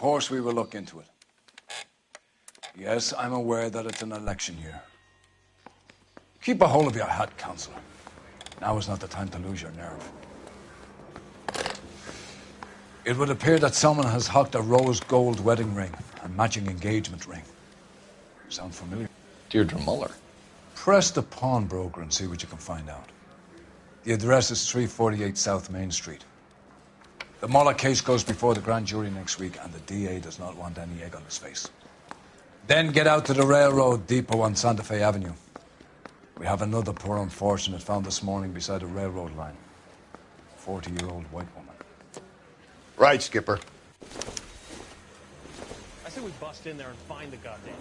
course we will look into it. Yes, I'm aware that it's an election year. Keep a hold of your hat, Counselor. Now is not the time to lose your nerve. It would appear that someone has hocked a rose gold wedding ring and matching engagement ring. Sound familiar? Deirdre Muller. Press the pawnbroker and see what you can find out. The address is 348 South Main Street. The Muller case goes before the grand jury next week, and the DA does not want any egg on his face. Then get out to the railroad depot on Santa Fe Avenue. We have another poor unfortunate found this morning beside a railroad line. 40-year-old white woman. Right, Skipper. I say we bust in there and find the goddamn.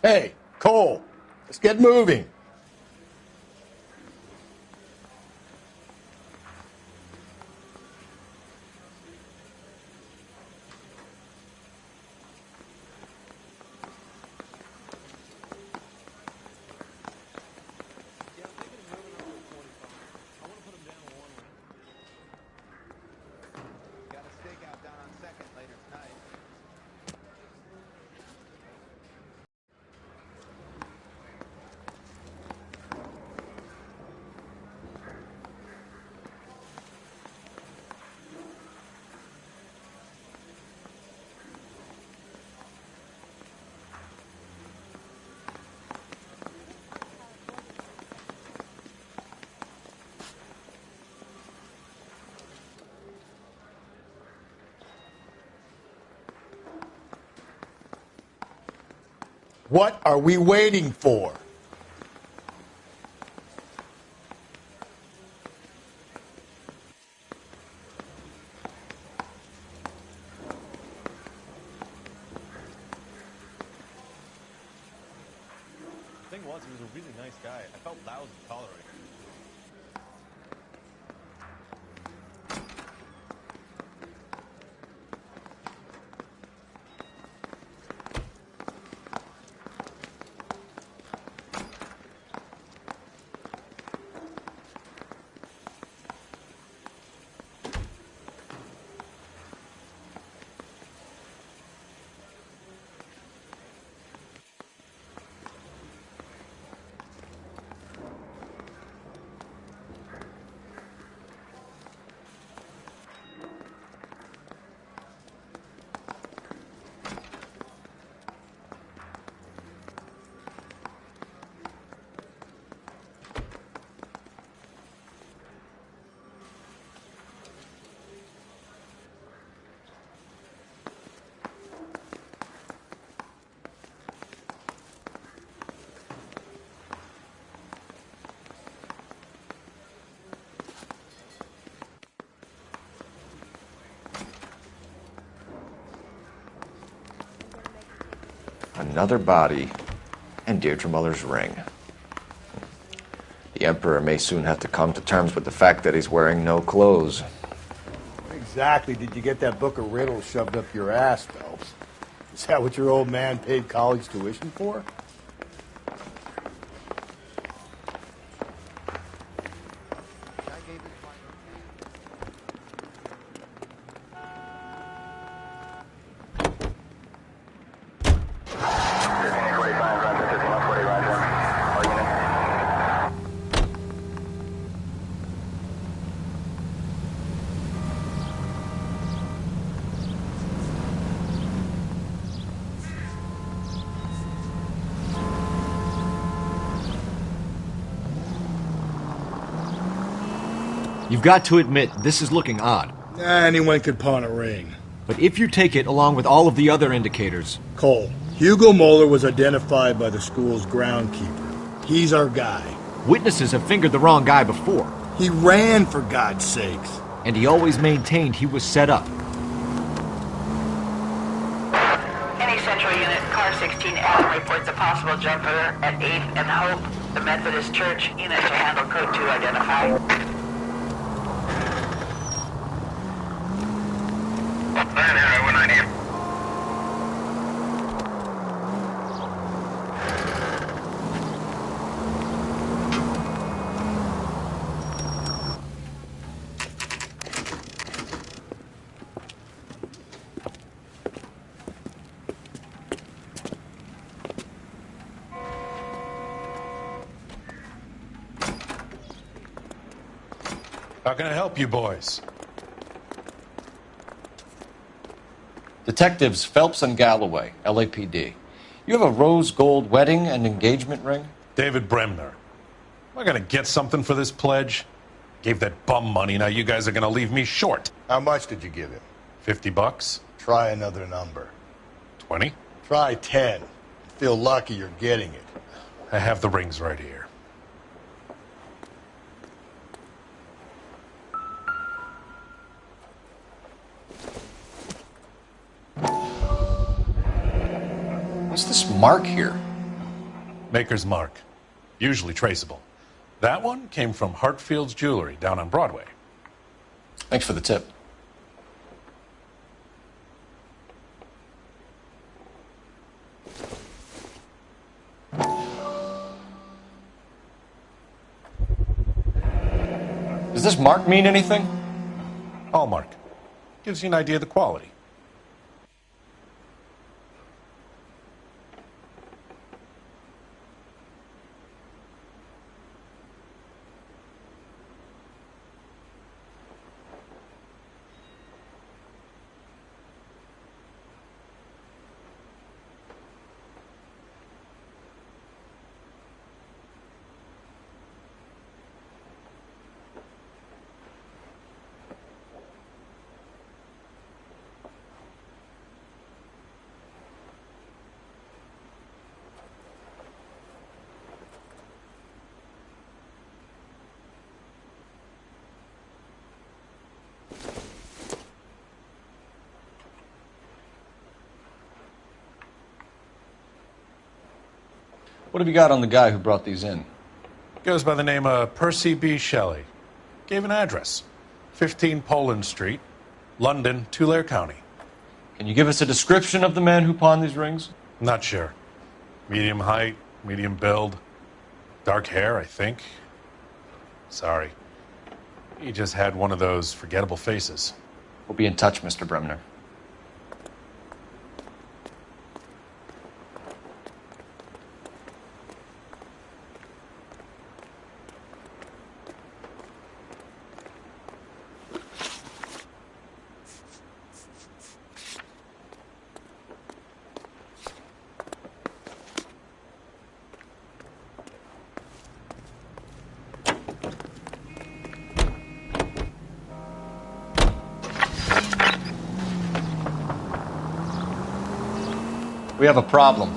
Hey, Cole, let's get moving. What are we waiting for? The thing was, he was a really nice guy. I felt lousy tolerating him. Another body, and Deirdre Muller's ring. The Emperor may soon have to come to terms with the fact that he's wearing no clothes. Exactly did you get that book of riddles shoved up your ass, Phelps? Is that what your old man paid college tuition for? You've got to admit, this is looking odd. Anyone could pawn a ring. But if you take it along with all of the other indicators... Cole, Hugo Moeller was identified by the school's groundkeeper. He's our guy. Witnesses have fingered the wrong guy before, He ran, for God's sakes. and he always maintained he was set up. Any Central Unit, Car 16 Adam reports a possible jumper at 8th and Hope. The Methodist Church unit to handle Code 2 identified. Man here, 190. How can I help you boys? Detectives Phelps and Galloway, LAPD. You have a rose gold wedding and engagement ring? David Bremner. Am I gonna get something for this pledge? Gave that bum money, now you guys are gonna leave me short. How much did you give him? $50? Try another number. 20? Try 10. Feel lucky you're getting it. I have the rings right here. What's this mark here? Maker's mark. Usually traceable. That one came from Hartfield's Jewelry down on Broadway. Thanks for the tip. Does this mark mean anything? Hallmark. Gives you an idea of the quality. What have you got on the guy who brought these in? Goes by the name of Percy B. Shelley. Gave an address. 15 Poland Street, London, Tulare County. Can you give us a description of the man who pawned these rings? Not sure. Medium height, medium build. Dark hair, I think. Sorry. He just had one of those forgettable faces. We'll be in touch, Mr. Bremner. We have a problem.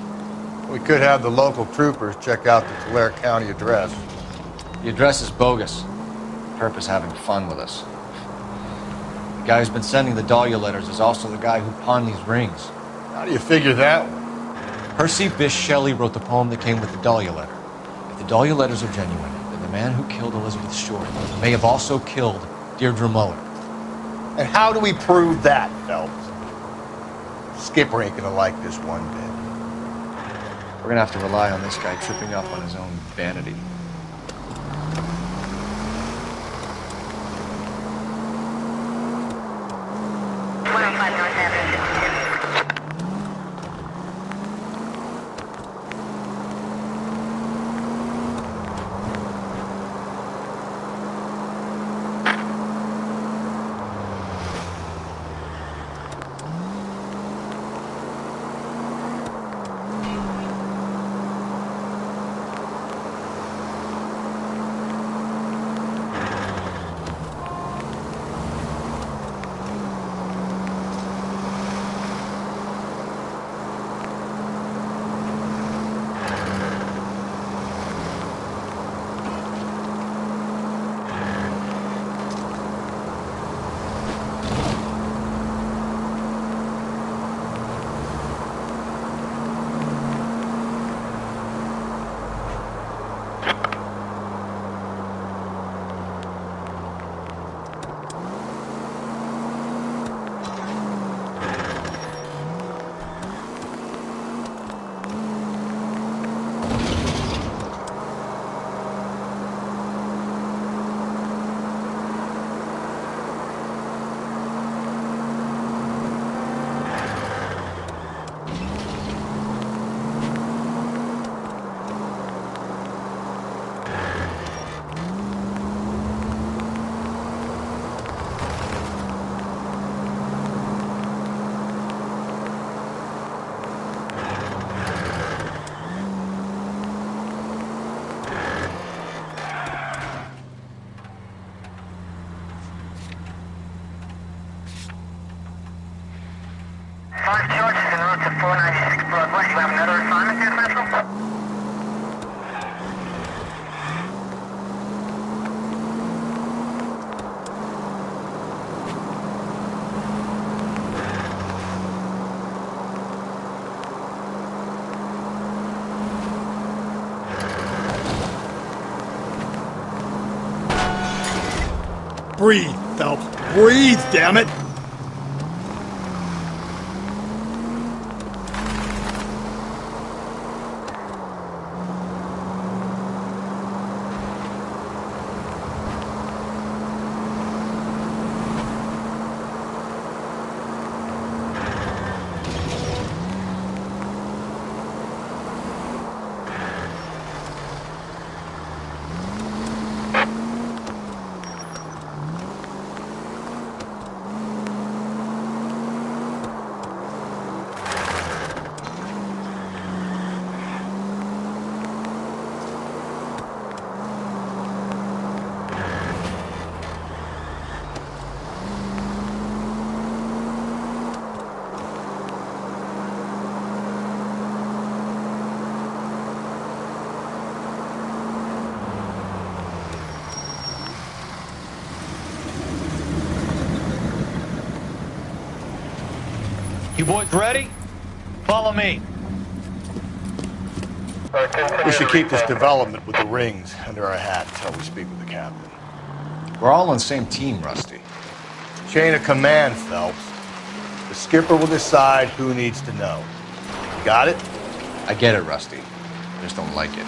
We could have the local troopers check out the Tulare County address. The address is bogus. Perp is having fun with us. The guy who's been sending the Dahlia letters is also the guy who pawned these rings. How do you figure that one? Percy Bysshe Shelley wrote the poem that came with the Dahlia letter. If the Dahlia letters are genuine, then the man who killed Elizabeth Short may have also killed Deirdre Muller. And how do we prove that, Phelps? Skipper ain't gonna like this one bit. We're gonna have to rely on this guy tripping up on his own vanity. Breathe, Phelps. Breathe, damn it! You boys ready? Follow me. We should keep this development with the rings under our hat until we speak with the captain. We're all on the same team, Rusty. Chain of command, Phelps. The skipper will decide who needs to know. You got it? I get it, Rusty. I just don't like it.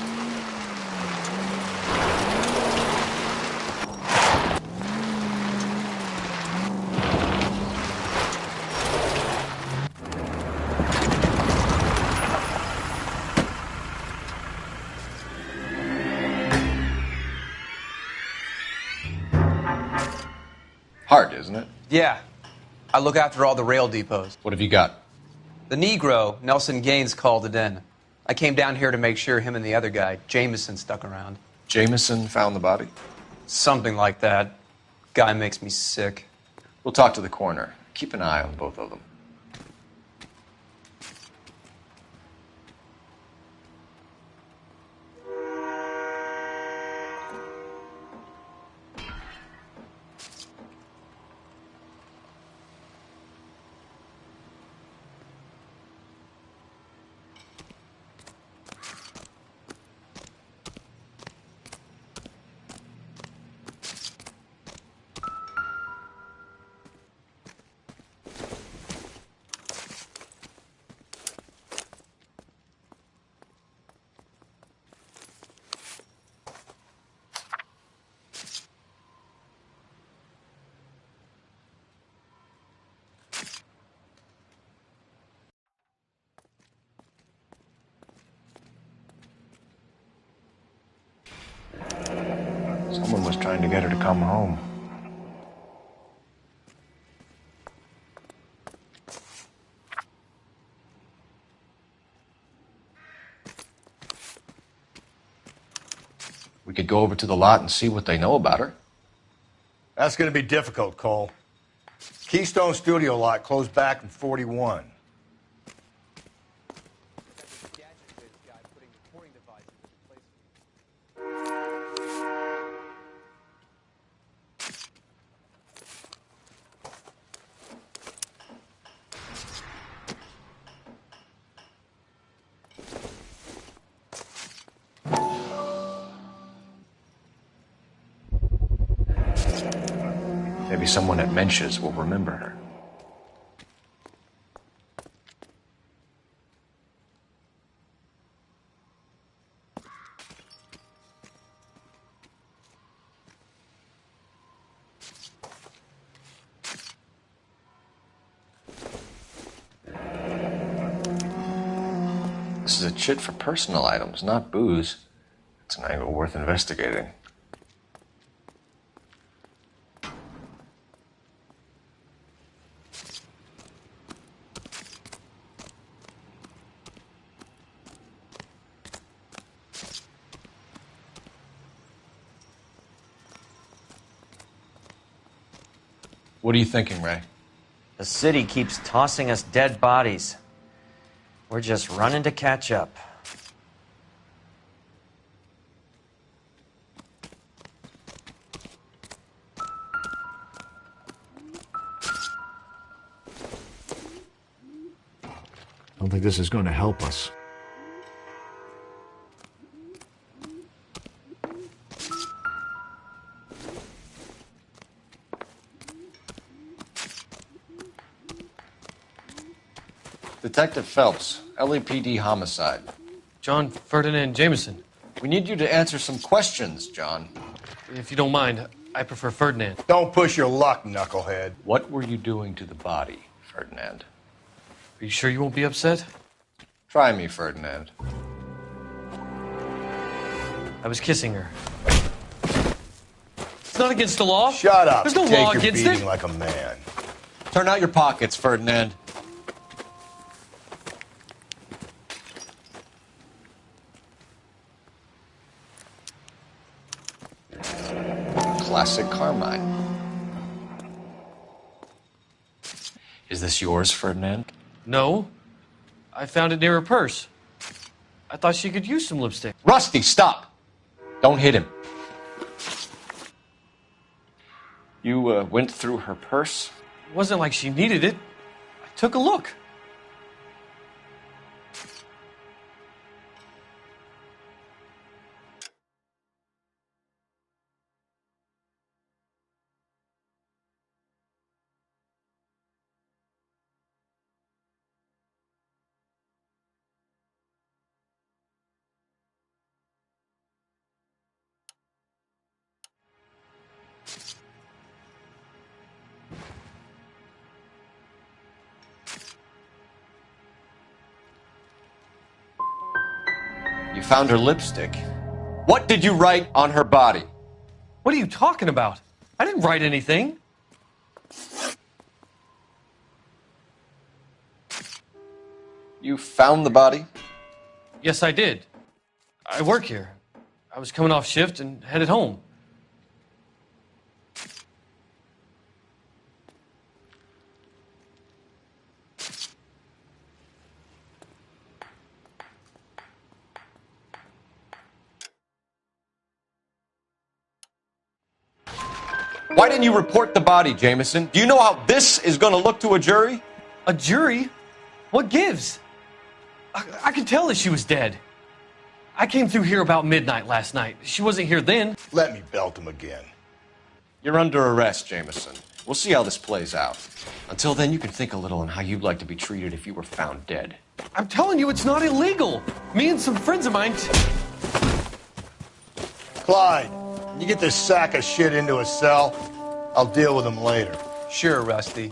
Hard, isn't it? Yeah. I look after all the rail depots. What have you got? The Negro, Nelson Gaines, called it in. I came down here to make sure him and the other guy, Jameson, stuck around. Jameson found the body? Something like that. Guy makes me sick. We'll talk to the coroner. Keep an eye on both of them. Someone was trying to get her to come home. We could go over to the lot and see what they know about her. That's going to be difficult, Cole. Keystone Studio lot closed back in 41. Maybe someone at Mensch's will remember her. This is a chit for personal items, not booze. It's an angle worth investigating. What are you thinking, Ray? The city keeps tossing us dead bodies. We're just running to catch up. I don't think this is going to help us. Detective Phelps, LAPD homicide. John Ferdinand Jameson. We need you to answer some questions, John. If you don't mind, I prefer Ferdinand. Don't push your luck, knucklehead. What were you doing to the body, Ferdinand? Are you sure you won't be upset? Try me, Ferdinand. I was kissing her. It's not against the law. Shut up. There's no Take law your against beating it. like a man. Turn out your pockets, Ferdinand. Classic Carmine. Is this yours, Ferdinand? No. I found it near her purse. I thought she could use some lipstick. Rusty, stop! Don't hit him. You went through her purse? It wasn't like she needed it. I took a look. You found her lipstick. What did you write on her body? What are you talking about? I didn't write anything. You found the body? Yes, I did. I work here. I was coming off shift and headed home. Why didn't you report the body, Jameson? Do you know how this is going to look to a jury? A jury? What gives? I could tell that she was dead. I came through here about midnight last night. She wasn't here then. Let me belt him again. You're under arrest, Jameson. We'll see how this plays out. Until then, you can think a little on how you'd like to be treated if you were found dead. I'm telling you, it's not illegal. Me and some friends of mine... Clyde, you get this sack of shit into a cell. I'll deal with him later. Sure, Rusty.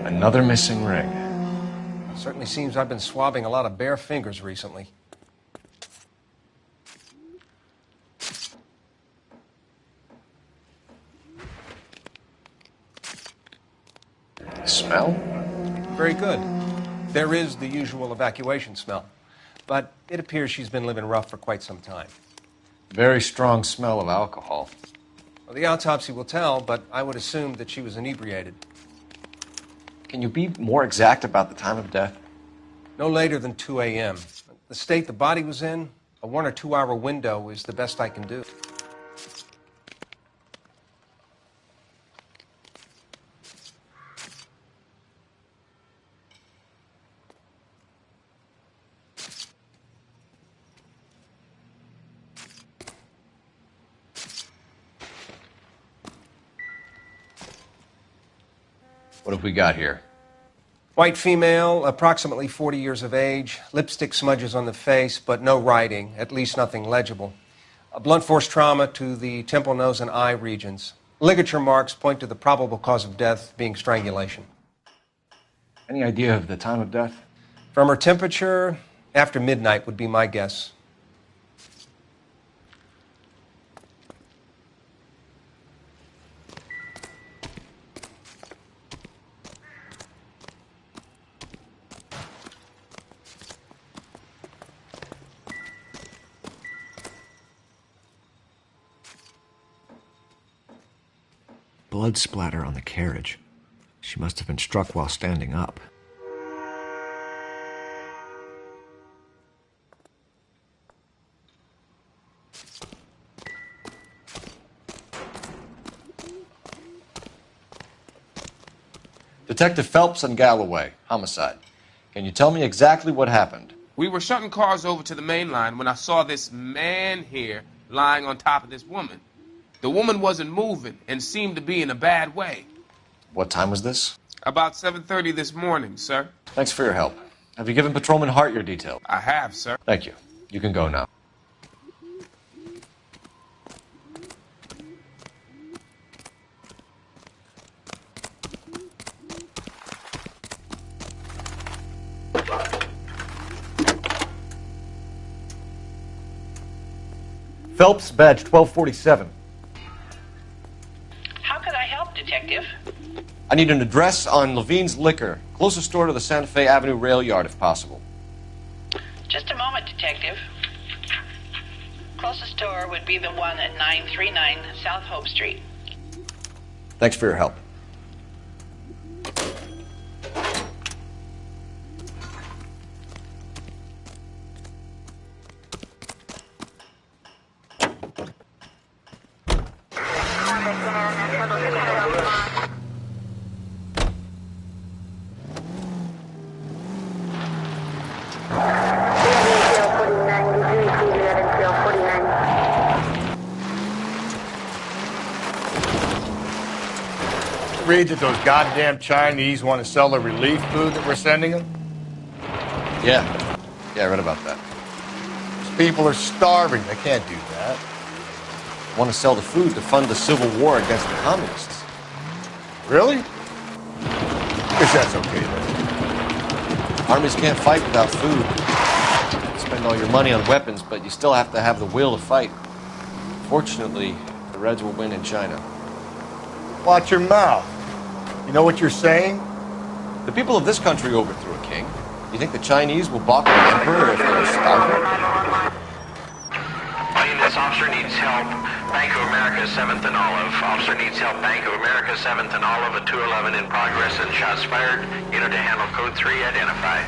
Another missing ring. Certainly seems I've been swabbing a lot of bare fingers recently. Smell? Very good. There is the usual evacuation smell, but it appears she's been living rough for quite some time. Very strong smell of alcohol. Well, the autopsy will tell, but I would assume that she was inebriated. Can you be more exact about the time of death? No later than 2 a.m. The state the body was in, a 1 or 2 hour window is the best I can do. What have we got here? White female, approximately 40 years of age, lipstick smudges on the face, but no writing, at least nothing legible. A blunt force trauma to the temple, nose, and eye regions. Ligature marks point to the probable cause of death being strangulation. Any idea of the time of death? From her temperature, after midnight would be my guess. Blood splatter on the carriage. She must have been struck while standing up. Detective Phelps and Galloway, homicide. Can you tell me exactly what happened? We were shutting cars over to the main line when I saw this man here lying on top of this woman. The woman wasn't moving and seemed to be in a bad way. What time was this? About 7:30 this morning, sir. Thanks for your help. Have you given Patrolman Hart your details? I have, sir. Thank you. You can go now. Phelps, badge 1247. How can I help, Detective? I need an address on Levine's Liquor, closest store to the Santa Fe Avenue rail yard, if possible. Just a moment, Detective. Closest store would be the one at 939 South Hope Street. Thanks for your help. Read that those goddamn Chinese want to sell the relief food that we're sending them? Yeah, I read about that. These people are starving. They can't do that. Want to sell the food to fund the civil war against the communists. Really? Guess that's okay then. Armies can't fight without food. You spend all your money on weapons, but you still have to have the will to fight. Fortunately, the Reds will win in China. Watch your mouth. You know what you're saying? The people of this country overthrew a king. You think the Chinese will balk at an emperor if they're starving? This officer needs help. Bank of America, 7th and Olive. Officer needs help. Bank of America, 7th and Olive, at 211 in progress and shots fired. Unit to handle code 3, identify.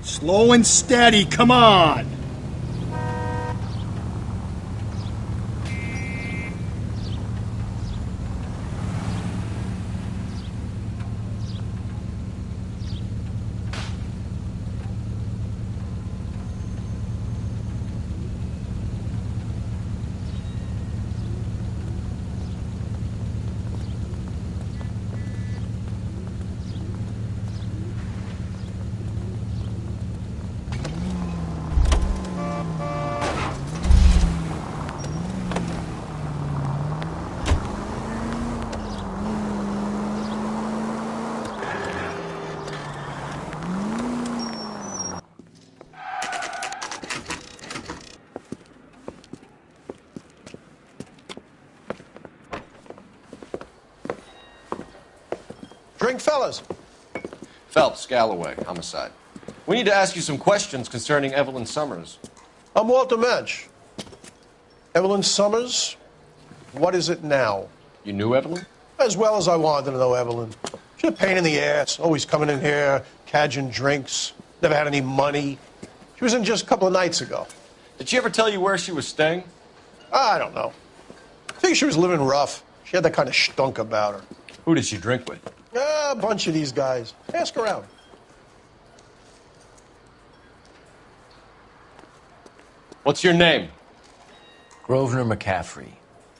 Slow and steady, come on! drink, fellas? Phelps, Galloway, homicide. We need to ask you some questions concerning Evelyn Summers. I'm Walter Mensch. Evelyn Summers, what is it now? You knew Evelyn? As well as I wanted to know Evelyn. She's a pain in the ass, always coming in here, cadging drinks, never had any money. She was in just a couple of nights ago. Did she ever tell you where she was staying? I don't know. I think she was living rough. She had that kind of stunk about her. Who did she drink with? A bunch of these guys. Ask around. What's your name? Grosvenor McCaffrey.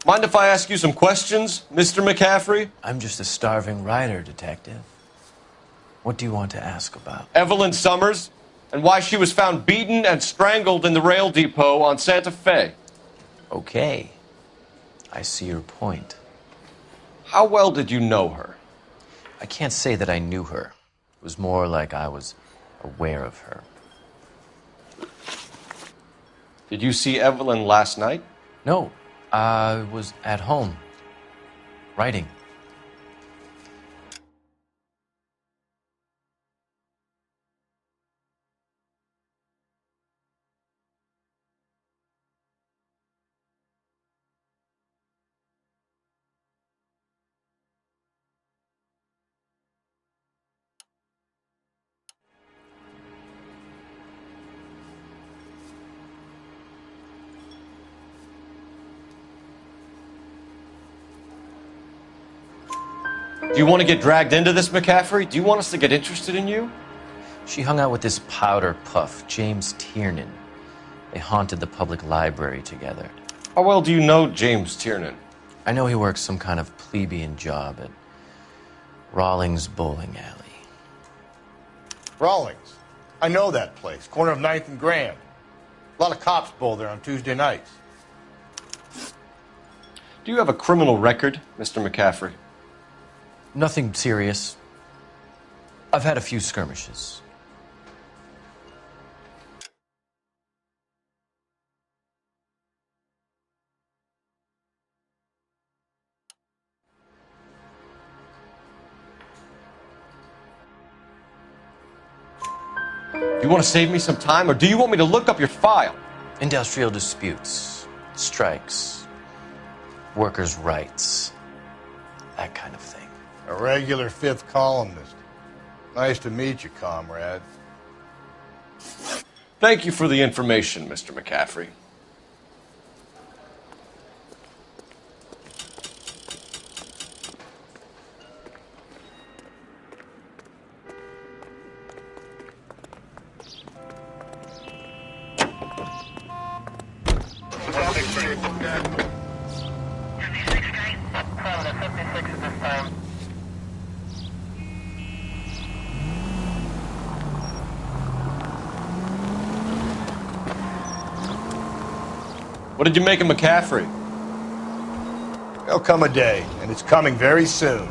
Mind if I ask you some questions, Mr. McCaffrey? I'm just a starving writer, Detective. What do you want to ask about? Evelyn Summers, and why she was found beaten and strangled in the rail depot on Santa Fe. Okay. I see your point. How well did you know her? I can't say that I knew her. It was more like I was aware of her. Did you see Evelyn last night? No. I was at home. Writing. Do you want to get dragged into this, McCaffrey? Do you want us to get interested in you? She hung out with this powder puff, James Tiernan. They haunted the public library together. How well do you know James Tiernan? I know he works some kind of plebeian job at Rawlings Bowling Alley. Rawlings. I know that place. Corner of 9th and Grand. A lot of cops bowl there on Tuesday nights. Do you have a criminal record, Mr. McCaffrey? Nothing serious. I've had a few skirmishes. Do you want to save me some time, or do you want me to look up your file? Industrial disputes, strikes, workers' rights, that kind of thing. A regular fifth columnist. Nice to meet you, comrade. Thank you for the information, Mr. McCaffrey. What did you make of McCaffrey? There'll come a day, and it's coming very soon.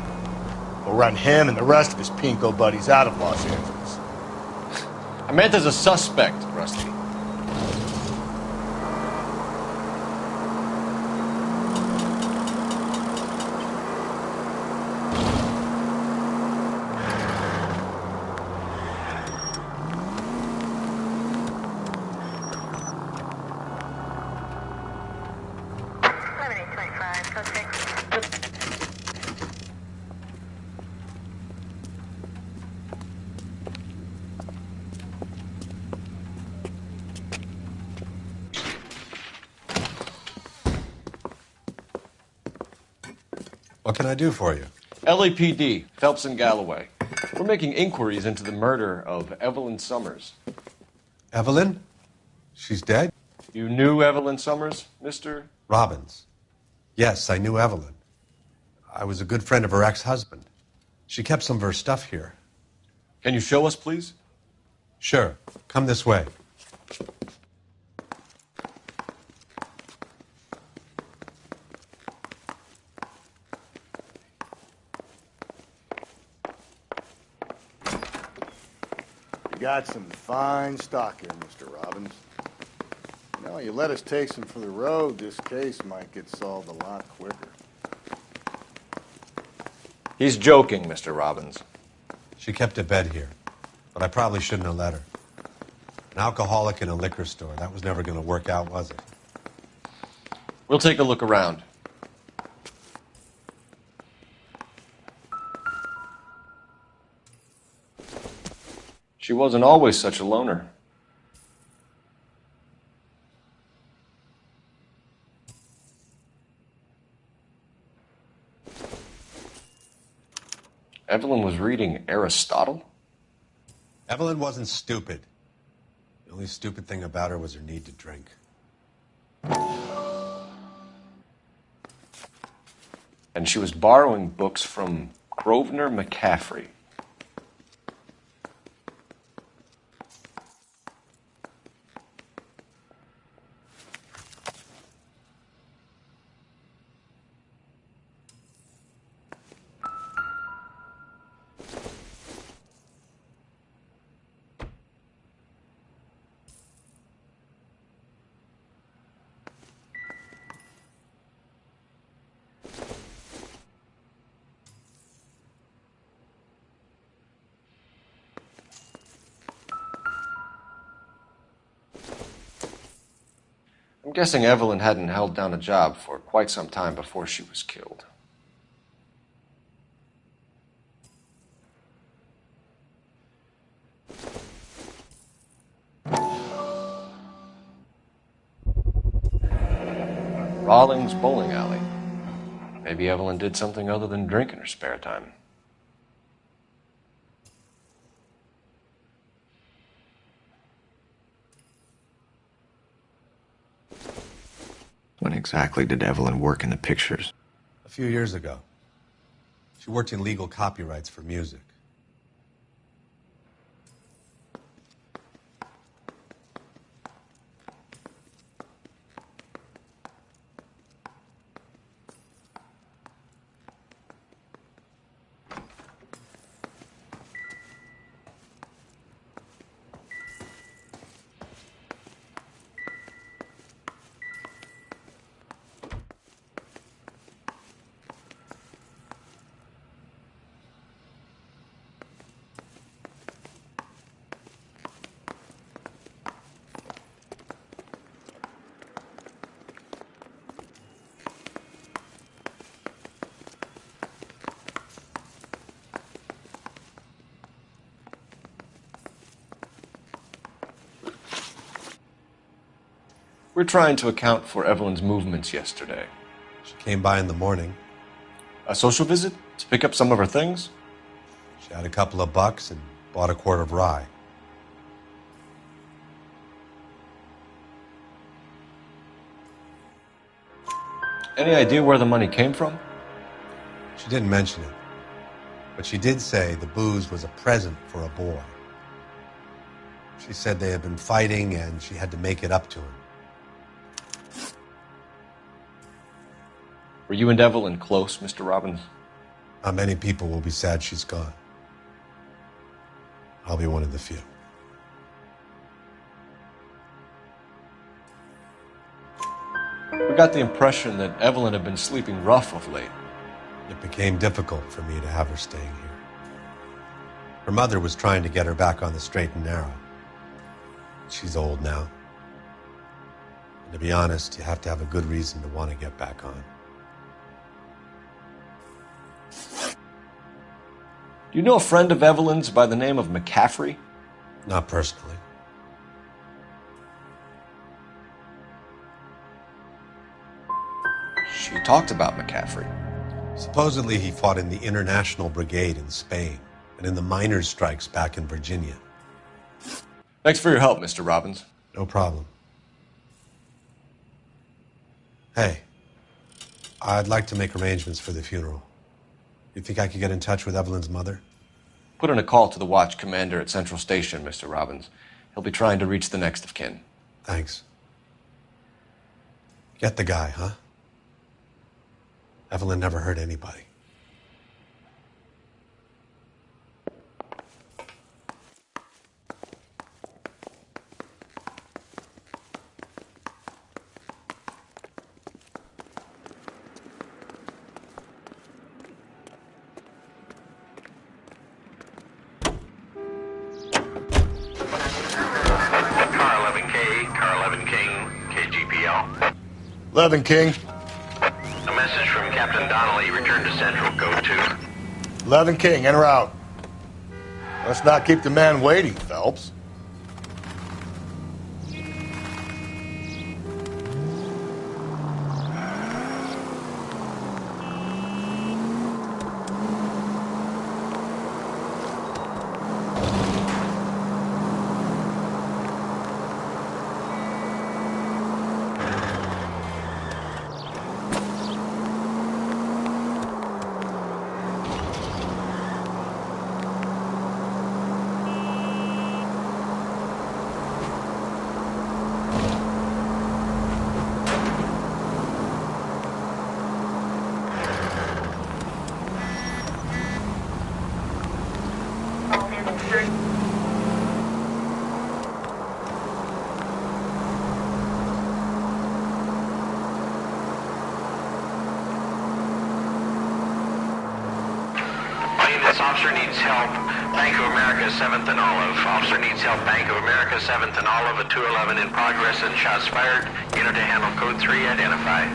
We'll run him and the rest of his pinko buddies out of Los Angeles. I meant as a suspect, Rusty. What can I do for you? LAPD, Phelps and Galloway. We're making inquiries into the murder of Evelyn Summers. Evelyn? She's dead? You knew Evelyn Summers, Mr. Robbins. Yes, I knew Evelyn. I was a good friend of her ex-husband. She kept some of her stuff here. Can you show us, please? Sure. Come this way. You got some fine stock here, Mr. Robbins. Now, you let us take some for the road, this case might get solved a lot quicker. He's joking, Mr. Robbins. She kept a bed here, but I probably shouldn't have let her. An alcoholic in a liquor store, that was never going to work out, was it? We'll take a look around. She wasn't always such a loner. Evelyn was reading Aristotle? Evelyn wasn't stupid. The only stupid thing about her was her need to drink. And she was borrowing books from Grosvenor McCaffrey. I'm guessing Evelyn hadn't held down a job for quite some time before she was killed. Rawlings Bowling Alley. Maybe Evelyn did something other than drink in her spare time. When exactly did Evelyn work in the pictures? A few years ago. She worked in legal copyrights for music. We're trying to account for Evelyn's movements yesterday. She came by in the morning. A social visit? To pick up some of her things? She had a couple of bucks and bought a quart of rye. Any idea where the money came from? She didn't mention it, but she did say the booze was a present for a boy. She said they had been fighting and she had to make it up to him. Were you and Evelyn close, Mr. Robbins? Many people will be sad she's gone. I'll be one of the few. We got the impression that Evelyn had been sleeping rough of late. It became difficult for me to have her staying here. Her mother was trying to get her back on the straight and narrow. She's old now. And to be honest, you have to have a good reason to want to get back on. Do you know a friend of Evelyn's by the name of McCaffrey? Not personally. She talked about McCaffrey. Supposedly he fought in the International Brigade in Spain and in the miners' strikes back in Virginia. Thanks for your help, Mr. Robbins. No problem. Hey, I'd like to make arrangements for the funeral. You think I could get in touch with Evelyn's mother? Put in a call to the watch commander at Central Station, Mr. Robbins. He'll be trying to reach the next of kin. Thanks. Get the guy, huh? Evelyn never hurt anybody. 11 King. A message from Captain Donnelly. Return to Central, code 2. 11 King, enter out. Let's not keep the man waiting, Phelps. Officer needs help. Bank of America, 7th and Olive. Officer needs help. Bank of America, 7th and Olive. A 211 in progress and shots fired. Unit to handle code 3. Identify.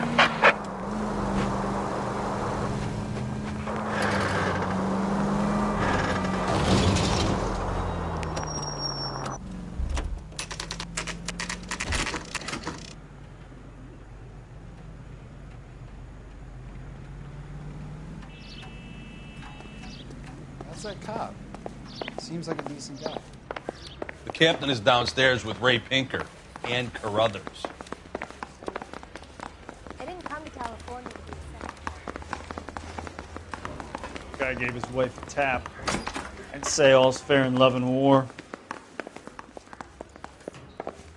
That cop. Seems like a decent guy. The captain is downstairs with Ray Pinker and Carruthers. I didn't come to California to be a second. Guy gave his wife a tap. I'd say all's fair in love and war.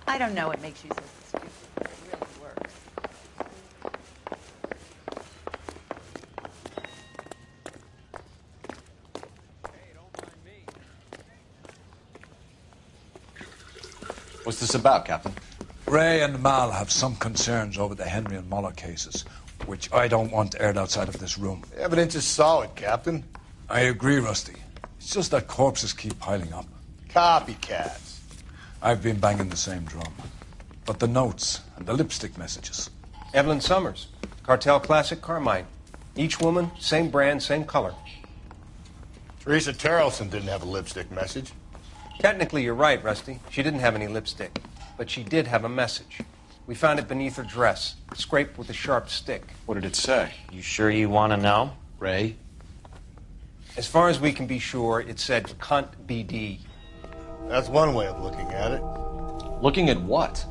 I don't know what makes you so stupid, but it really works. What's this about, Captain? Ray and Mal have some concerns over the Henry and Muller cases, which I don't want aired outside of this room. The evidence is solid, Captain. I agree, Rusty. It's just that corpses keep piling up. Copycats. I've been banging the same drum. But the notes and the lipstick messages. Evelyn Summers, Cartel Classic Carmine. Each woman, same brand, same color. Teresa Terrelson didn't have a lipstick message. Technically, you're right, Rusty. She didn't have any lipstick, but she did have a message. We found it beneath her dress, scraped with a sharp stick. What did it say? You sure you want to know? Ray? As far as we can be sure, it said cunt BD. That's one way of looking at it. Looking at what?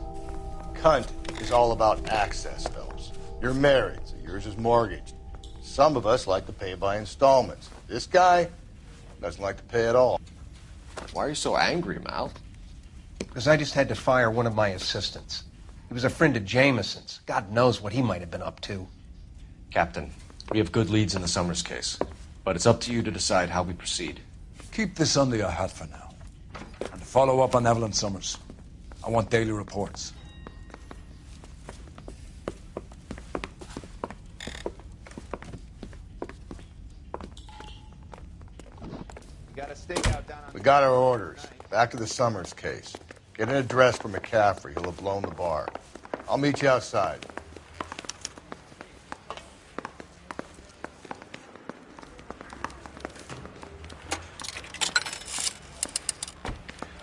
Cunt is all about access, Phelps. You're married, so yours is mortgaged. Some of us like to pay by installments. This guy doesn't like to pay at all. Why are you so angry, Mal? Because I just had to fire one of my assistants. He was a friend of Jameson's. God knows what he might have been up to. Captain, we have good leads in the Summers case, but it's up to you to decide how we proceed. Keep this under your hat for now. And follow up on Evelyn Summers. I want daily reports. We got our orders. Back to the Summers case. Get an address for McCaffrey. He'll have blown the bar. I'll meet you outside.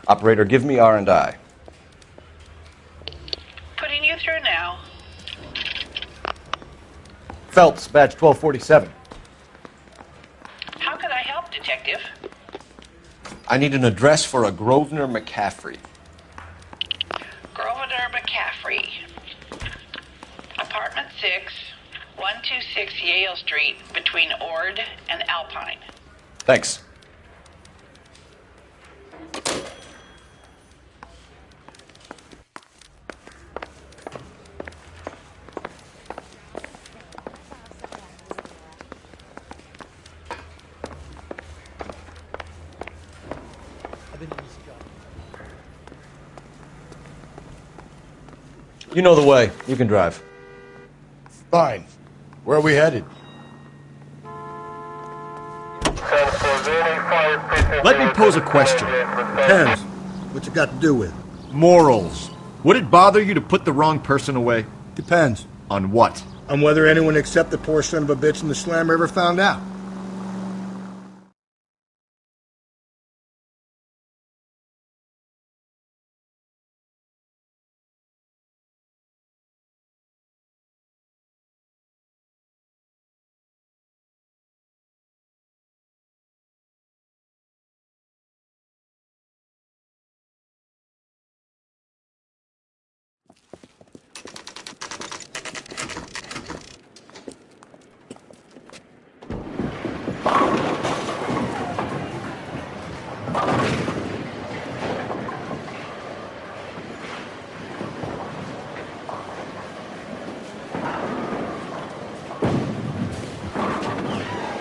Operator, give me R&I. Putting you through now. Phelps, badge 1247. How can I help, Detective? I need an address for a Grosvenor McCaffrey. Grosvenor McCaffrey. Apartment 6, 126 Yale Street, between Ord and Alpine. Thanks. You know the way. You can drive. Fine. Where are we headed? Let me pose a question. Depends. What you got to do with? Morals. Would it bother you to put the wrong person away? Depends. On what? On whether anyone except the poor son of a bitch in the slammer ever found out.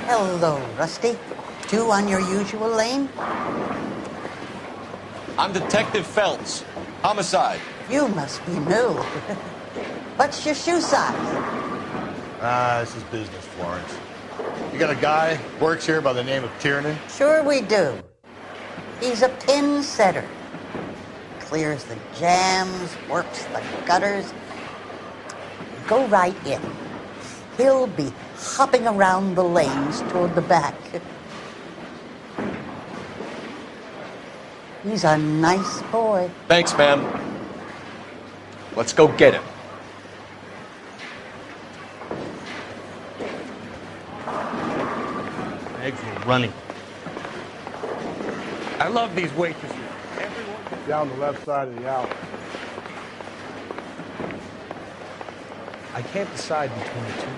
Hello, Rusty. Two on your usual lane? I'm Detective Phelps. Homicide. You must be new. What's your shoe size? This is business, Florence. You got a guy works here by the name of Tiernan? Sure we do. He's a pin setter. Clears the jams, works the gutters. Go right in. He'll be hopping around the lanes toward the back. He's a nice boy. Thanks, ma'am. Let's go get him. Eggs were running. I love these waitresses. Everyone down the left side of the alley. I can't decide between the two.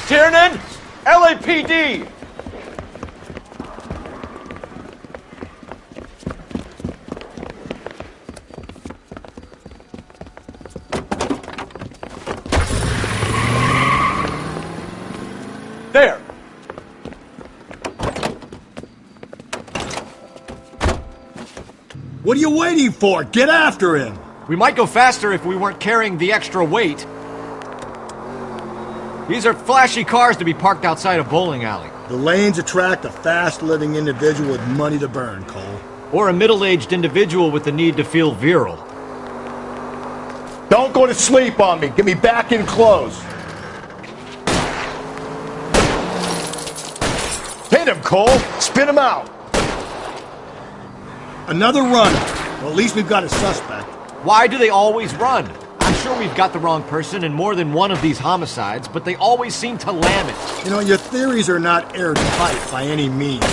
Tiernan! LAPD! There! What are you waiting for? Get after him! We might go faster if we weren't carrying the extra weight. These are flashy cars to be parked outside a bowling alley. The lanes attract a fast-living individual with money to burn, Cole. Or a middle-aged individual with the need to feel virile. Don't go to sleep on me. Get me back in close. Hit him, Cole. Spin him out. Another runner. Well, at least we've got a suspect. Why do they always run? I'm sure we've got the wrong person in more than one of these homicides, but they always seem to lam it. You know, your theories are not airtight by any means.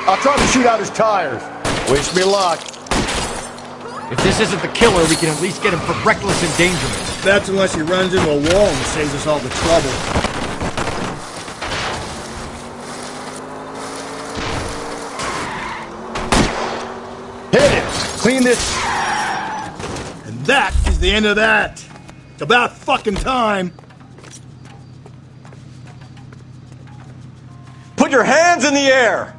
I'll try to shoot out his tires. Wish me luck. If this isn't the killer, we can at least get him for reckless endangerment. That's unless he runs into a wall and saves us all the trouble. Hit it! Clean this... And that is the end of that. It's about fucking time. Put your hands in the air!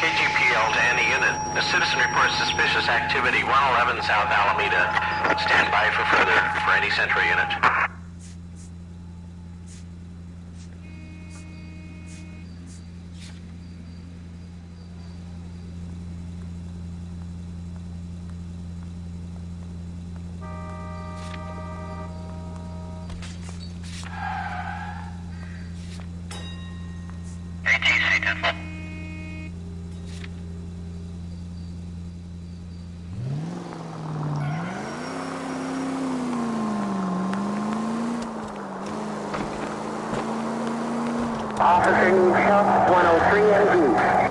KGPL to any unit. A citizen reports suspicious activity 111 South Alameda. Stand by for any Central unit. Officer needs help, 103 MD.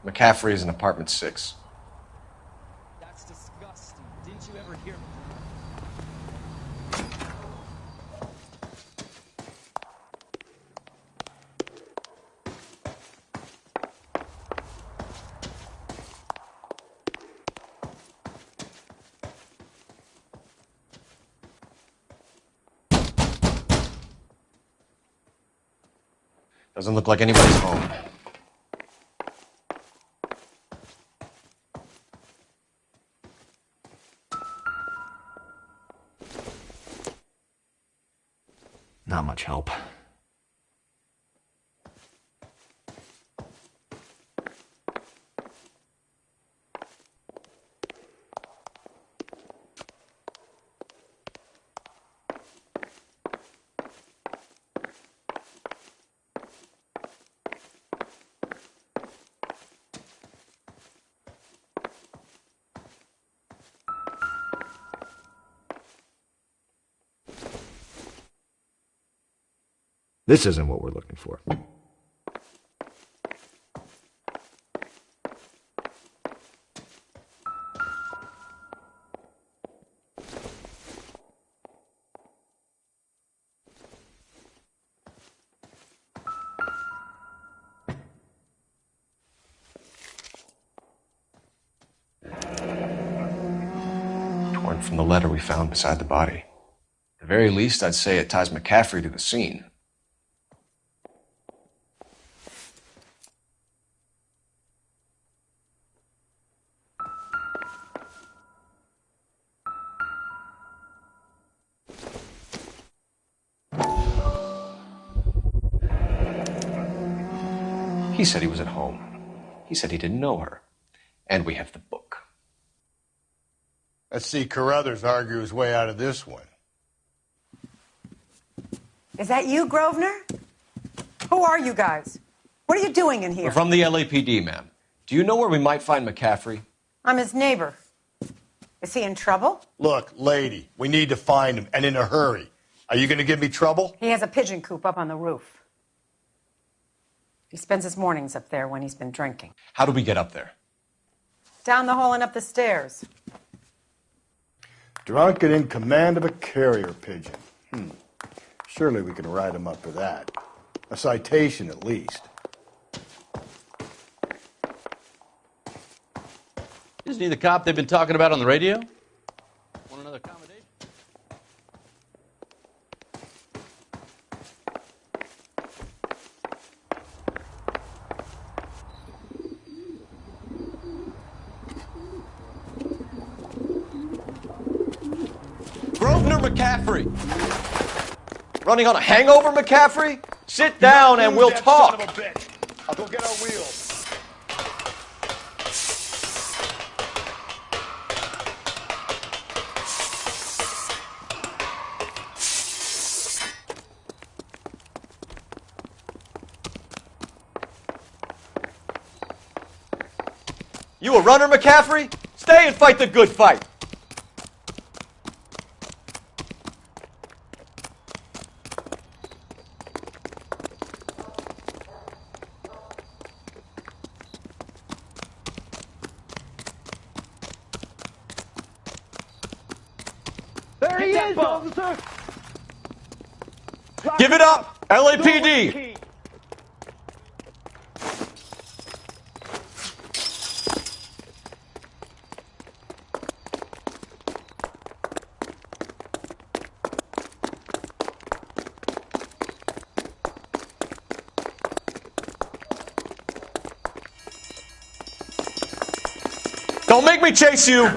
McCaffrey is in apartment 6. That's disgusting. Didn't you ever hear? Doesn't look like anybody's home. Not much help. This isn't what we're looking for. Torn from the letter we found beside the body. At the very least, I'd say it ties McCaffrey to the scene. He said he was at home. He said he didn't know her. And we have the book. Let's see Carruthers argue his way out of this one. Is that you, Grosvenor? Who are you guys? What are you doing in here? We're from the LAPD, ma'am. Do you know where we might find McCaffrey? I'm his neighbor. Is he in trouble? Look, lady, we need to find him, and in a hurry. Are you going to give me trouble? He has a pigeon coop up on the roof. He spends his mornings up there when he's been drinking. How do we get up there? Down the hall and up the stairs. Drunk and in command of a carrier pigeon. Surely we can write him up for that. A citation, at least. Isn't he the cop they've been talking about on the radio? Want another accommodation? McCaffrey? Running on a hangover, McCaffrey? Sit down and we'll talk. I'll go get our wheels. You a runner, McCaffrey? Stay and fight the good fight. There he is, officer! Give it up, LAPD! Don't make me chase you!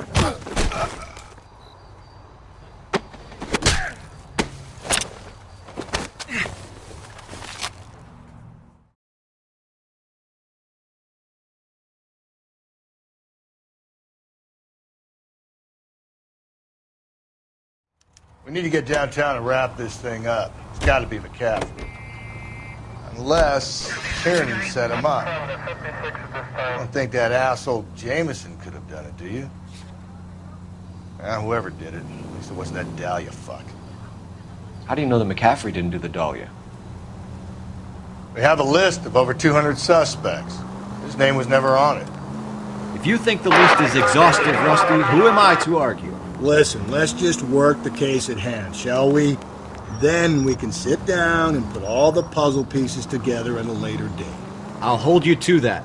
We need to get downtown and wrap this thing up. It's got to be McCaffrey. Unless Tiernan set him up. I don't think that asshole Jameson could have done it, do you? Whoever did it. At least it wasn't that Dahlia fuck. How do you know that McCaffrey didn't do the Dahlia? We have a list of over 200 suspects. His name was never on it. If you think the list is exhaustive, Rusty, who am I to argue? Listen, let's just work the case at hand, shall we? Then we can sit down and put all the puzzle pieces together at a later date. I'll hold you to that.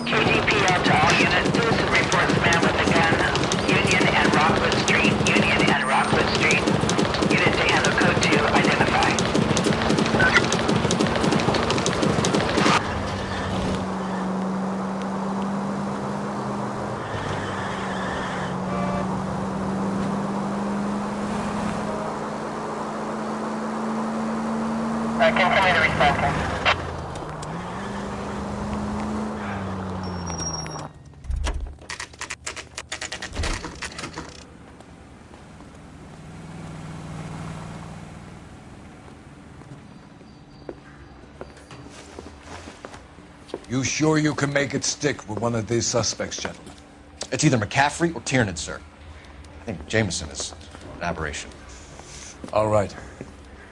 KGPL to all units. Citizen reports man with a gun. Union and Rockwood Street. Union and Rockwood Street. Unit to handle code 2. Identify. Continue to respond. You sure you can make it stick with one of these suspects, gentlemen? It's either McCaffrey or Tiernan, sir. I think Jameson is an aberration. All right.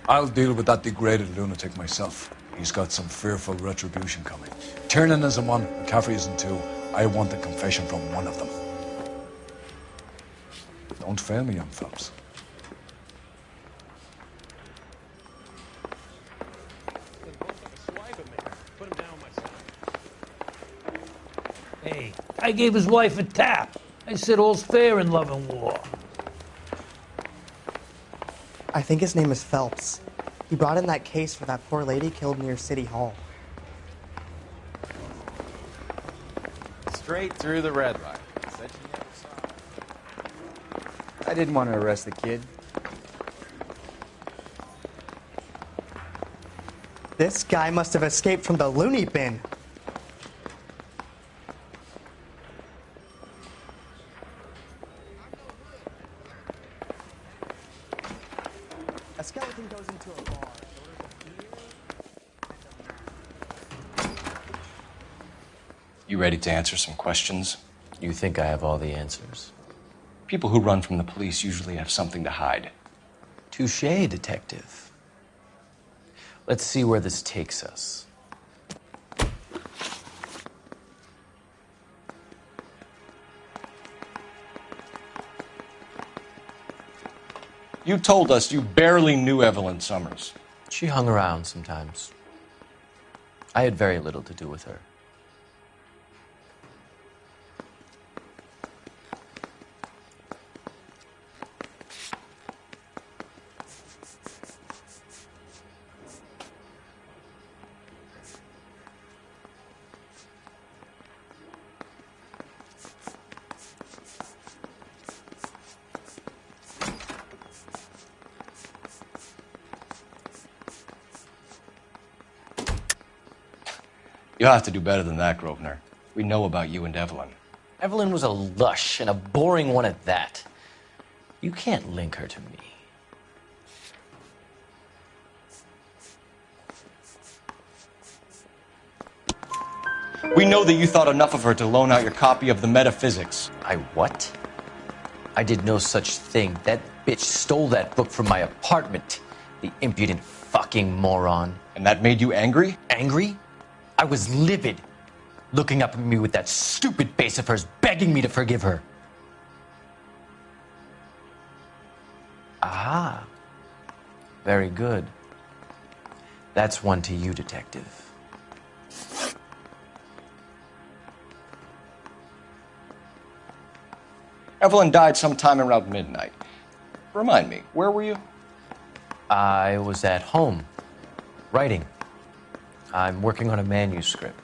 I'll deal with that degraded lunatic myself. He's got some fearful retribution coming. Tiernan isn't one, McCaffrey isn't two. I want the confession from one of them. Don't fail me, young Phelps. Hey, I gave his wife a tap. I said all's fair in love and war. I think his name is Phelps. He brought in that case for that poor lady killed near City Hall. Straight through the red light. Said you never saw it. I didn't want to arrest the kid. This guy must have escaped from the loony bin. A skeleton goes into a bar. You ready to answer some questions? You think I have all the answers? People who run from the police usually have something to hide. Touché, detective. Let's see where this takes us. You told us you barely knew Evelyn Summers. She hung around sometimes. I had very little to do with her. You'll have to do better than that, Grosvenor. We know about you and Evelyn. Evelyn was a lush, and a boring one at that. You can't link her to me. We know that you thought enough of her to loan out your copy of the Metaphysics. I what? I did no such thing. That bitch stole that book from my apartment. The impudent fucking moron. And that made you angry? Angry? I was livid. Looking up at me with that stupid face of hers, begging me to forgive her. Ah. Very good. That's one to you, detective. Evelyn died sometime around midnight. Remind me, where were you? I was at home, writing. I'm working on a manuscript.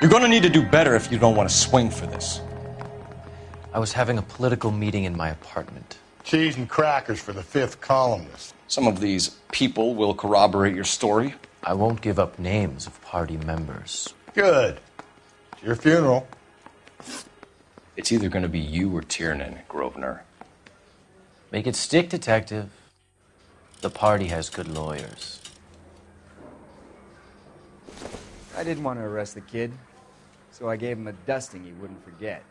You're gonna need to do better if you don't want to swing for this. I was having a political meeting in my apartment. Cheese and crackers for the fifth columnist. Some of these people will corroborate your story. I won't give up names of party members. Good. It's your funeral. It's either gonna be you or Tiernan, Grosvenor. Make it stick, detective. The party has good lawyers. I didn't want to arrest the kid, so I gave him a dusting he wouldn't forget.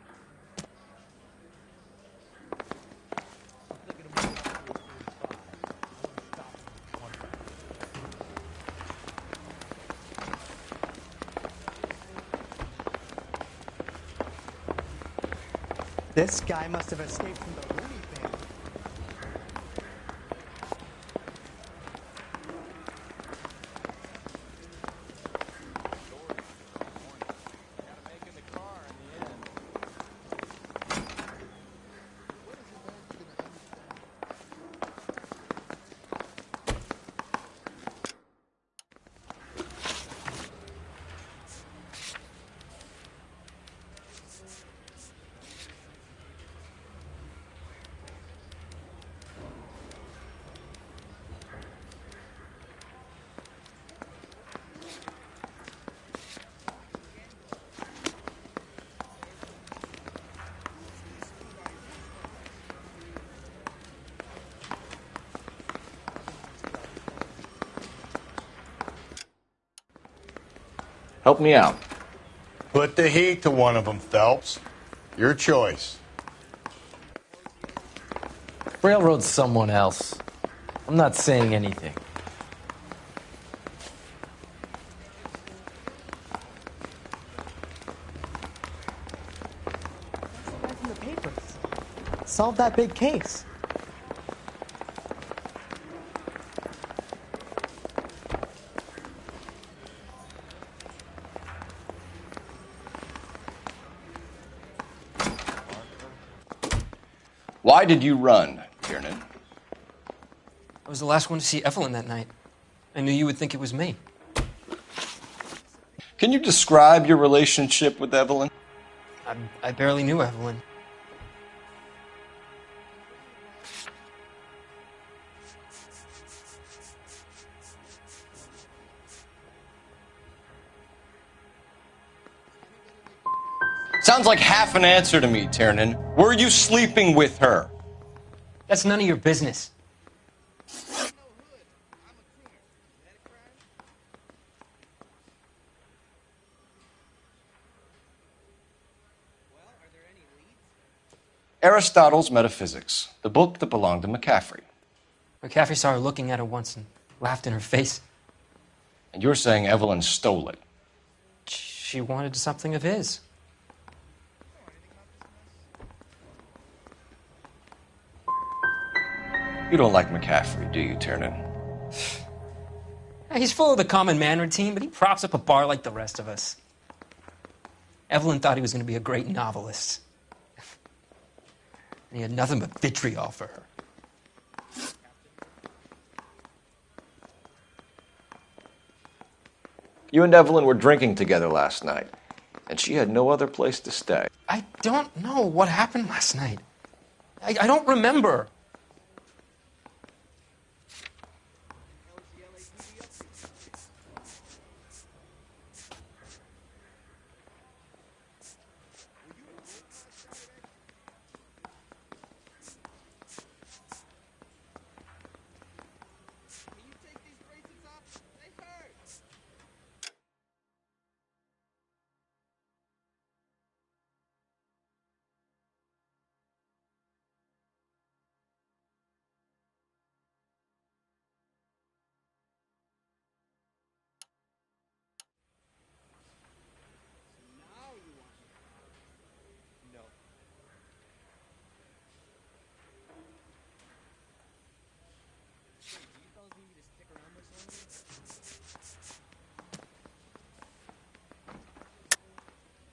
This guy must have escaped from the Rooney family. Help me out. Put the heat to one of them, Phelps. Your choice. Railroad someone else. I'm not saying anything. In the papers. Solve that big case. Why did you run, Tiernan? I was the last one to see Evelyn that night. I knew you would think it was me. Can you describe your relationship with Evelyn? I barely knew Evelyn. Sounds like half an answer to me, Tiernan. Were you sleeping with her? That's none of your business. Aristotle's Metaphysics, the book that belonged to McCaffrey. McCaffrey saw her looking at her once and laughed in her face. And you're saying Evelyn stole it? She wanted something of his. You don't like McCaffrey, do you, Tiernan? He's full of the common man routine, but he props up a bar like the rest of us. Evelyn thought he was going to be a great novelist. And he had nothing but vitriol for her. You and Evelyn were drinking together last night, and she had no other place to stay. I don't know what happened last night. I don't remember.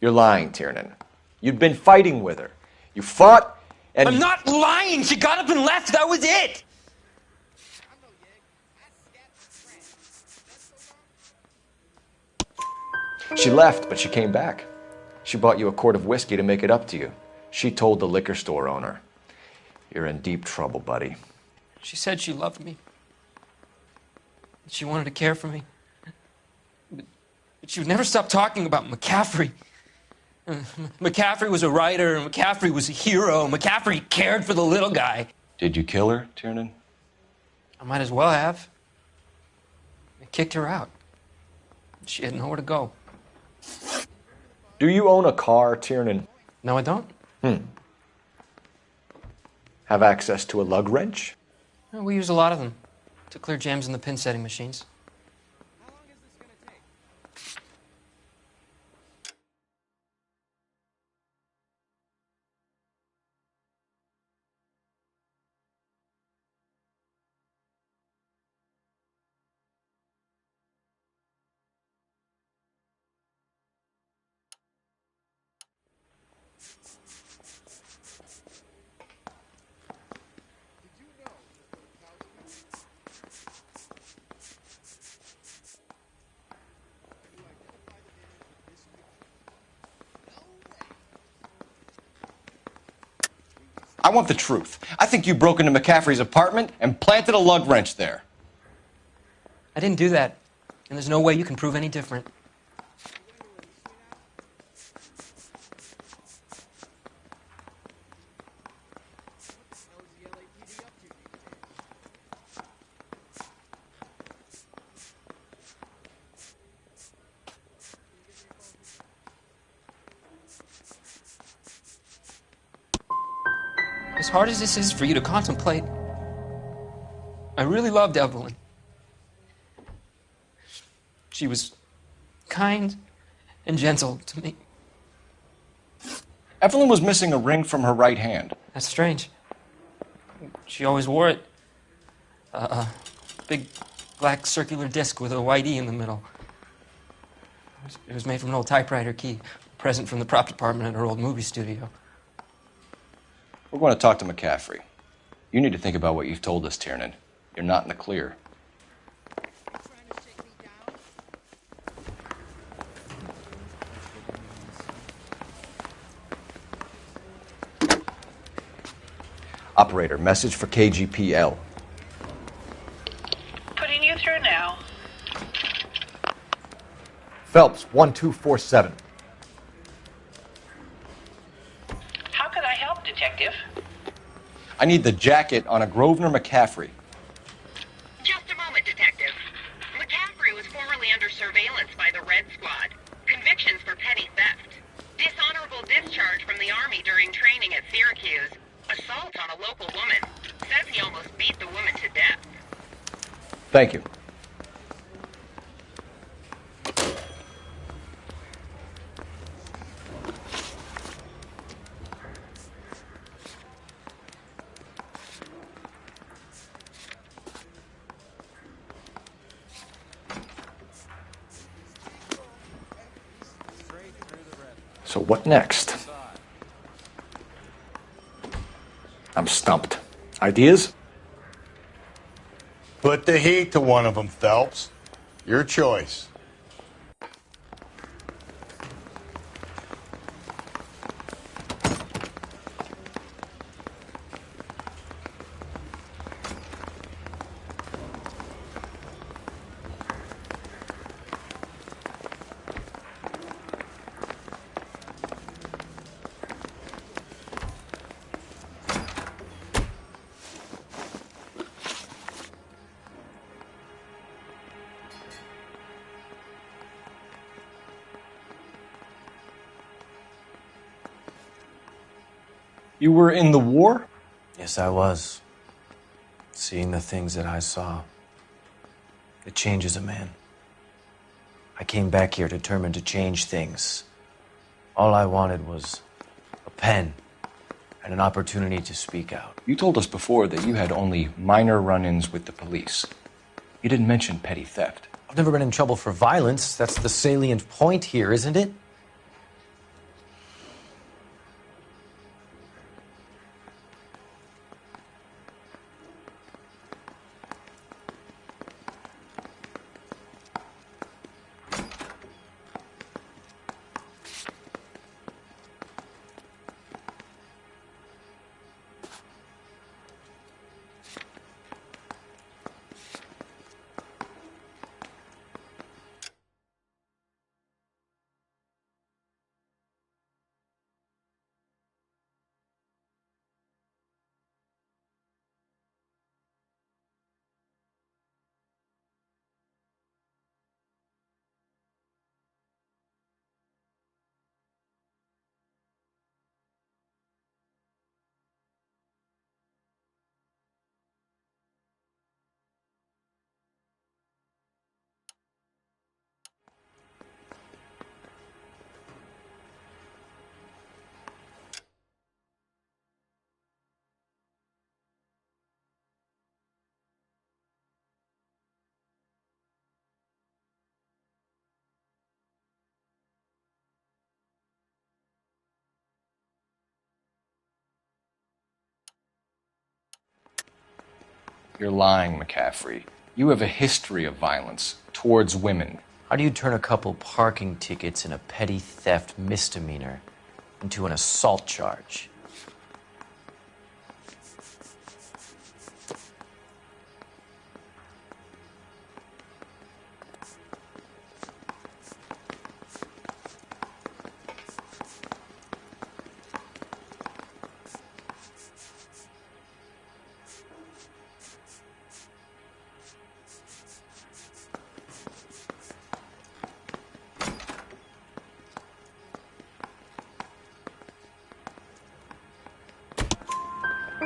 You're lying, Tiernan. You'd been fighting with her. You fought, and... I'm not lying! She got up and left! That was it! She left, but she came back. She bought you a quart of whiskey to make it up to you. She told the liquor store owner. You're in deep trouble, buddy. She said she loved me. She wanted to care for me. But she would never stop talking about McCaffrey. McCaffrey was a writer, and McCaffrey was a hero. McCaffrey cared for the little guy. Did you kill her, Tiernan? I might as well have. I kicked her out. She had nowhere to go. Do you own a car, Tiernan? No, I don't. Have access to a lug wrench? We use a lot of them to clear jams in the pin setting machines. I want the truth. I think you broke into McCaffrey's apartment and planted a lug wrench there. I didn't do that, and there's no way you can prove any different. as hard as this is for you to contemplate, I really loved Evelyn. She was kind and gentle to me. Evelyn was missing a ring from her right hand. That's strange. She always wore it. A big black circular disc with a white E in the middle. It was made from an old typewriter key, a present from the prop department at her old movie studio. We're going to talk to McCaffrey. You need to think about what you've told us, Tiernan. You're not in the clear. Operator, message for KGPL. Putting you through now. Phelps, 1247. How could I help, Detective? I need the jacket on a Grosvenor McCaffrey. Just a moment, Detective. McCaffrey was formerly under surveillance by the Red Squad. Convictions for petty theft. Dishonorable discharge from the Army during training at Syracuse. Assault on a local woman. Says he almost beat the woman to death. Thank you. So what next? I'm stumped. Ideas? Put the heat to one of them, Phelps. Your choice. You were in the war? Yes, I was. Seeing the things that I saw, it changes a man. I came back here determined to change things. All I wanted was a pen and an opportunity to speak out. You told us before that you had only minor run-ins with the police. You didn't mention petty theft. I've never been in trouble for violence. That's the salient point here, isn't it? You're lying, McCaffrey. You have a history of violence towards women. How do you turn a couple parking tickets and a petty theft misdemeanor into an assault charge?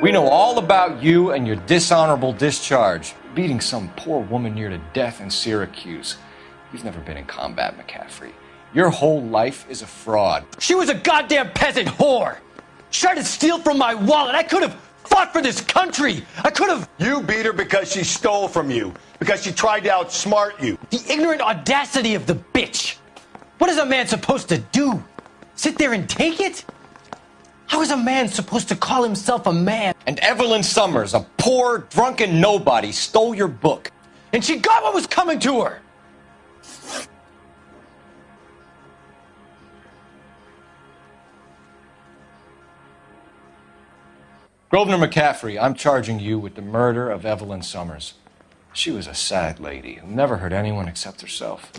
We know all about you and your dishonorable discharge. Beating some poor woman near to death in Syracuse. You've never been in combat, McCaffrey. Your whole life is a fraud. She was a goddamn peasant whore! She tried to steal from my wallet. I could have fought for this country. I could have... You beat her because she stole from you. Because she tried to outsmart you. The ignorant audacity of the bitch. What is a man supposed to do? Sit there and take it? How is a man supposed to call himself a man? And Evelyn Summers, a poor, drunken nobody, stole your book. And she got what was coming to her! Grosvenor McCaffrey, I'm charging you with the murder of Evelyn Summers. She was a sad lady who never hurt anyone except herself.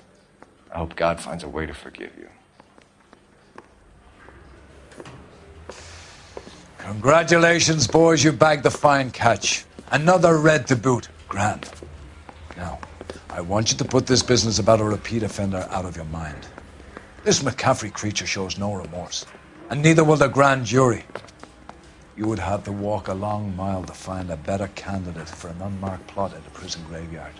I hope God finds a way to forgive you. Congratulations, boys, you bagged the fine catch. Another red to boot. Grand. Now, I want you to put this business about a repeat offender out of your mind. This McCaffrey creature shows no remorse, and neither will the grand jury. You would have to walk a long mile to find a better candidate for an unmarked plot at a prison graveyard.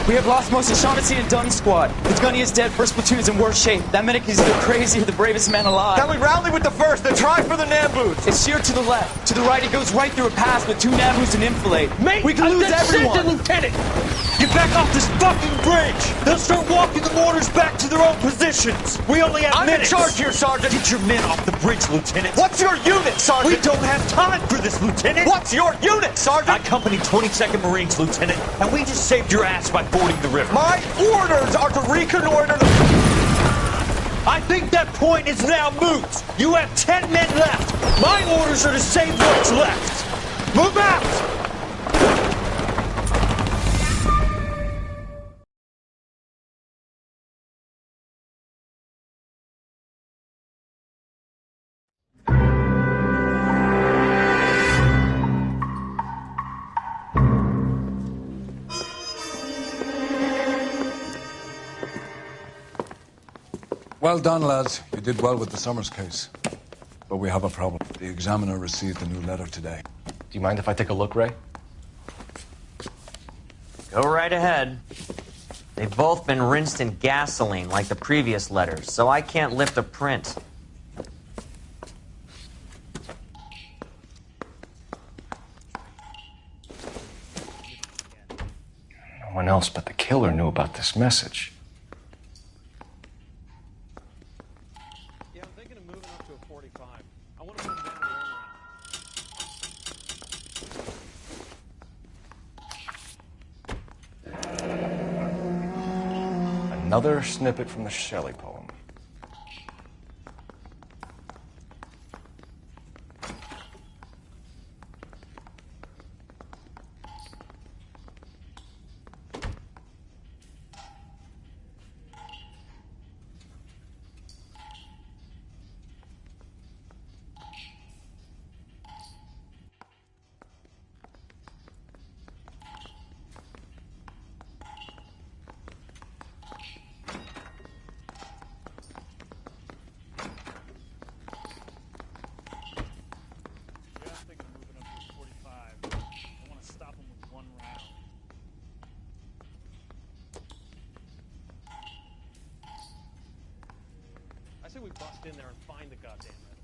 We have lost most of Shaughnessy and Dunn's squad. The gunny is dead, first platoon is in worse shape. That medic is either crazy or the bravest man alive. Then we rally with the first, then try for the Nambus. It's sheer to the left. To the right, it goes right through a pass with 2 Nambus and Enfilade. Mate, we can lose everyone. Lieutenant! Get back off this fucking bridge! They'll start walking the mortars back to their own positions. We only have minutes. I'm in charge here, Sergeant. Get your men off the bridge, Lieutenant. What's your unit, Sergeant? We don't have time for this, Lieutenant. What's your unit, Sergeant? I company 22nd Marines, Lieutenant, and we just saved your ass by fording the river. My orders are to reconnoiter the... I think that point is now moot. You have 10 men left. My orders are to save what's left. Move out! Well done, lads. You did well with the Summers case. But we have a problem. The examiner received a new letter today. Do you mind if I take a look, Ray? Go right ahead. They've both been rinsed in gasoline like the previous letters, so I can't lift a print. No one else but the killer knew about this message. Another snippet from the Shelley poem. I say we bust in there and find the goddamn evidence.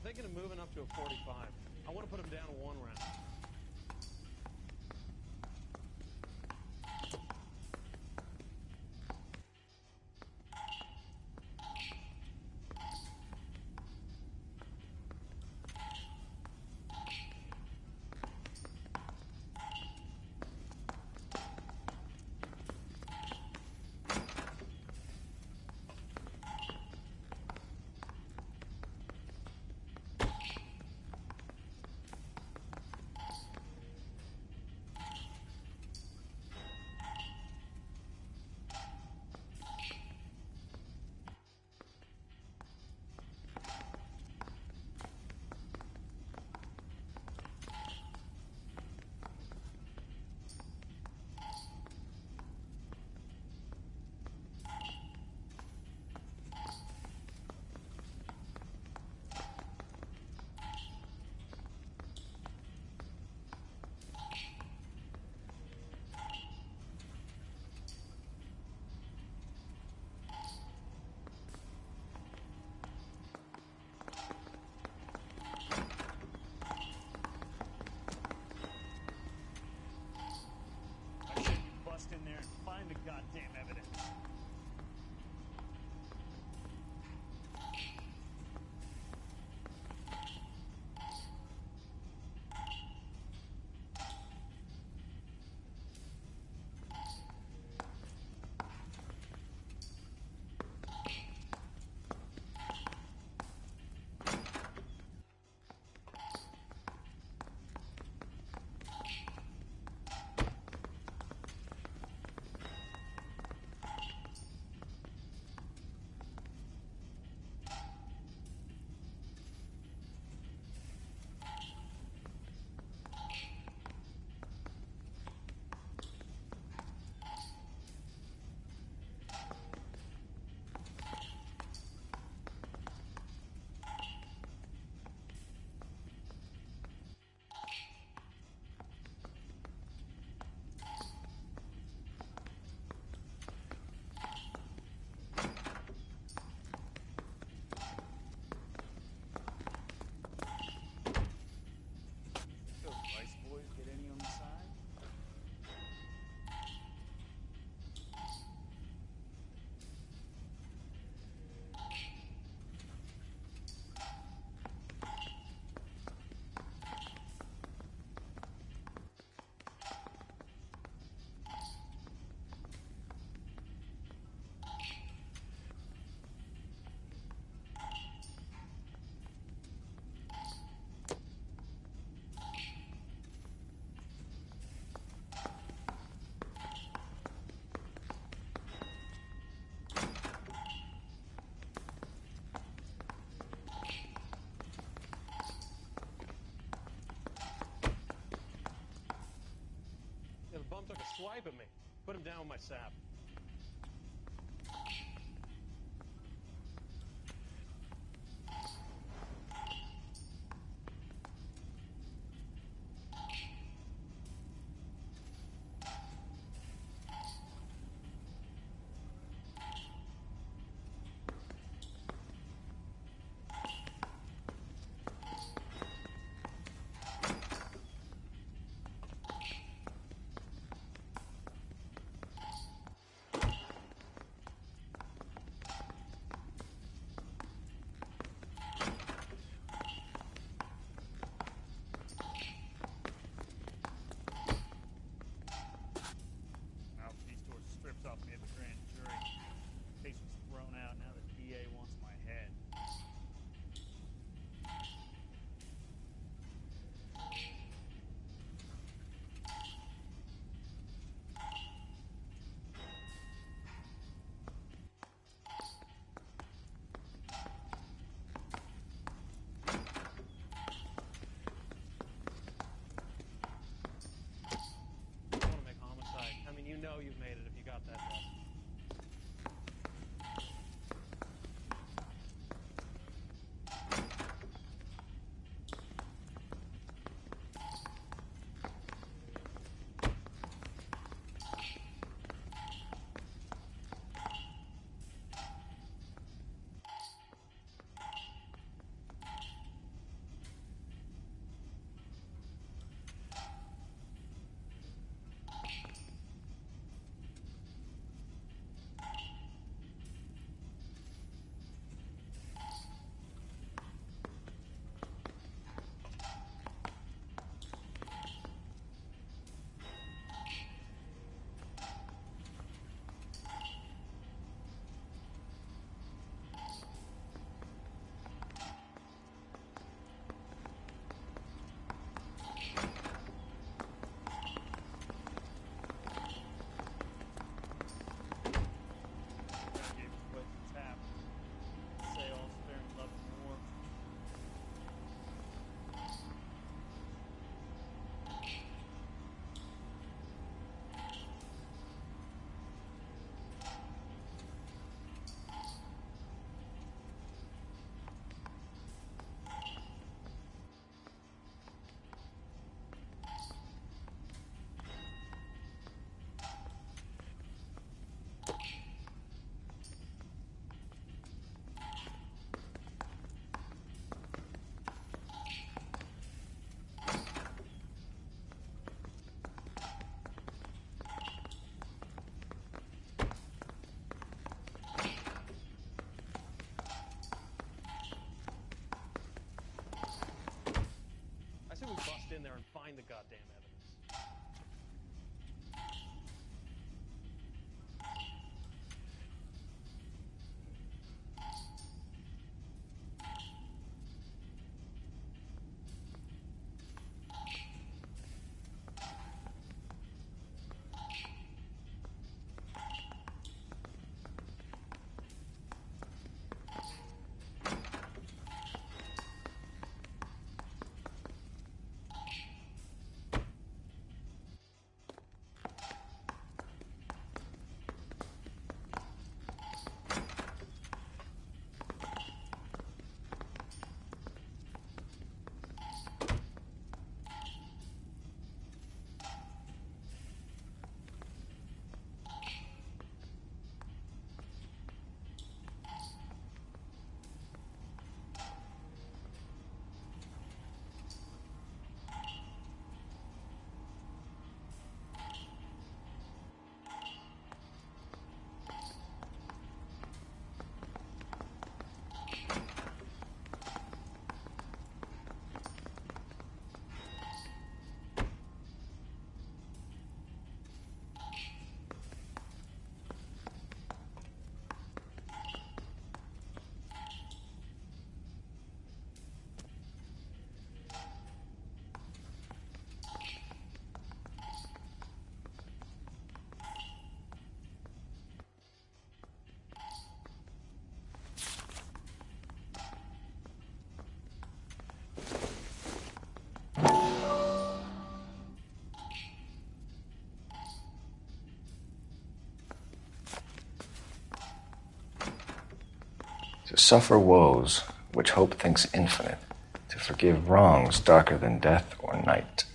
thinking of moving up to a 45. I want to put him down to 1 round. Bust in there and find the goddamn evidence. Get any on the side? Yeah, the bum took a swipe at me. Put him down with my sap. find the goddamn evidence. To suffer woes which hope thinks infinite, to forgive wrongs darker than death or night.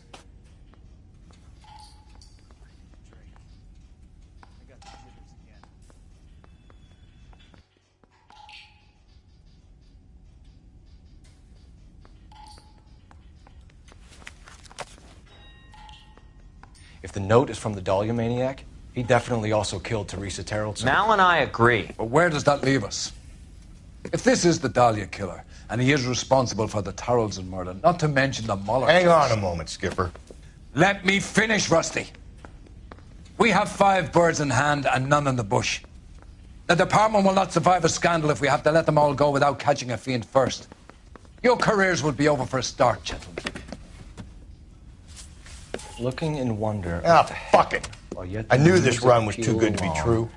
If the note is from the Dahlia maniac, he definitely also killed Teresa Terrellson. Mal and I agree. But where does that leave us? If this is the Dahlia killer, and he is responsible for the Tarrelson murder, not to mention the Muller Hang case. on a moment, Skipper. Let me finish, Rusty. We have 5 birds in hand and none in the bush. The department will not survive a scandal if we have to let them all go without catching a fiend first. Your careers will be over for a start, gentlemen. Looking in wonder. Fuck it. I knew this run was too good to be true.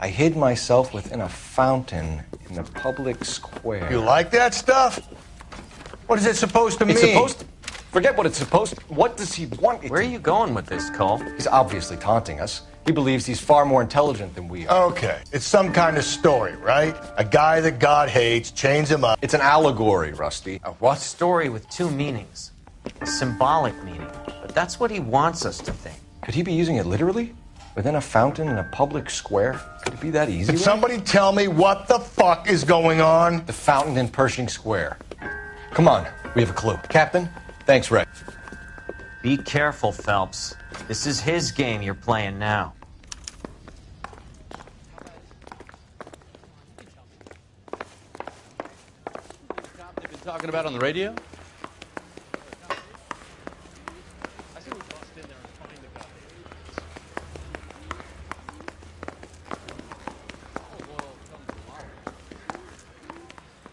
I hid myself within a fountain in the public square. You like that stuff? What is it supposed to mean? It's supposed to... Forget what it's supposed to... What does he want? Where are you going with this, Cole? He's obviously taunting us. He believes he's far more intelligent than we are. Okay, it's some kind of story, right? A guy that God hates chains him up. It's an allegory, Rusty. A what? Story with 2 meanings. A symbolic meaning. But that's what he wants us to think. Could he be using it literally? Within a fountain in a public square? Could it be that easy? Could somebody tell me what the fuck is going on? The fountain in Pershing Square. Come on, we have a clue. Captain, thanks, Ray. Be careful, Phelps. This is his game you're playing now. They've been talking about on the radio?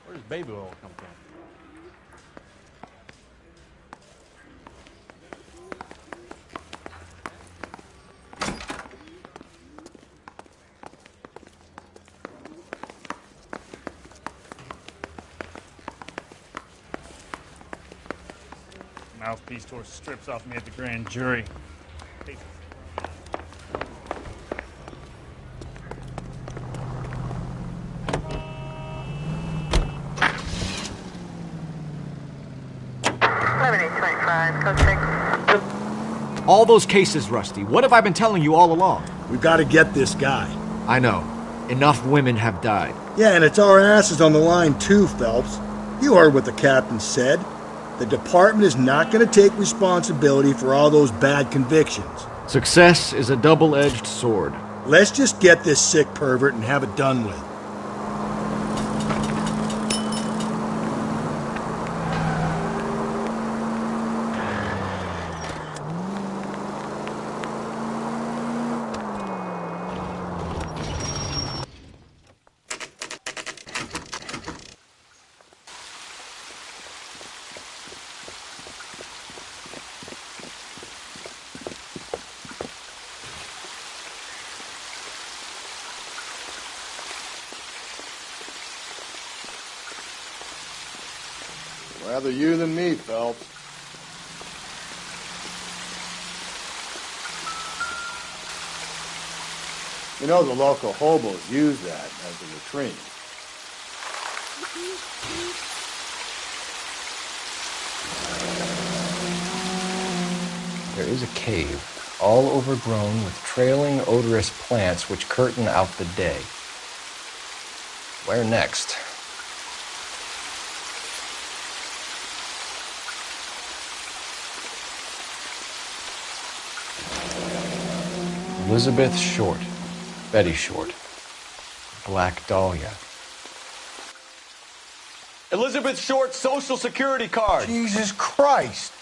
Where does baby oil come from? Mouthpiece tore strips off me at the grand jury. All those cases, Rusty. What have I been telling you all along? We've got to get this guy. I know. Enough women have died. Yeah, and it's our asses on the line too, Phelps. You heard what the captain said. The department is not going to take responsibility for all those bad convictions. Success is a double-edged sword. Let's just get this sick pervert and have it done with. Rather you than me, Phelps. You know the local hobos use that as a latrine. There is a cave, all overgrown with trailing, odorous plants which curtain out the day. Where next? Elizabeth Short, Betty Short, Black Dahlia. Elizabeth Short's Social Security card. Jesus Christ.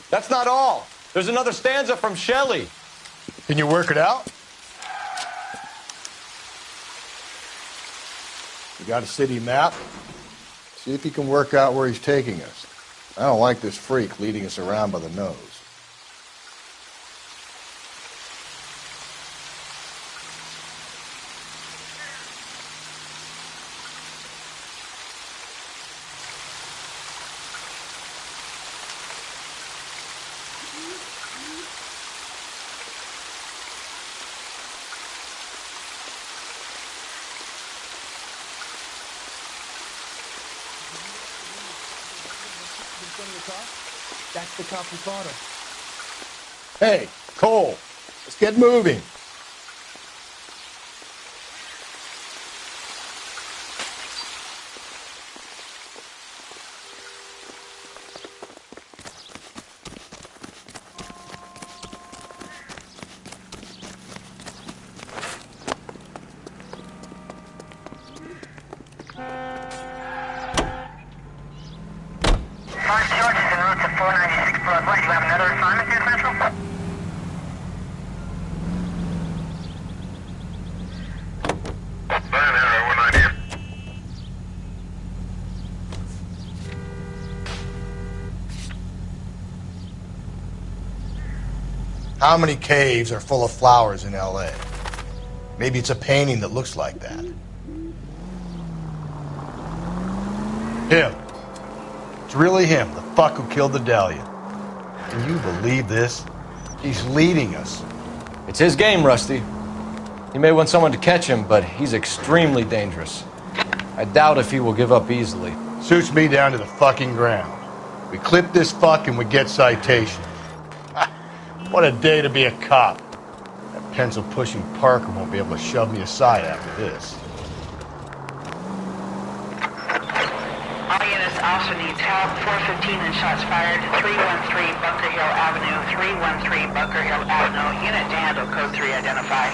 That's not all. There's another stanza from Shelley. Can you work it out? You got a city map? See if you can work out where he's taking us. I don't like this freak leading us around by the nose. That's the cop we fought her. Hey, Cole, let's get moving. How many caves are full of flowers in L.A.? Maybe it's a painting that looks like that. Him. It's really him, the fuck who killed the Dahlia. Can you believe this? He's leading us. It's his game, Rusty. He may want someone to catch him, but he's extremely dangerous. I doubt if he will give up easily. Suits me down to the fucking ground. We clip this fuck and we get citation. What a day to be a cop. That pencil-pushing Parker won't be able to shove me aside after this. All units, officer needs help. 415 and shots fired. 313 Bunker Hill Avenue. 313 Bunker Hill Avenue. Unit to handle code 3 identify.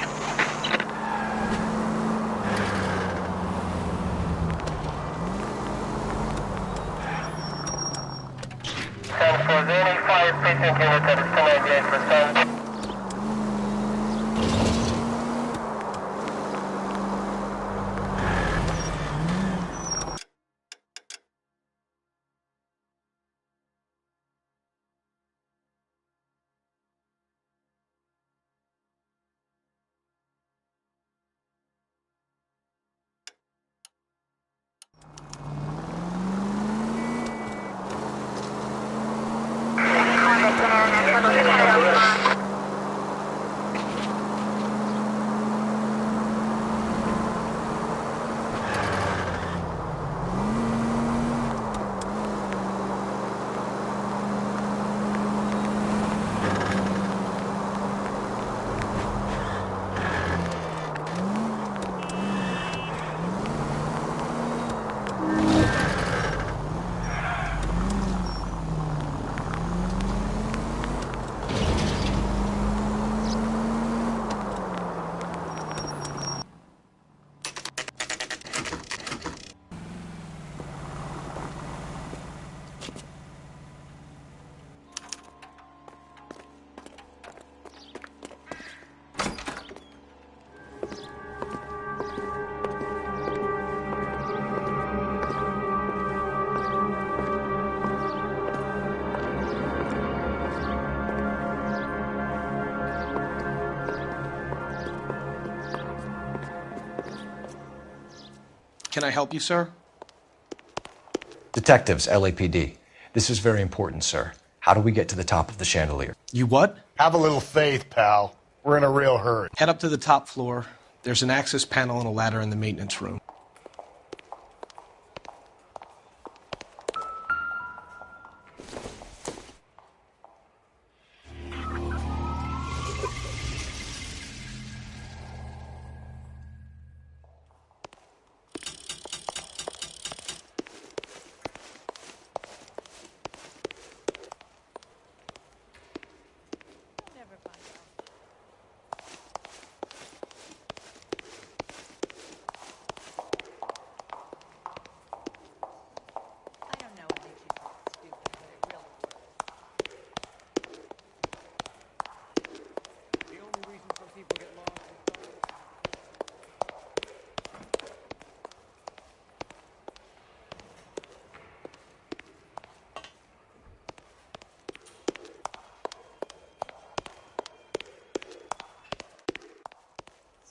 Can I help you, sir? Detectives, LAPD. This is very important, sir. How do we get to the top of the chandelier? You what? Have a little faith, pal. We're in a real hurry. Head up to the top floor. There's an access panel and a ladder in the maintenance room.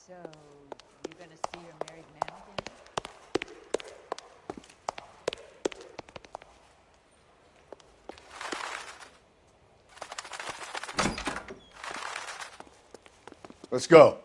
So, you gonna see your married man again? Let's go.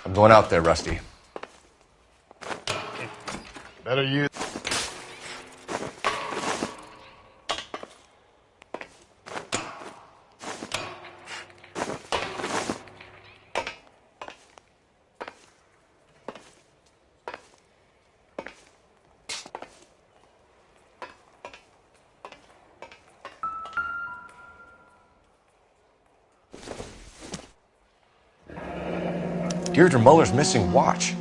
I'm going out there, Rusty. Better you. Deirdre Muller's missing watch.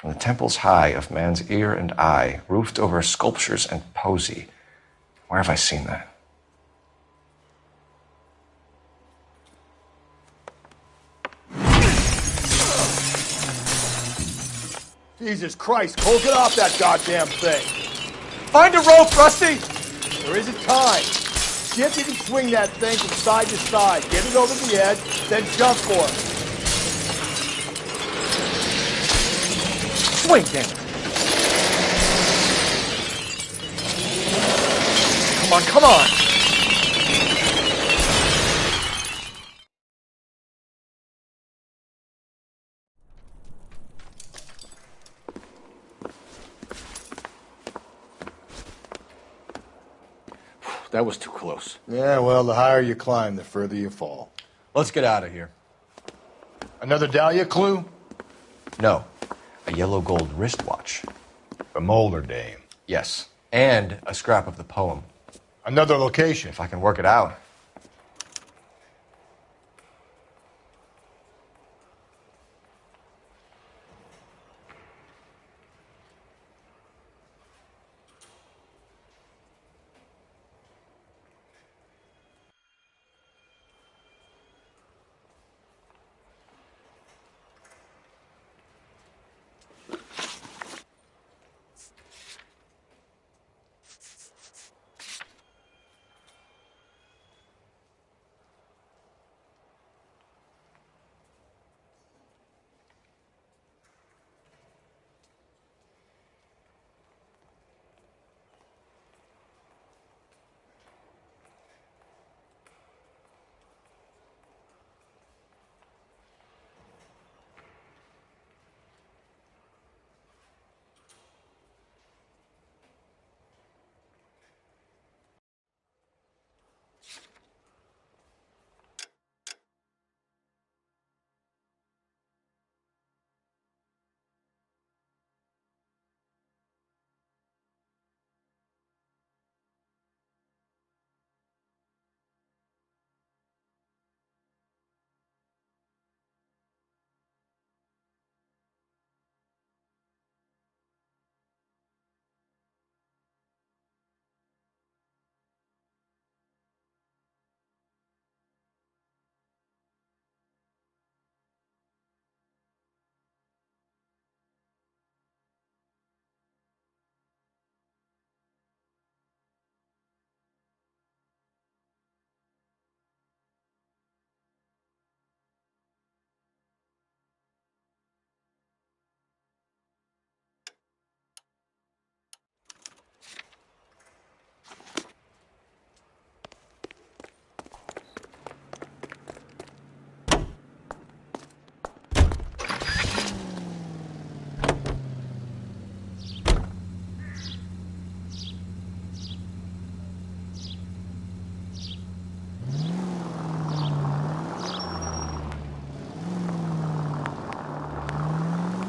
From the temples high of man's ear and eye, roofed over sculptures and poesy. Where have I seen that? Jesus Christ, Cole, get off that goddamn thing. Find a rope, Rusty! There isn't time. See if you can swing that thing from side to side. Get it over the edge, then jump for it. Swing, damn it. Come on, come on! That was too close. Yeah, well, the higher you climb, the further you fall. Let's get out of here. Another Dahlia clue? No. A yellow gold wristwatch. The Molar Dame. Yes. And a scrap of the poem. Another location. If I can work it out.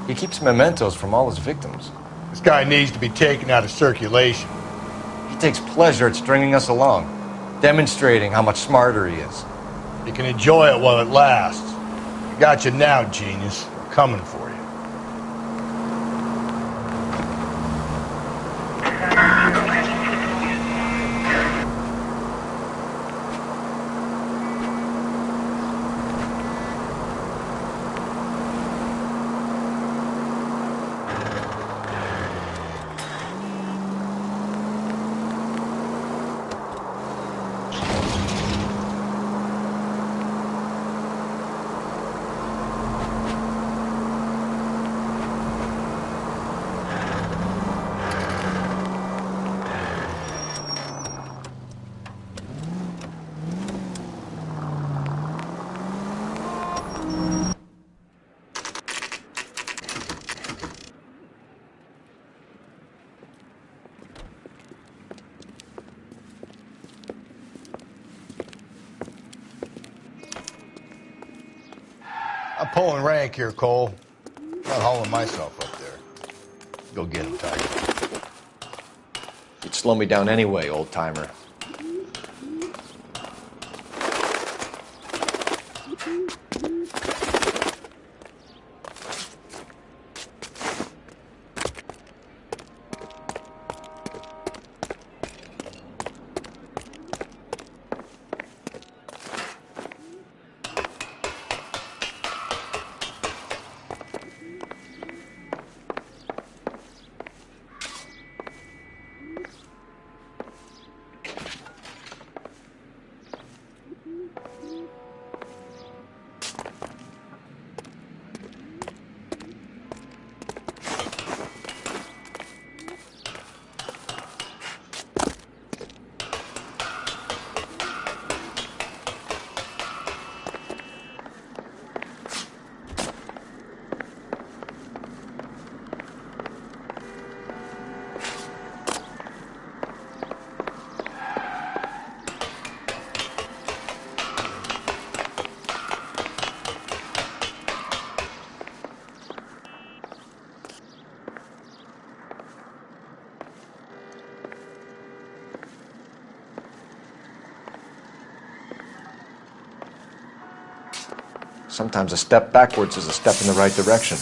He keeps mementos from all his victims. This guy needs to be taken out of circulation. He takes pleasure at stringing us along, demonstrating how much smarter he is. You can enjoy it while it lasts. Got you now, genius. We're coming for you. I'm pulling rank here, Cole. Not hauling myself up there. Go get him, Tiger. You'd slow me down anyway, old-timer. Sometimes a step backwards is a step in the right direction.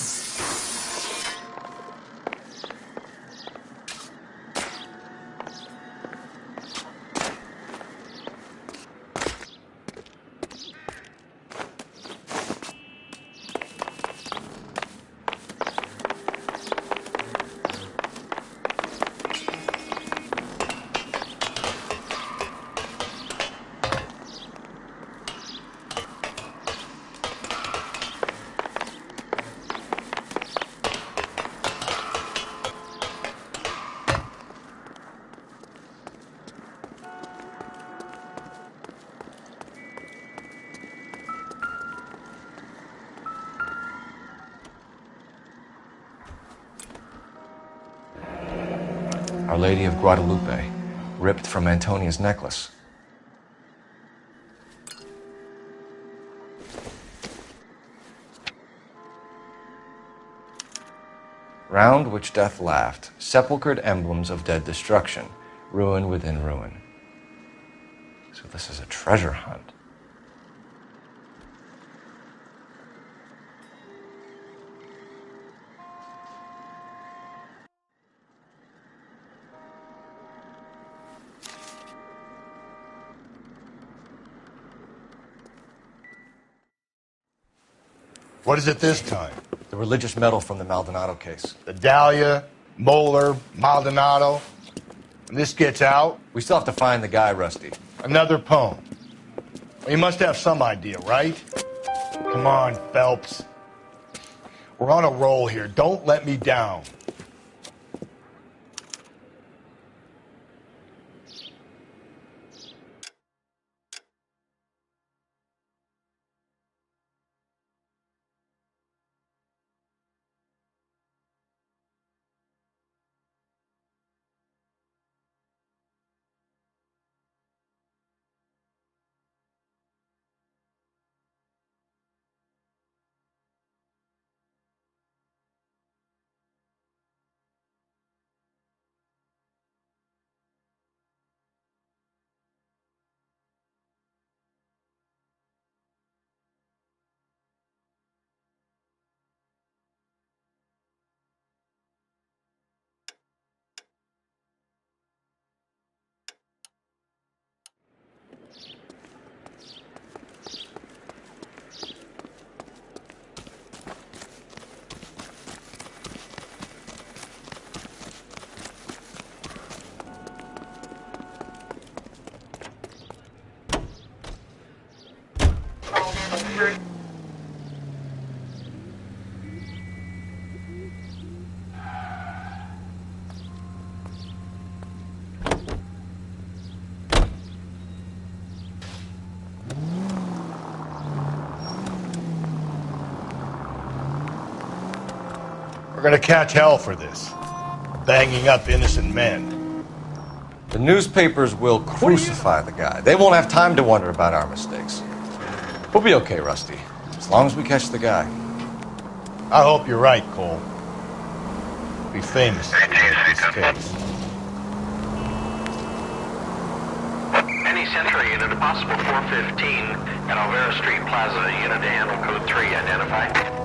Our Lady of Guadalupe, ripped from Antonia's necklace. Round which death laughed, sepulchred emblems of dead destruction, ruin within ruin. So this is a treasure hunt. What is it this time? The religious medal from the Maldonado case. The Dahlia, Moeller, Maldonado. And this gets out? We still have to find the guy, Rusty. Another poem. Well, you must have some idea, right? Come on, Phelps. We're on a roll here. Don't let me down. gonna catch hell for this. Banging up innocent men. The newspapers will crucify the guy. They won't have time to wonder about our mistakes. We'll be okay, Rusty, as long as we catch the guy. I hope you're right, Cole. Be famous for this case. Any Century unit, a possible 415 at Alvera Street Plaza. Unit to handle code 3, identify.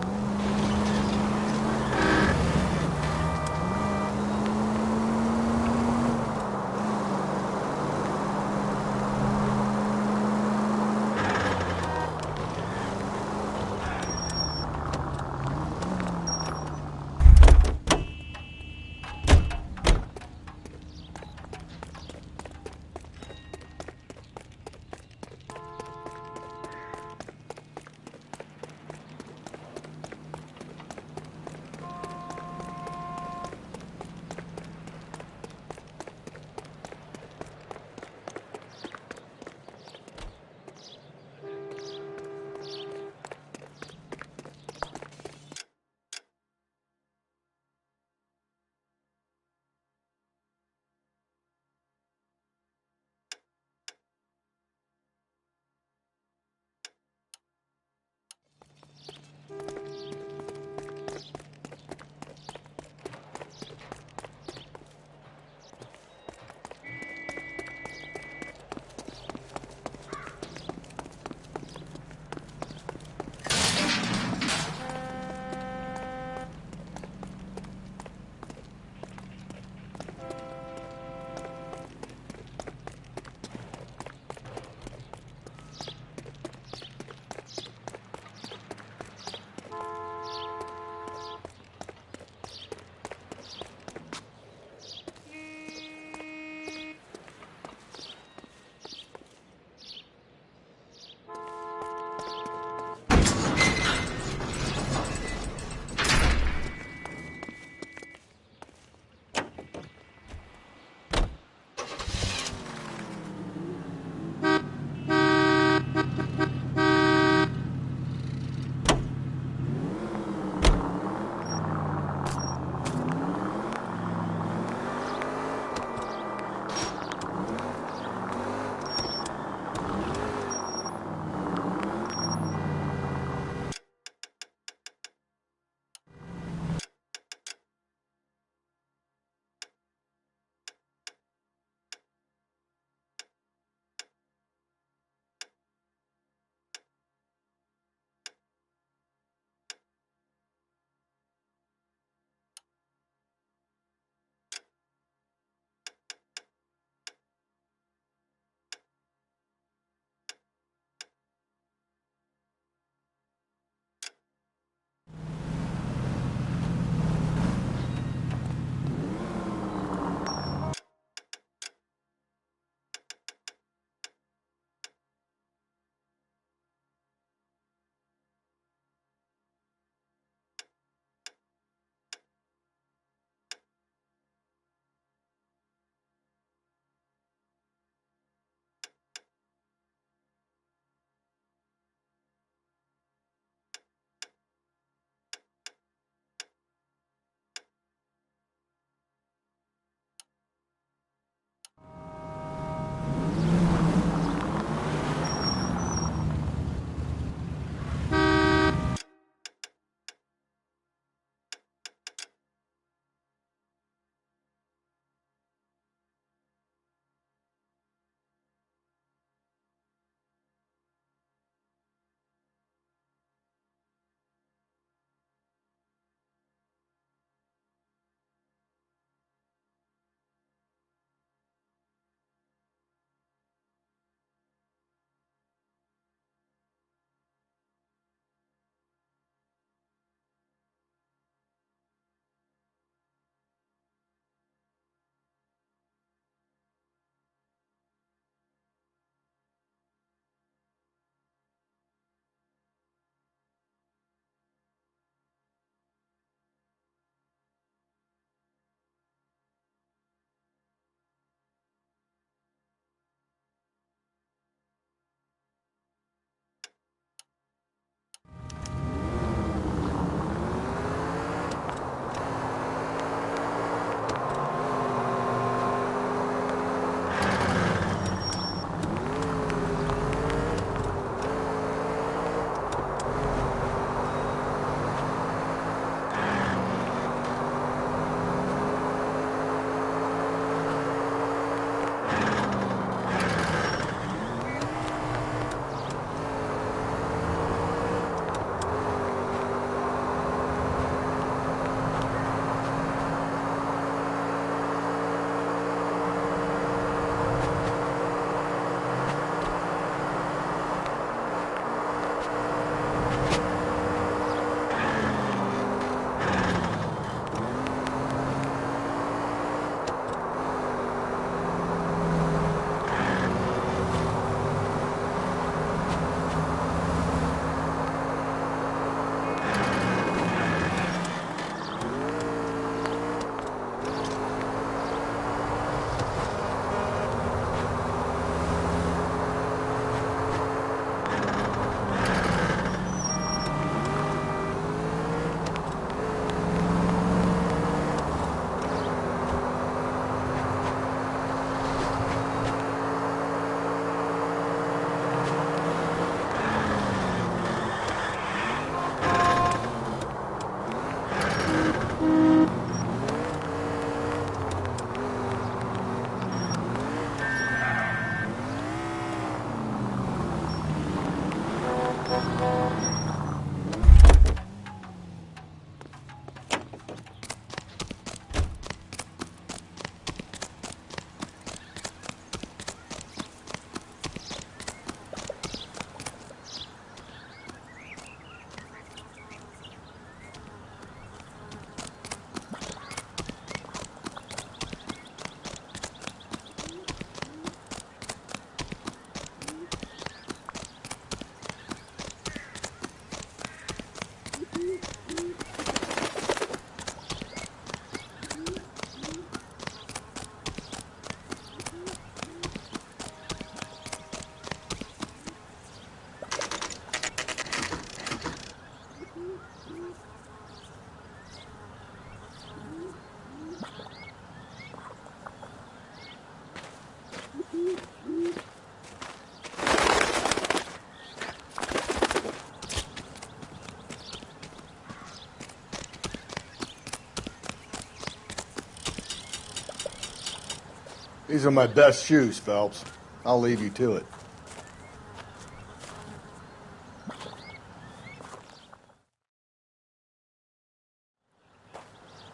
These are my best shoes, Phelps. I'll leave you to it.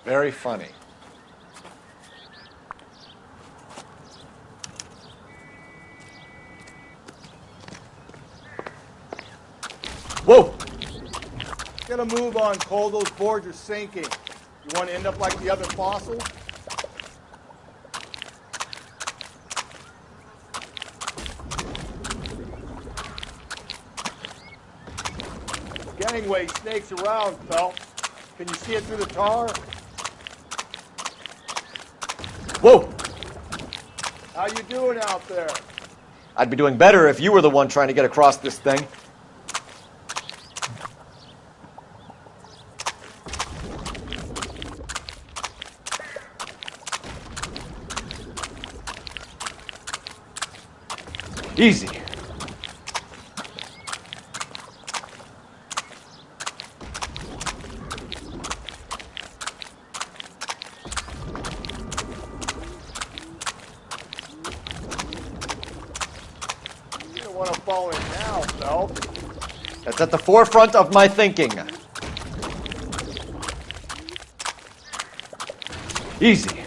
Very funny. Whoa! Get a move on, Cole. Those boards are sinking. You want to end up like the other fossils? Gangway snakes around, Phelps. Can you see it through the tar? Whoa! How you doing out there? I'd be doing better if you were the one trying to get across this thing. Easy. You don't want to fall in now, Phelps. That's at the forefront of my thinking. Easy.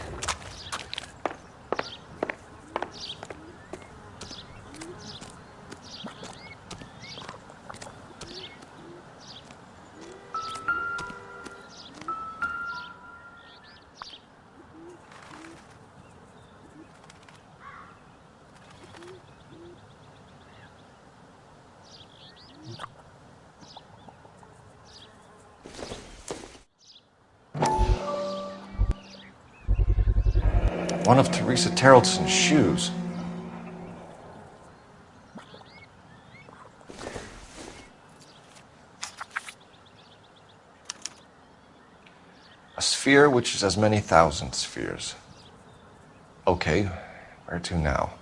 One of Teresa Terrelson's shoes. A sphere which is as many thousand spheres. Okay, where to now?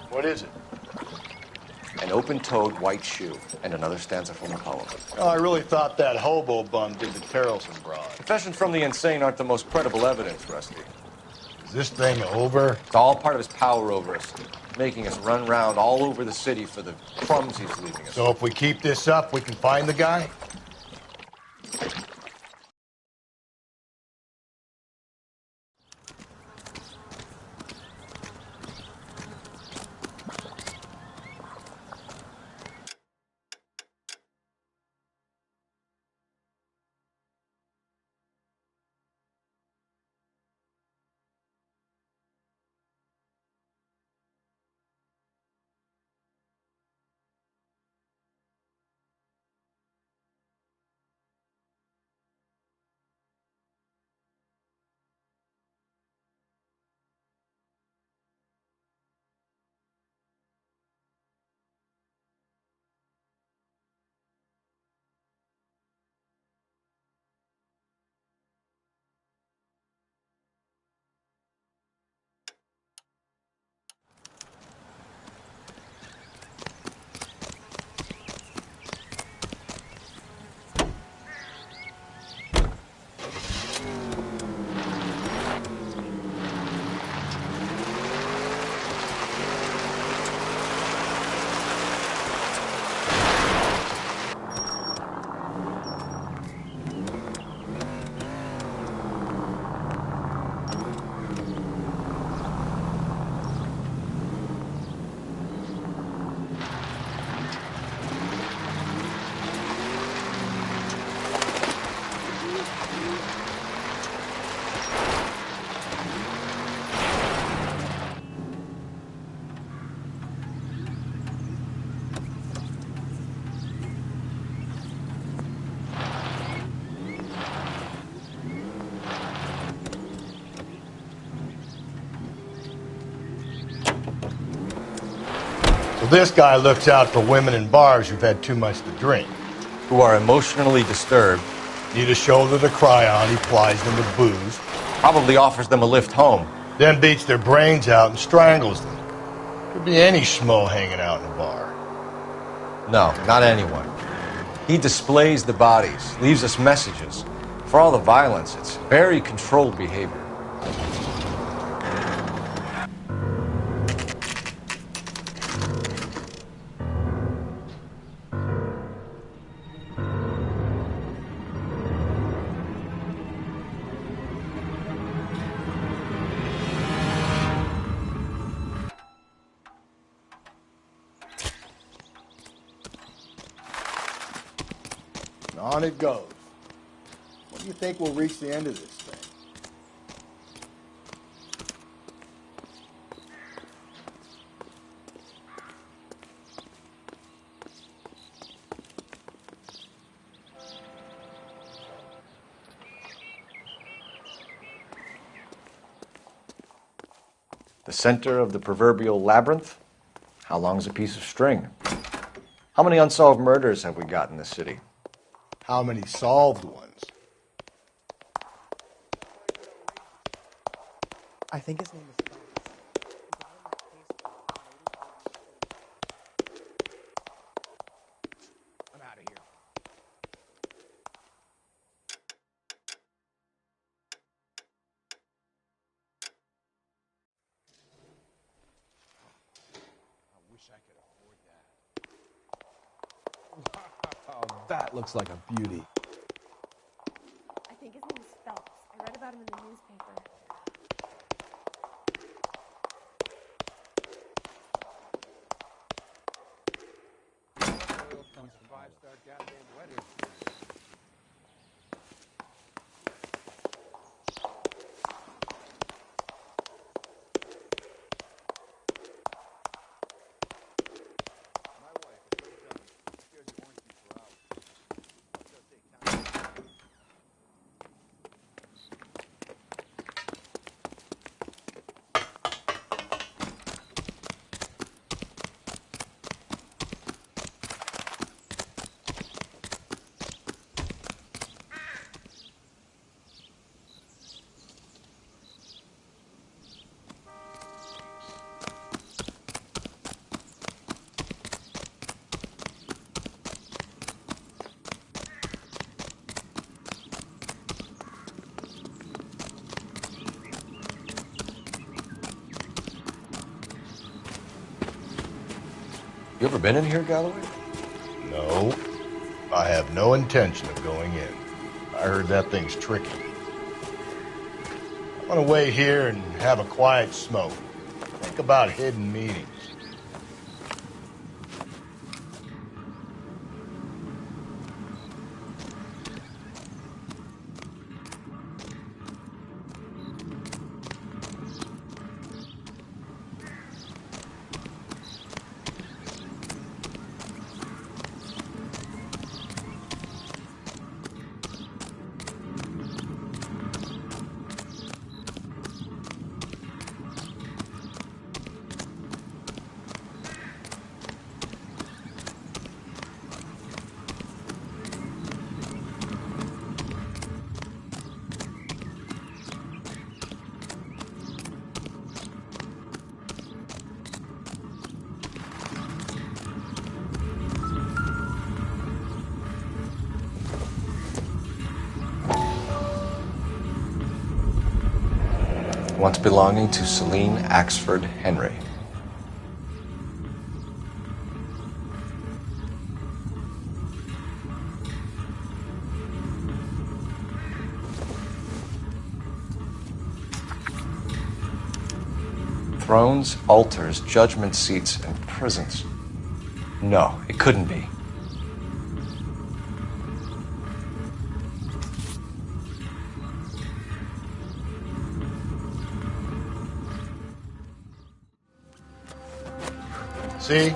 What is it? An open-toed white shoe and another stanza from a poem. Oh, I really thought that hobo bum did the Terrelson broad. Confessions from the insane aren't the most credible evidence, Rusty. Is this thing over? It's all part of his power over us, making us run round all over the city for the crumbs he's leaving us. So if we keep this up, we can find the guy? Well, this guy looks out for women in bars who've had too much to drink. Who are emotionally disturbed. Need a shoulder to cry on, he plies them with booze. Probably offers them a lift home. Then beats their brains out and strangles them. Could be any schmo hanging out in a bar. No, not anyone. He displays the bodies, leaves us messages. For all the violence, it's very controlled behavior. On it goes. When do you think we'll reach the end of this thing? The center of the proverbial labyrinth? How long's a piece of string? How many unsolved murders have we got in this city? How many solved ones? I think his name is Phelps. I'm out of here. I wish I could afford that. Wow, that looks like a beauty. I think his name is Phelps. I read about him in the newspaper. Five-star goddamn wedding. You ever been in here, Galloway? No. I have no intention of going in. I heard that thing's tricky. I'm gonna wait here and have a quiet smoke. Think about hidden meetings. Once belonging to Celine Axford Henry. Thrones, altars, judgment seats, and prisons. No, it couldn't be. See?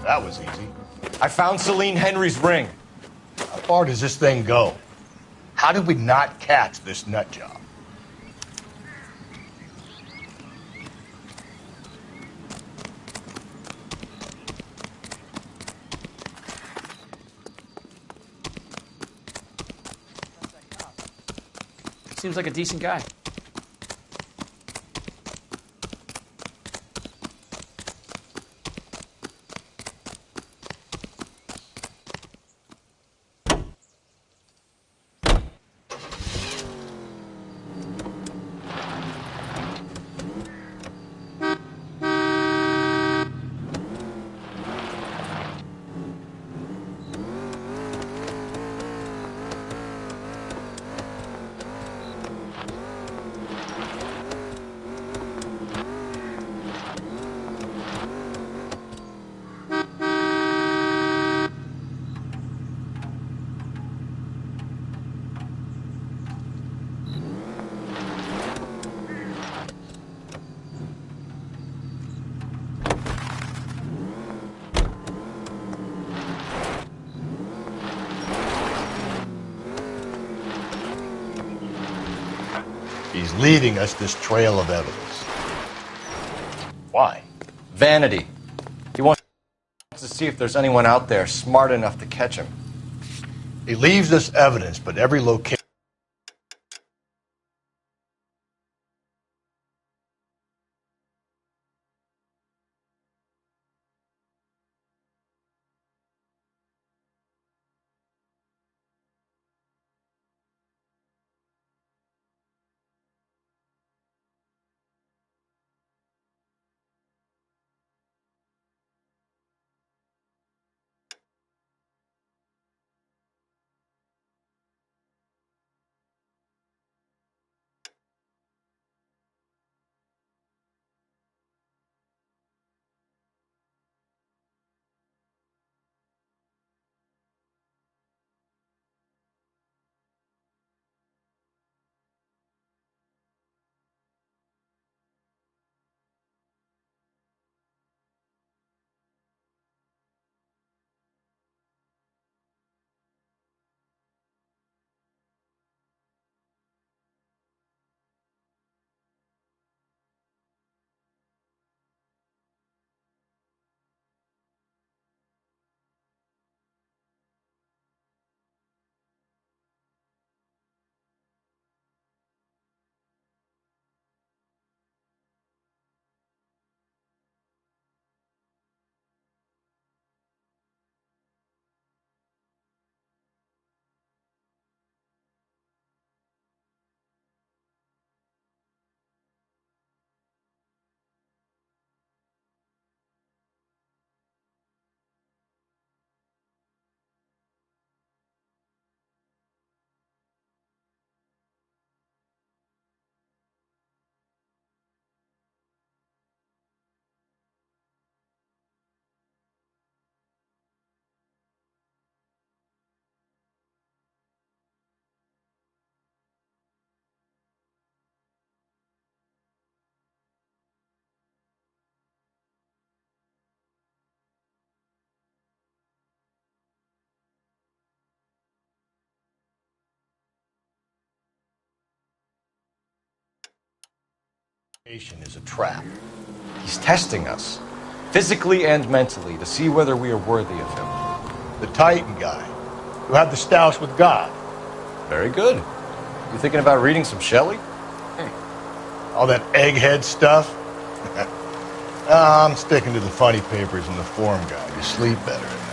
That was easy. I found Celine Henry's ring. How far does this thing go? How did we not catch this nut job? Seems like a decent guy. He's leaving us this trail of evidence. Why? Vanity. He wants to see if there's anyone out there smart enough to catch him. He leaves us evidence, but every location. Is a trap. He's testing us, physically and mentally, to see whether we are worthy of him. The Titan guy, who had the stoush with God. Very good. You thinking about reading some Shelley? All that egghead stuff? I'm sticking to the funny papers and the form guide. You sleep better at night.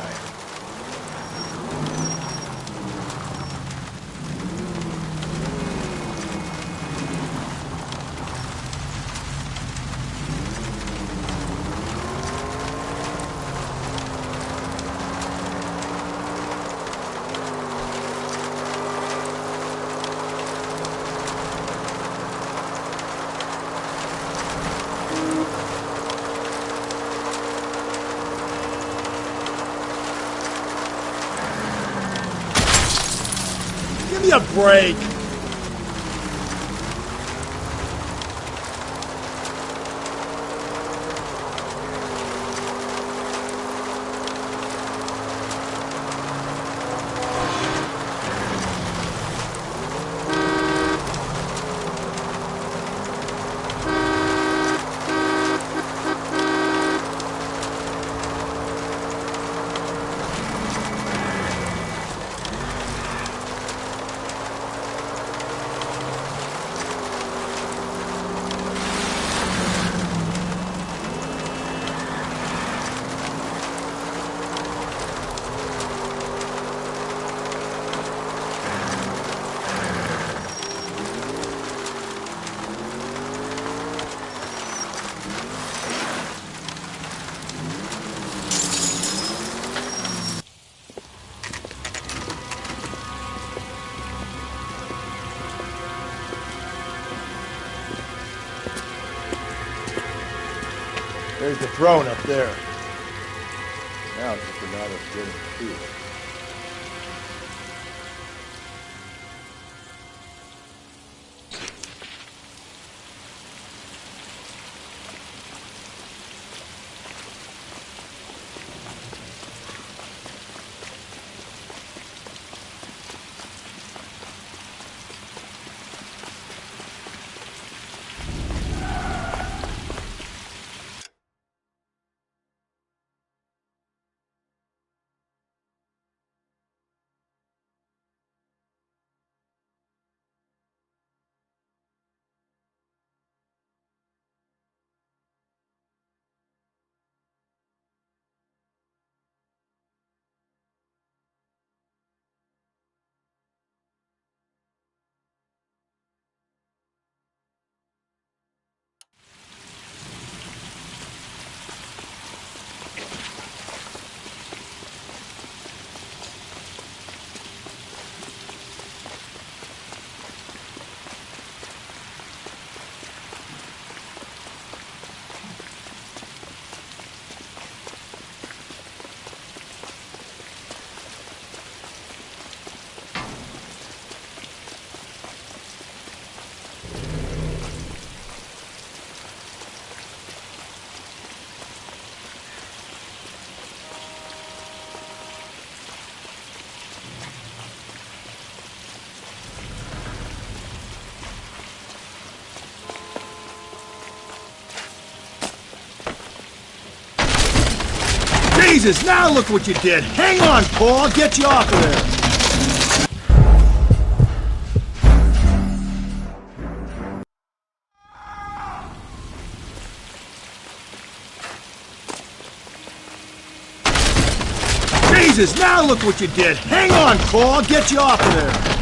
Give me a break. There's the throne up there. Now it's just a matter of getting to it. Jesus, now look what you did. Hang on, Paul. I'll get you off of there. Jesus, now look what you did. Hang on, Paul. I'll get you off of there.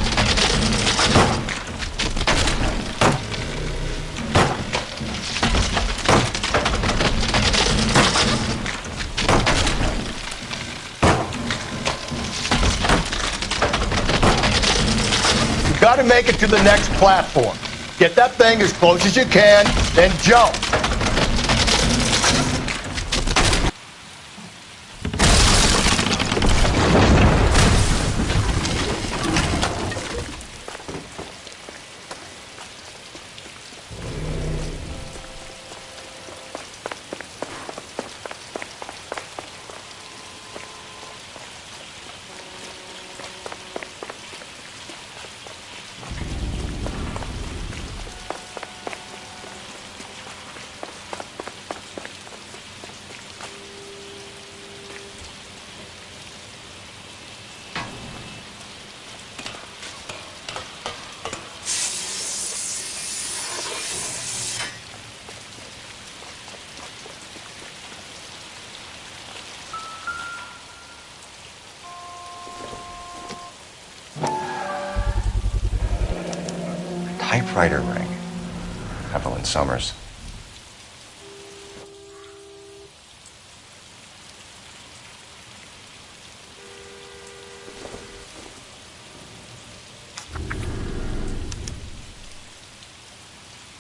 Got to make it to the next platform. Get that thing as close as you can, then jump. Typewriter ring. Evelyn Summers.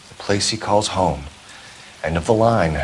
The place he calls home. End of the line.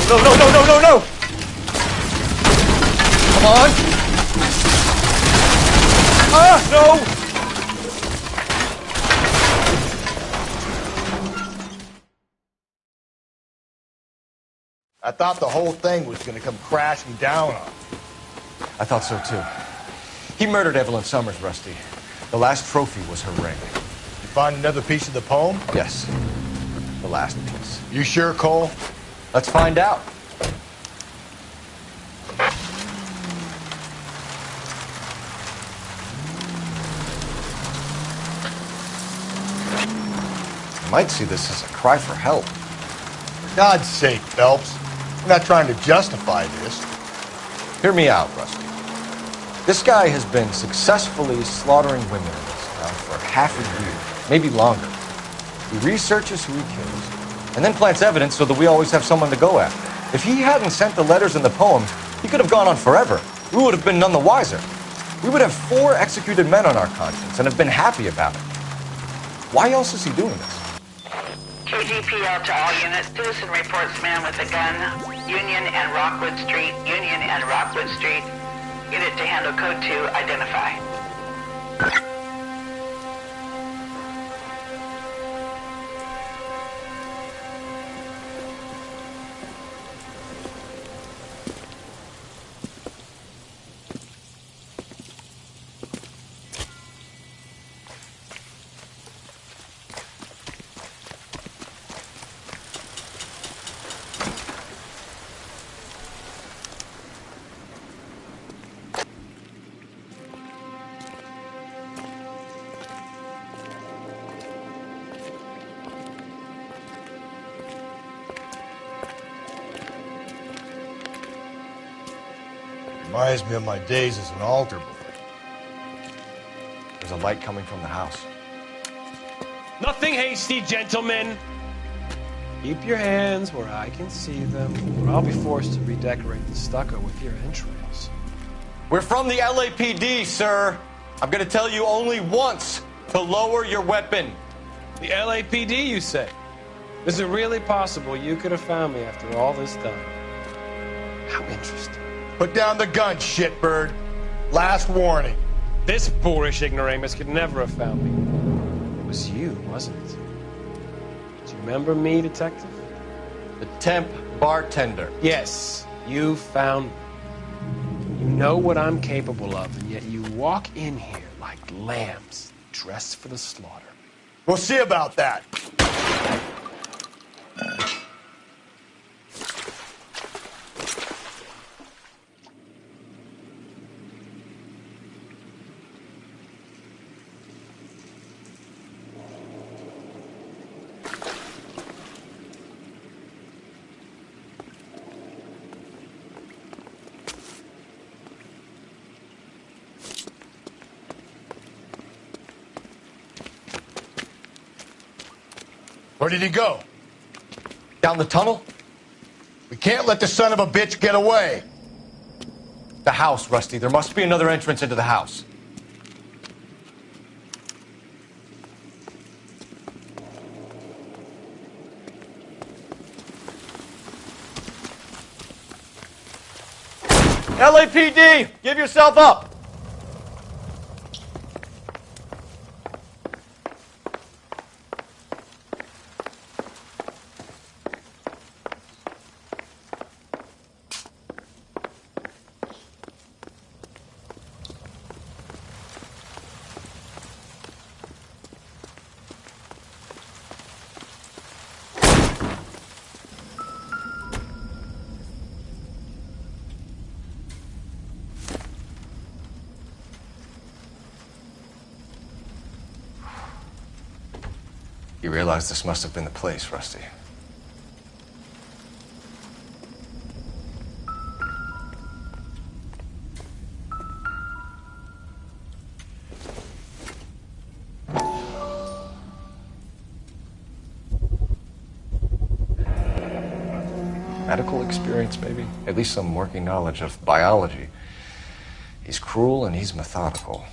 No, no, no, no, no, no! Come on! Ah, no! I thought the whole thing was going to come crashing down on me. I thought so, too. He murdered Evelyn Summers, Rusty. The last trophy was her ring. You find another piece of the poem? Yes. The last piece. You sure, Cole? Let's find out. You might see this as a cry for help. For God's sake, Phelps. I'm not trying to justify this. Hear me out, Rusty. This guy has been successfully slaughtering women in this town for half a year, maybe longer. He researches who he kills, and then plants evidence so that we always have someone to go after. If he hadn't sent the letters and the poems, he could have gone on forever. We would have been none the wiser. We would have 4 executed men on our conscience and have been happy about it. Why else is he doing this? KGPL to all units. Citizen reports man with a gun. Union and Rockwood Street. Union and Rockwood Street. Unit to handle code 2. Identify. Reminds me of my days as an altar boy. There's a light coming from the house. Nothing hasty, gentlemen. Keep your hands where I can see them, or I'll be forced to redecorate the stucco with your entrails. We're from the LAPD, sir. I'm going to tell you only once to lower your weapon. The LAPD, you say? Is it really possible you could have found me after all this time? How interesting. Put down the gun, shitbird. Last warning. This boorish ignoramus could never have found me. It was you, wasn't it? Do you remember me, detective? The temp bartender. Yes, you found me. You know what I'm capable of, and yet you walk in here like lambs dressed for the slaughter. We'll see about that. Where did he go? Down the tunnel? We can't let the son of a bitch get away. The house, Rusty. There must be another entrance into the house. LAPD! Give yourself up! You realize this must have been the place, Rusty. Medical experience, maybe? At least some working knowledge of biology. He's cruel and he's methodical.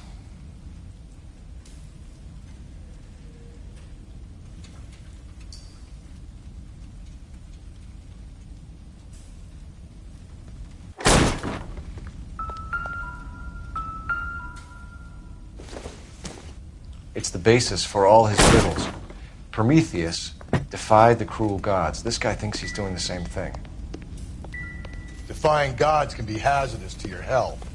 It's the basis for all his riddles. Prometheus defied the cruel gods. This guy thinks he's doing the same thing. Defying gods can be hazardous to your health.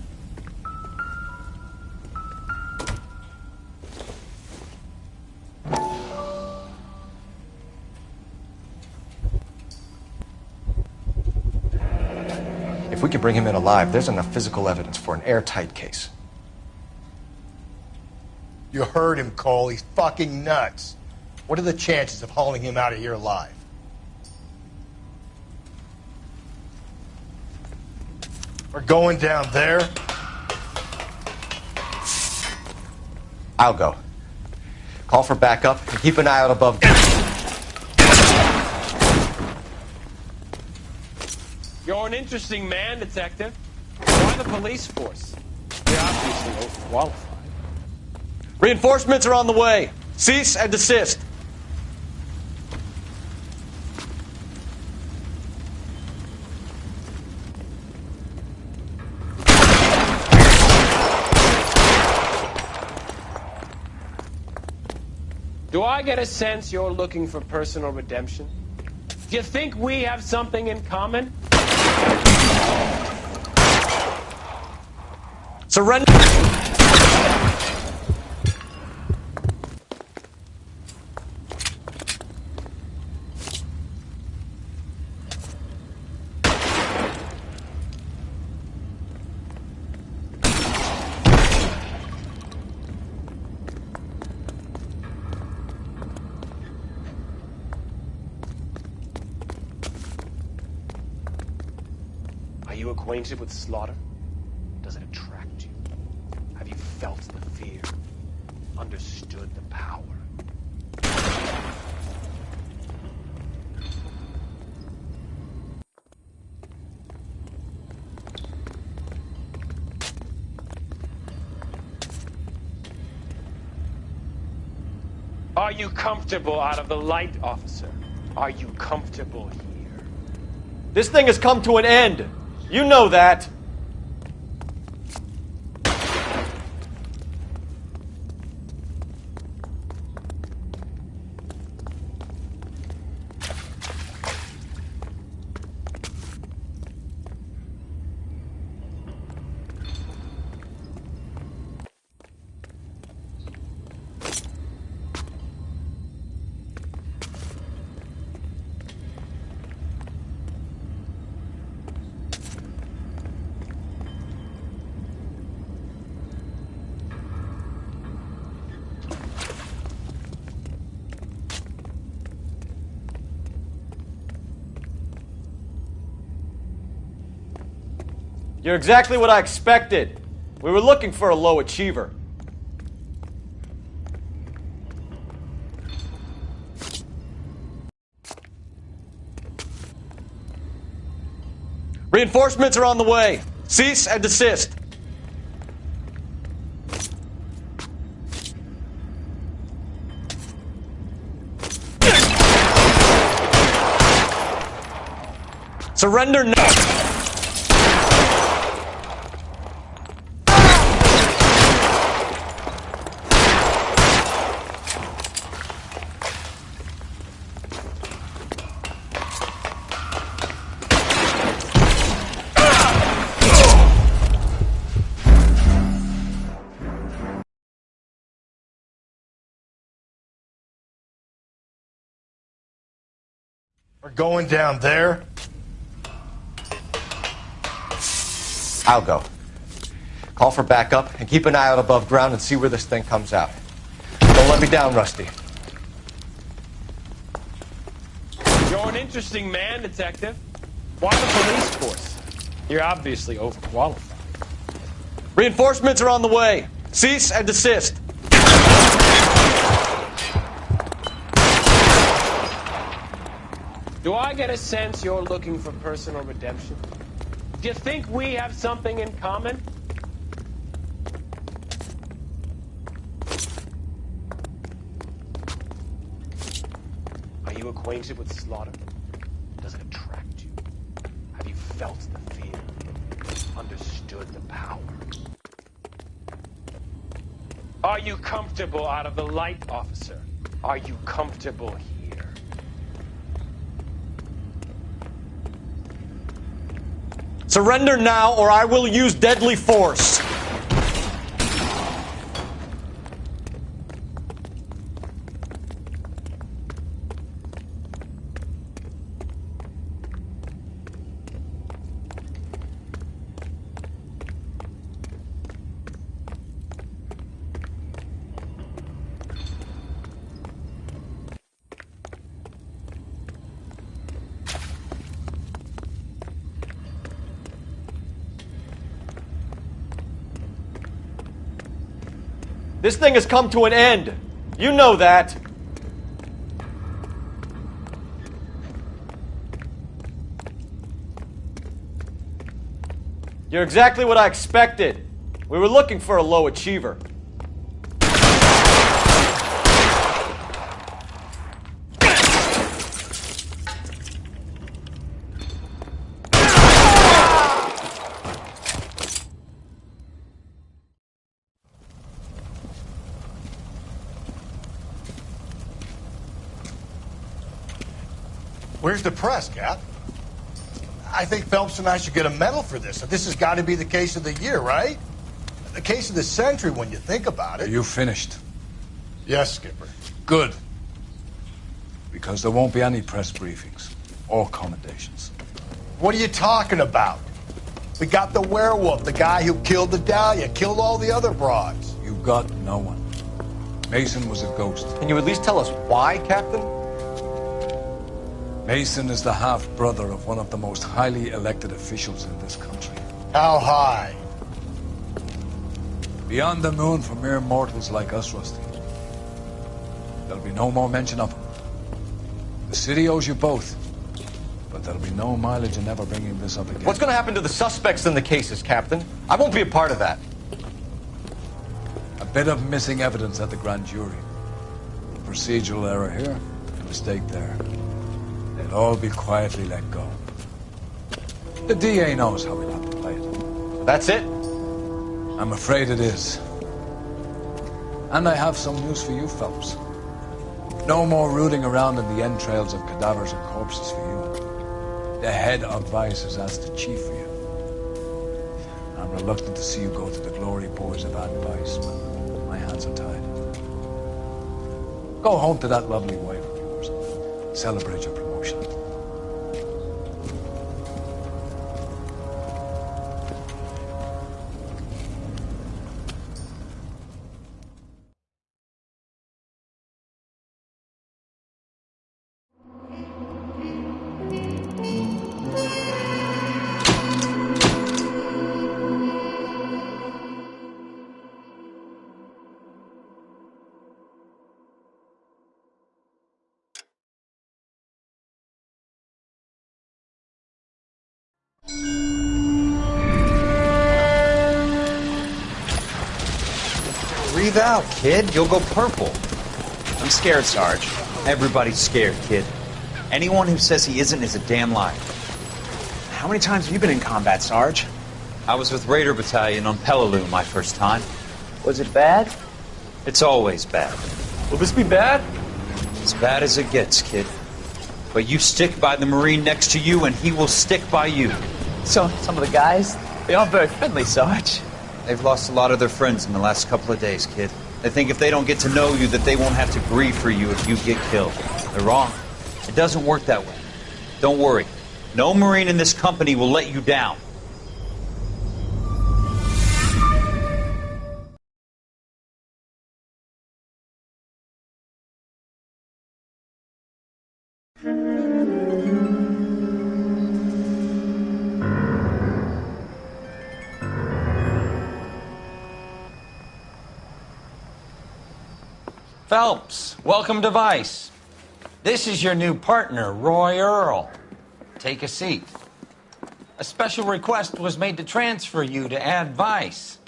If we can bring him in alive, there's enough physical evidence for an airtight case. You heard him, Cole. He's fucking nuts. What are the chances of hauling him out of here alive? We're going down there. I'll go. Call for backup and keep an eye out above. You're an interesting man, Detective. Why the police force? You're obviously overqualified. Reinforcements are on the way. Cease and desist. Do I get a sense you're looking for personal redemption? Do you think we have something in common? Surrender. Are you acquainted with slaughter? Does it attract you? Have you felt the fear? Understood the power? Are you comfortable out of the light, officer? Are you comfortable here? This thing has come to an end. You know that. You're exactly what I expected. We were looking for a low achiever. Reinforcements are on the way. Cease and desist. Surrender now. We're going down there. I'll go. Call for backup and keep an eye out above ground and see where this thing comes out. Don't let me down, Rusty. You're an interesting man, Detective. Why the police force? You're obviously overqualified. Reinforcements are on the way. Cease and desist. Do I get a sense you're looking for personal redemption? Do you think we have something in common? Are you acquainted with slaughter? Does it attract you? Have you felt the fear? Understood the power? Are you comfortable out of the light, officer? Are you comfortable here? Surrender now, or I will use deadly force. This thing has come to an end. You know that. You're exactly what I expected. We were looking for a low achiever. Where's the press, Cap? I think Phelps and I should get a medal for this. This has got to be the case of the year, right? The case of the century when you think about it. Are you finished? Yes, Skipper. Good. Because there won't be any press briefings or commendations. What are you talking about? We got the werewolf, the guy who killed the Dahlia, killed all the other broads. You got no one. Mason was a ghost. Can you at least tell us why, Captain? Mason is the half-brother of one of the most highly elected officials in this country. How high? Beyond the moon for mere mortals like us, Rusty. There'll be no more mention of him. The city owes you both. But there'll be no mileage in ever bringing this up again. What's going to happen to the suspects in the cases, Captain? I won't be a part of that. A bit of missing evidence at the grand jury. A procedural error here, a mistake there. They'll all be quietly let go. The DA knows how we'll have to play it. That's it? I'm afraid it is. And I have some news for you, Phelps. No more rooting around in the entrails of cadavers and corpses for you. The head of Vice has asked the chief for you. I'm reluctant to see you go to the glory boards of advice, but my hands are tied. Go home to that lovely wife of yours. Celebrate your promotion. Breathe out, kid. You'll go purple. I'm scared, Sarge. Everybody's scared, kid. Anyone who says he isn't is a damn liar. How many times have you been in combat, Sarge? I was with Raider Battalion on Peleliu my first time. Was it bad? It's always bad. Will this be bad? As bad as it gets, kid. But you stick by the Marine next to you, and he will stick by you. So, some of the guys, they aren't very friendly, Sarge. They've lost a lot of their friends in the last couple of days, kid. They think if they don't get to know you, that they won't have to grieve for you if you get killed. They're wrong. It doesn't work that way. Don't worry. No Marine in this company will let you down. Phelps, welcome to Vice. This is your new partner, Roy Earl. Take a seat. A special request was made to transfer you to Ad Vice.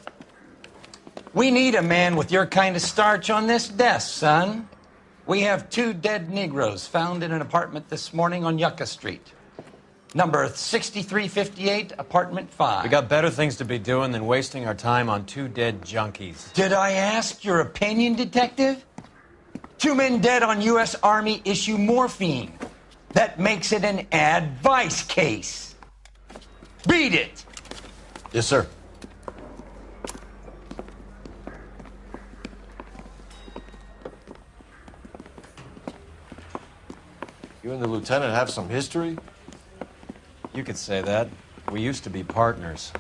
We need a man with your kind of starch on this desk, son. We have 2 dead Negroes found in an apartment this morning on Yucca Street. Number 6358, apartment 5. We got better things to be doing than wasting our time on 2 dead junkies. Did I ask your opinion, detective? 2 men dead on U.S. Army issue morphine. That makes it an Ad Vice case. Read it. Yes, sir. You and the lieutenant have some history? You could say that. We used to be partners.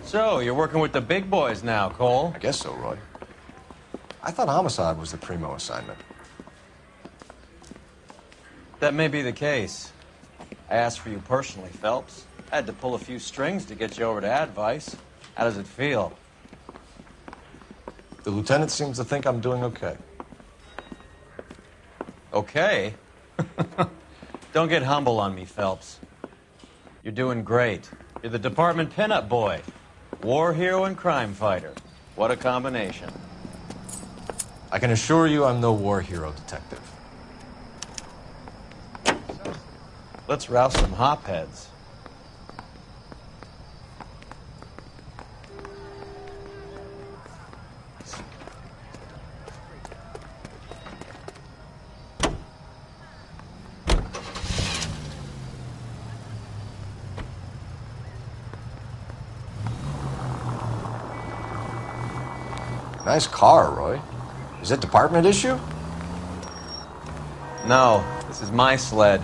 So, you're working with the big boys now, Cole? I guess so, Roy. I thought homicide was the primo assignment. That may be the case. I asked for you personally, Phelps. I had to pull a few strings to get you over to Advice. How does it feel? The lieutenant seems to think I'm doing okay. Okay? Don't get humble on me, Phelps. You're doing great. You're the department pinup boy. War hero and crime fighter. What a combination. I can assure you I'm no war hero, detective. Let's rouse some hopheads. Nice car, Roy. Is it department issue? No, this is my sled.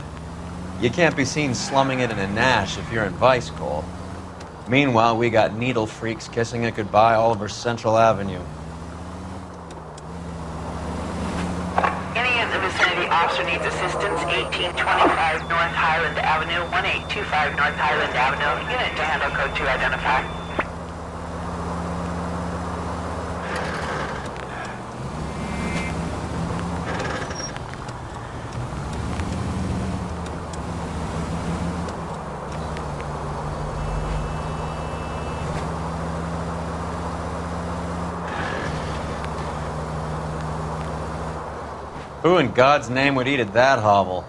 You can't be seen slumming it in a Nash if you're in vice, Cole. Meanwhile, we got needle freaks kissing it goodbye all over Central Avenue. Any in the vicinity officer needs assistance, 1825 North Highland Avenue, 1825 North Highland Avenue. Unit to handle code 2 identified. Who in God's name would eat at that hovel?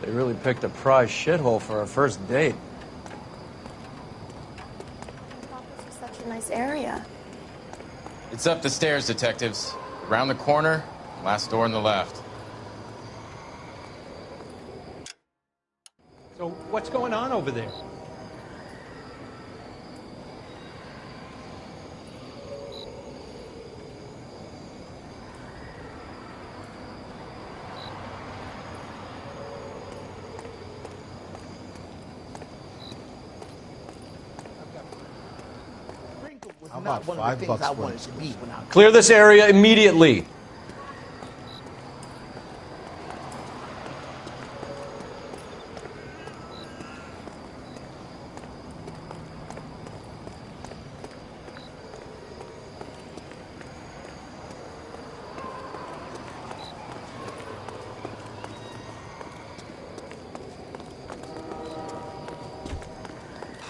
They really picked a prize shithole for our first date. This is such a nice area. It's up the stairs, detectives. Around the corner, last door on the left. So what's going on over there? How about $5 for it? Clear this area immediately.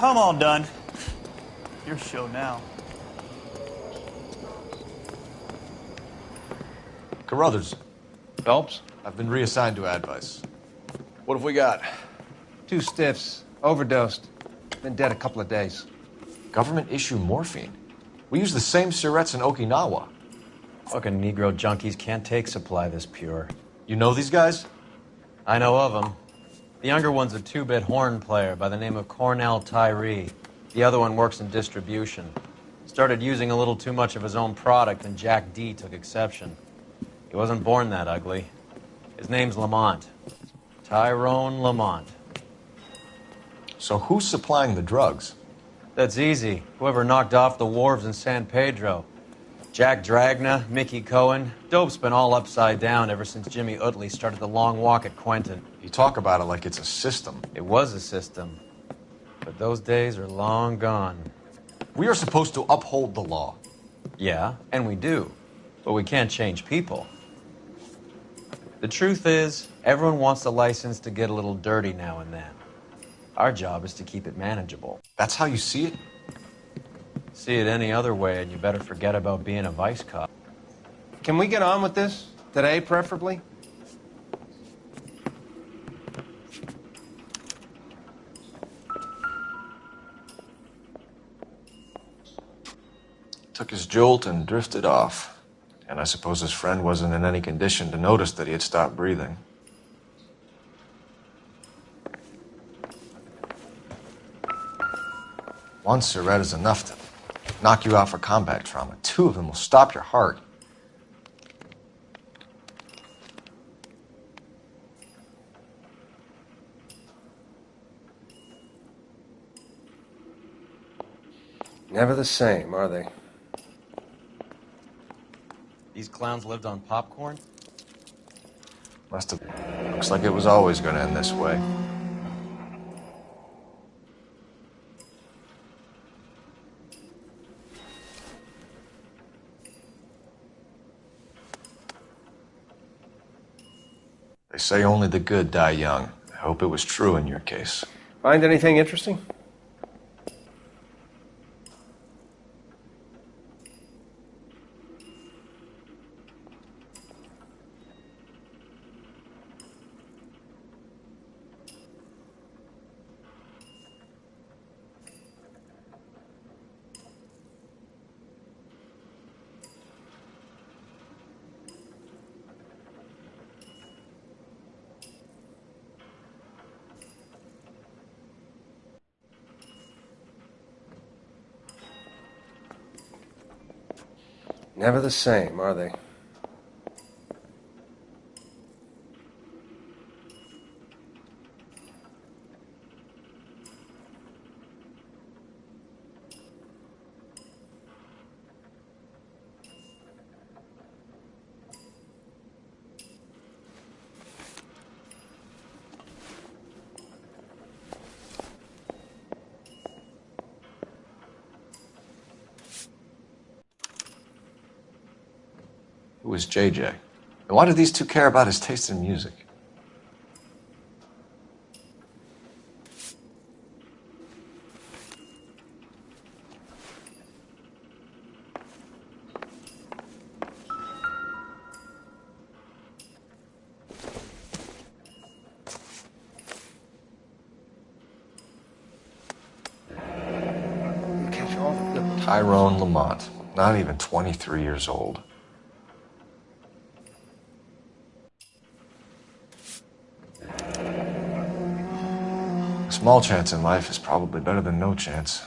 I'm all done. Your show now. Carruthers. Phelps? I've been reassigned to Advice. What have we got? 2 stiffs. Overdosed. Been dead a couple of days. Government issue morphine. We use the same syrettes in Okinawa. Fucking Negro junkies can't take supply this pure. You know these guys? I know of them. The younger one's a 2-bit horn player by the name of Cornell Tyree. The other one works in distribution. Started using a little too much of his own product, and Jack D took exception. He wasn't born that ugly. His name's Lamont. Tyrone Lamont. So who's supplying the drugs? That's easy. Whoever knocked off the wharves in San Pedro. Jack Dragna, Mickey Cohen. Dope's been all upside down ever since Jimmy Utley started the long walk at Quentin. You talk about it like it's a system. It was a system. But those days are long gone. We are supposed to uphold the law. Yeah, and we do. But we can't change people. The truth is, everyone wants a license to get a little dirty now and then. Our job is to keep it manageable. That's how you see it? See it any other way, and you better forget about being a vice cop. Can we get on with this? Today, preferably? Took his jolt and drifted off. And I suppose his friend wasn't in any condition to notice that he had stopped breathing. One Surette is enough to knock you out for combat trauma. 2 of them will stop your heart. Never the same, are they? These clowns lived on popcorn? Must have. Looks like it was always going to end this way. They say only the good die young. I hope it was true in your case. Find anything interesting? Never the same, are they? Who was JJ? And why do these two care about his taste in music? Tyrone Lamont, not even 23 years old. A small chance in life is probably better than no chance.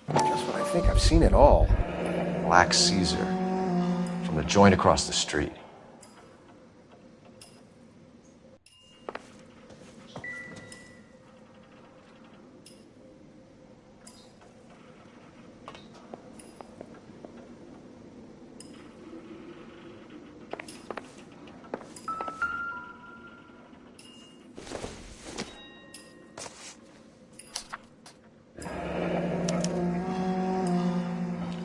I think I've seen it all. Black Caesar, from the joint across the street.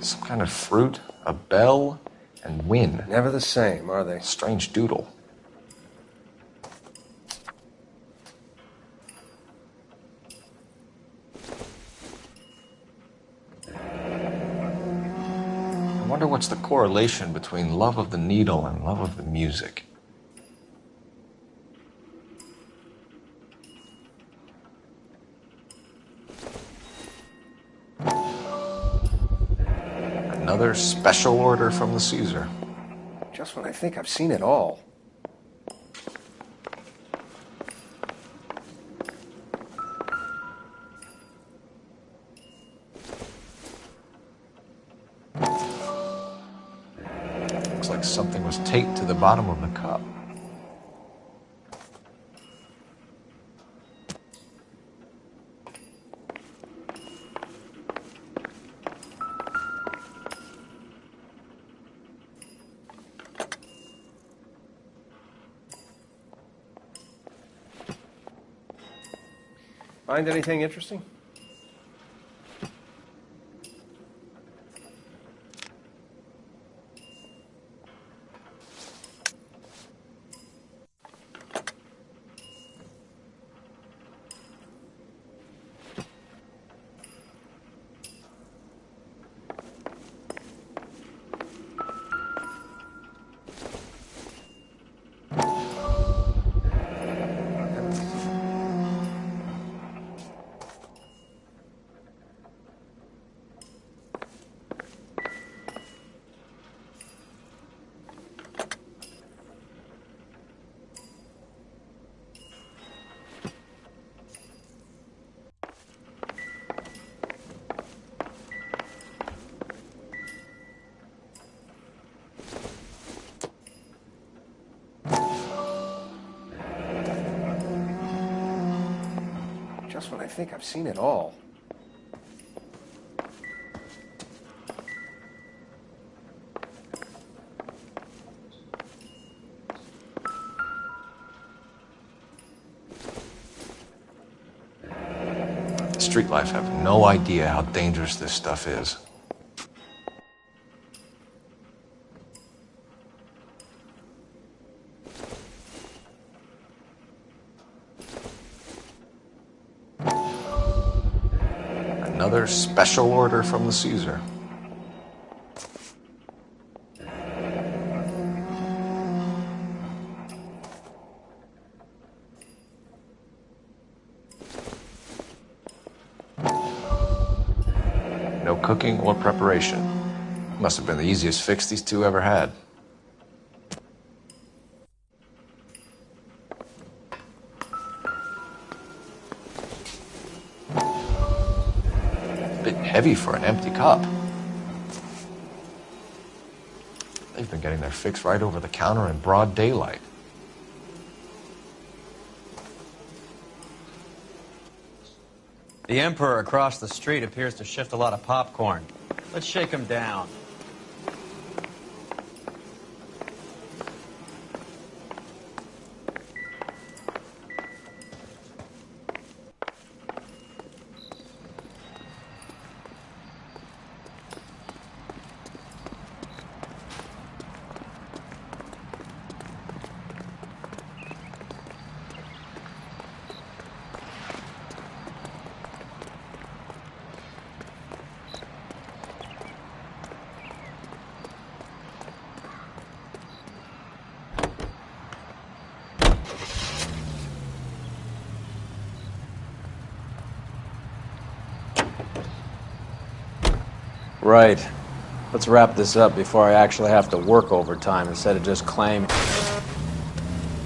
Some kind of fruit, a bell, and win. Never the same, are they? Strange doodle. I wonder what's the correlation between love of the needle and love of the music. Another special order from the Caesar. Just when I think I've seen it all. Looks like something was taped to the bottom of the cup. Find anything interesting? Just when I think I've seen it all. Street life have no idea how dangerous this stuff is. Another special order from the Caesar. No cooking or preparation. Must have been the easiest fix these two ever had. Bit heavy for an empty cup. They've been getting their fix right over the counter in broad daylight. The Emperor across the street appears to shift a lot of popcorn. Let's shake him down. Right. Let's wrap this up before I actually have to work overtime instead of just claiming.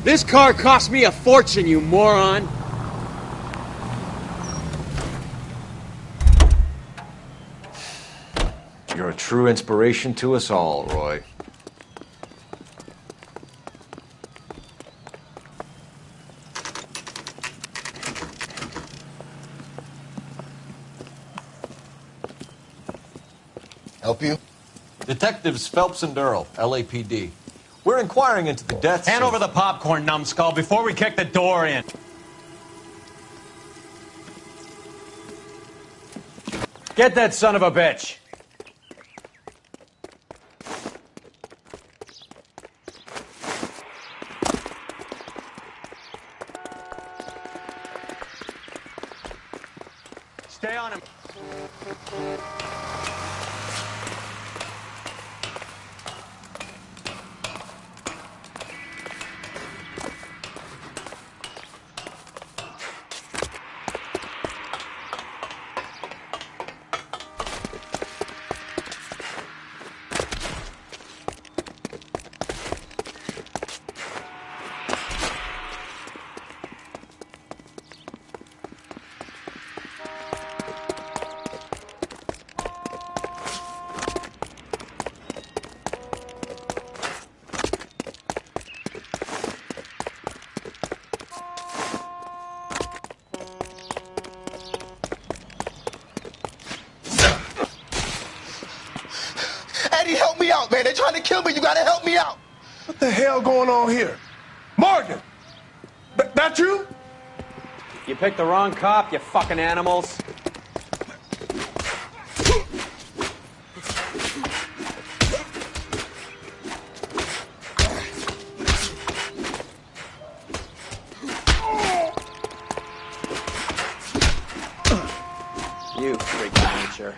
This car cost me a fortune, you moron! You're a true inspiration to us all, Roy. Help you? Detectives Phelps and Earl, LAPD. We're inquiring into the deaths. Hand over the popcorn, numbskull, before we kick the door in. Get that son of a bitch. Stay on him. Eddie, help me out, man. They're trying to kill me. You gotta help me out. What the hell going on here? Morgan! That you? You picked the wrong cop, you fucking animals. You freak of nature.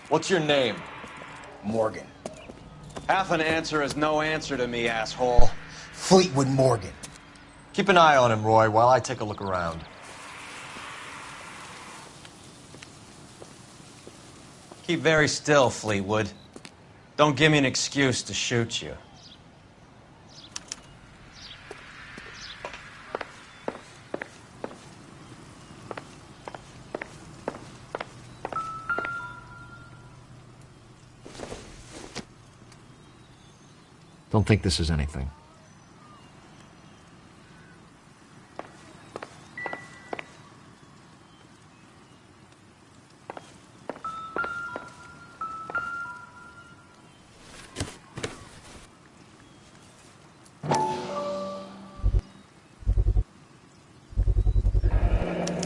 What's your name? Morgan. Half an answer is no answer to me, asshole. Fleetwood Morgan. Keep an eye on him, Roy, while I take a look around. Keep very still, Fleetwood. Don't give me an excuse to shoot you. Don't think this is anything.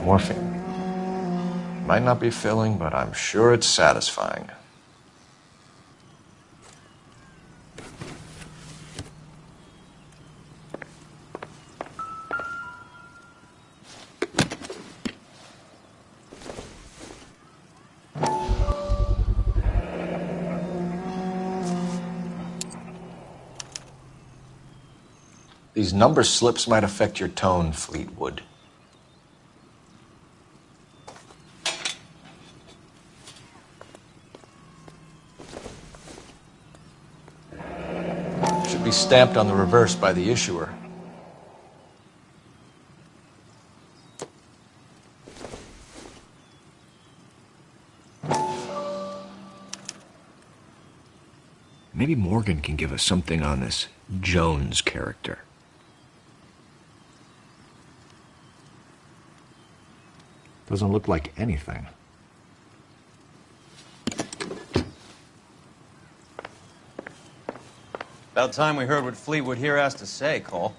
Morphine. Might not be filling, but I'm sure it's satisfying. These number slips might affect your tone, Fleetwood. Should be stamped on the reverse by the issuer. Maybe Morgan can give us something on this Jones character. Doesn't look like anything. About time we heard what Fleetwood here has to say, Cole.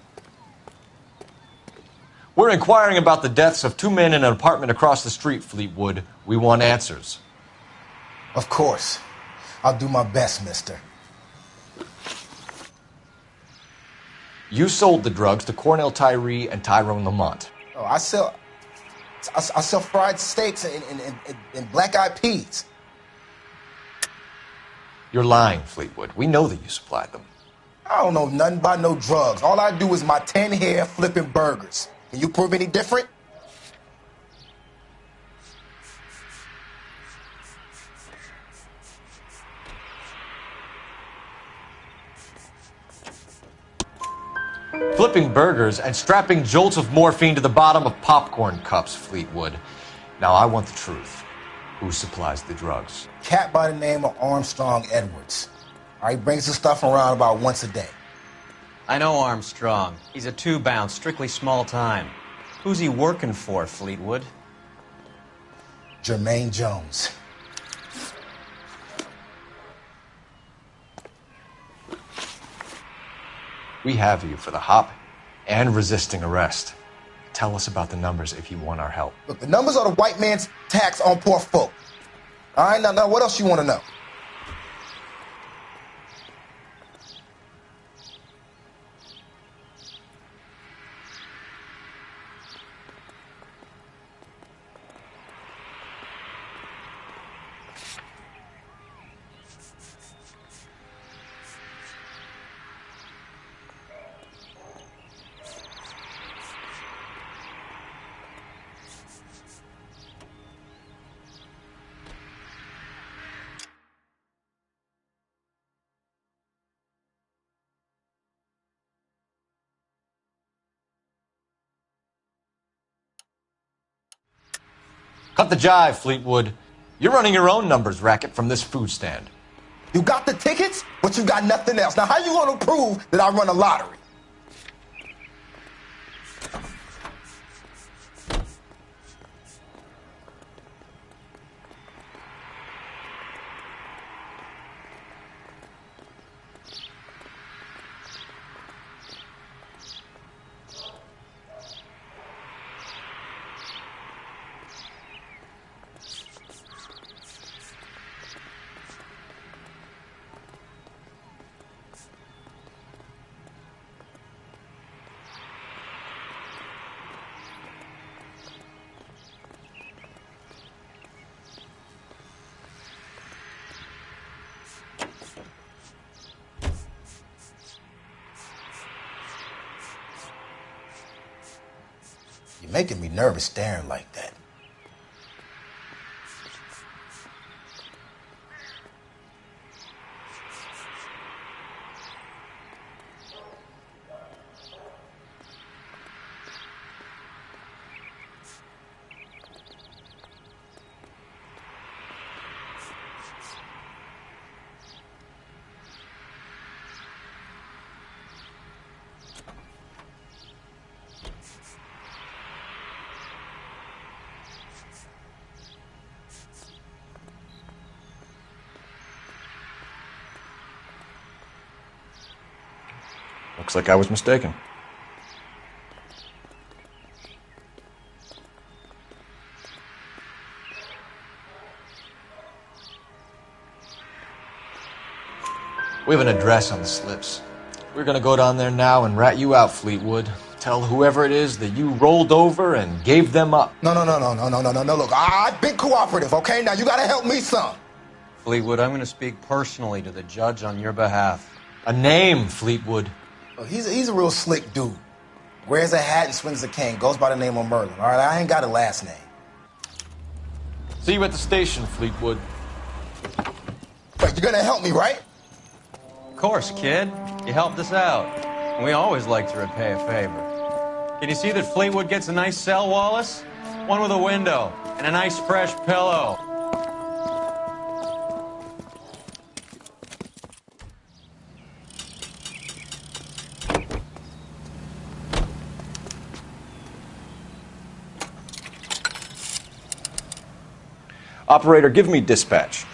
We're inquiring about the deaths of 2 men in an apartment across the street, Fleetwood. We want answers. Of course. I'll do my best, mister. You sold the drugs to Cornell Tyree and Tyrone Lamont. Oh, I sell fried steaks and black-eyed peas. You're lying, Fleetwood. We know that you supplied them. I don't know nothing about no drugs. All I do is my 10 hair flipping burgers. Can you prove any different? Flipping burgers and strapping jolts of morphine to the bottom of popcorn cups, Fleetwood. Now I want the truth. Who supplies the drugs? Cat by the name of Armstrong Edwards. All right, brings the stuff around about once a day. I know Armstrong. He's a two-bound, strictly small time. Who's he working for, Fleetwood? Jermaine Jones. We have you for the hop and resisting arrest. Tell us about the numbers if you want our help. Look, the numbers are the white man's tax on poor folk. All right, now what else you want to know? Cut the jive, Fleetwood. You're running your own numbers racket from this food stand. You got the tickets, but you got nothing else. Now, how you going to prove that I run a lottery? making me nervous staring like that. Looks like I was mistaken. We have an address on the slips. We're gonna go down there now and rat you out, Fleetwood. Tell whoever it is that you rolled over and gave them up. No. Look, I've been cooperative, okay? Now you gotta help me some. Fleetwood, I'm going to speak personally to the judge on your behalf. A name, Fleetwood. He's a real slick dude. Wears a hat and swings a cane. Goes by the name of Merlin. All right, I ain't got a last name. See you at the station, Fleetwood. Wait, you're gonna help me, right? Of course, kid. You helped us out. And we always like to repay a favor. Can you see that Fleetwood gets a nice cell, Wallace? One with a window and a nice fresh pillow. Operator, give me dispatch.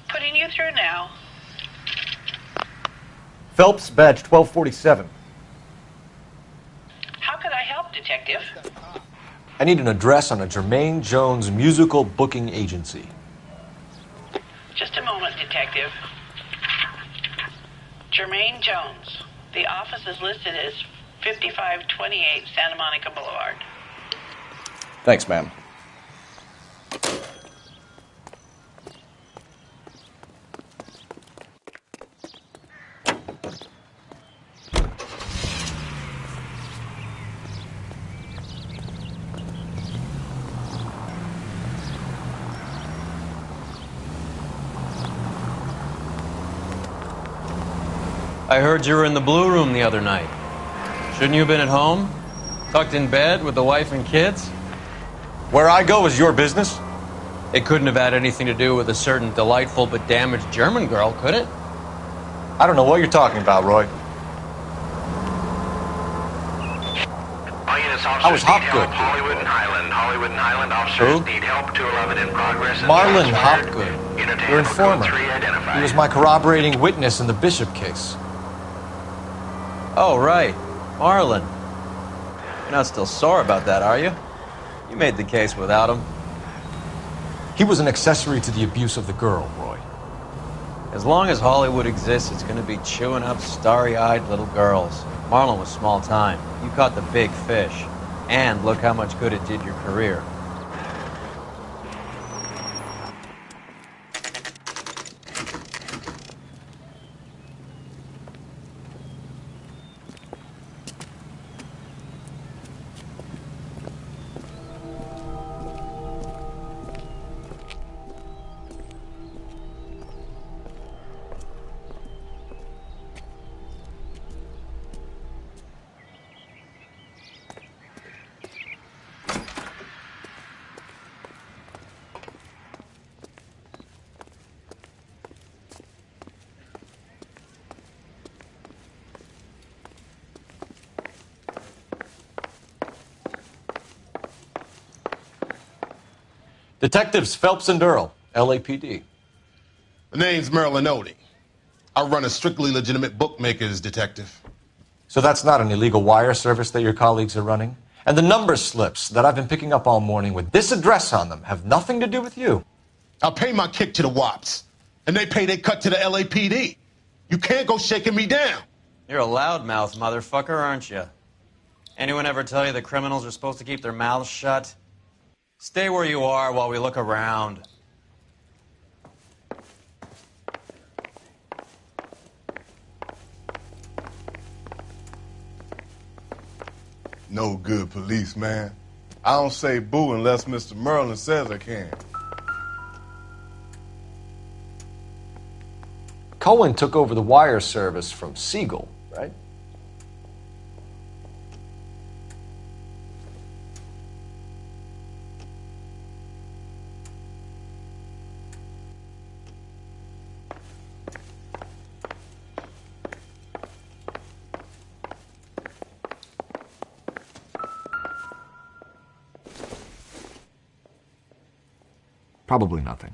Putting you through now. Phelps, badge 1247. How could I help, Detective? I need an address on a Jermaine Jones musical booking agency. Just a moment, Detective. Jermaine Jones. The office is listed as 5528 Santa Monica Boulevard. Thanks, ma'am. I heard you were in the Blue Room the other night. Shouldn't you have been at home? Tucked in bed with the wife and kids? Where I go is your business? It couldn't have had anything to do with a certain delightful but damaged German girl, could it? I don't know what you're talking about, Roy. All units, I was Hopgood. Hollywood and Highland. Hollywood and Highland officers need help. 211 in progress. Marlon Hopgood. Your informer. Identified. He was my corroborating witness in the Bishop case. Oh, right. Marlon. You're not still sore about that, are you? You made the case without him. He was an accessory to the abuse of the girl, Roy. As long as Hollywood exists, it's going to be chewing up starry-eyed little girls. Marlon was small time. You caught the big fish. And look how much good it did your career. Detectives Phelps and Earl, LAPD. The name's Merlin Odie. I run a strictly legitimate bookmakers detective. So that's not an illegal wire service that your colleagues are running? And the number slips that I've been picking up all morning with this address on them have nothing to do with you? I pay my kick to the Wops, and they pay their cut to the LAPD. You can't go shaking me down. You're a loudmouth motherfucker, aren't you? Anyone ever tell you that criminals are supposed to keep their mouths shut? Stay where you are while we look around. No good police, man. I don't say boo unless Mr. Merlin says I can. Cohen took over the wire service from Siegel, right? Probably nothing.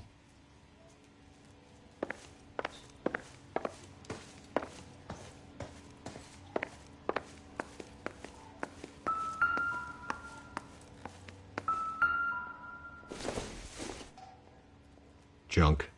Junk.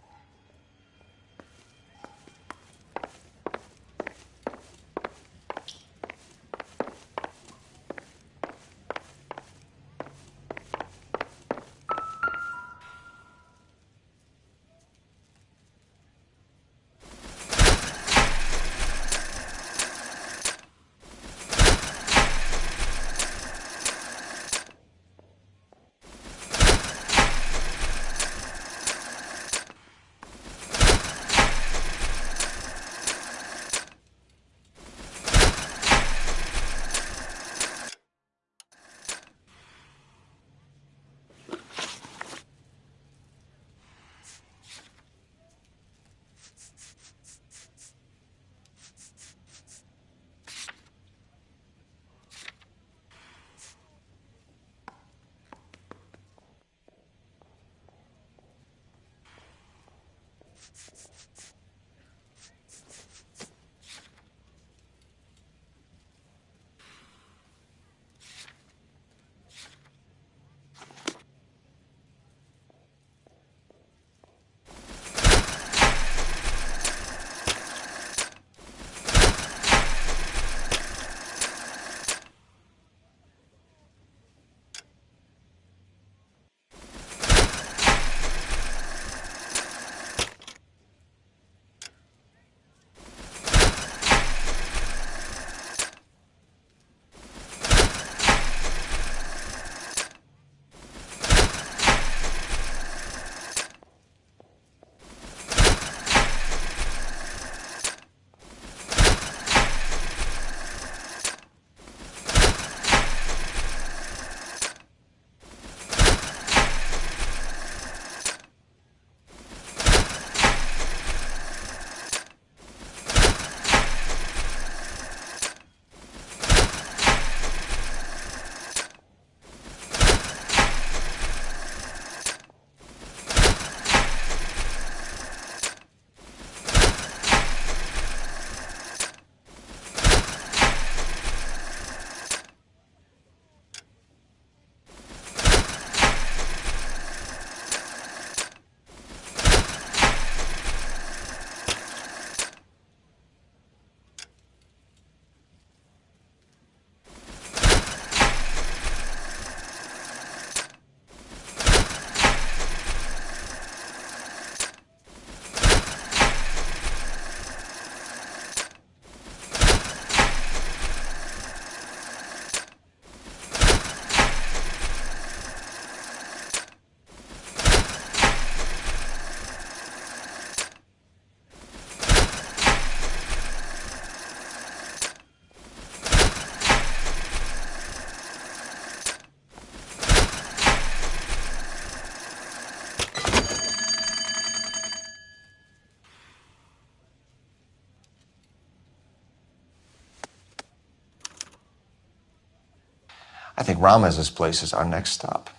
I think Ramez's place is our next stop.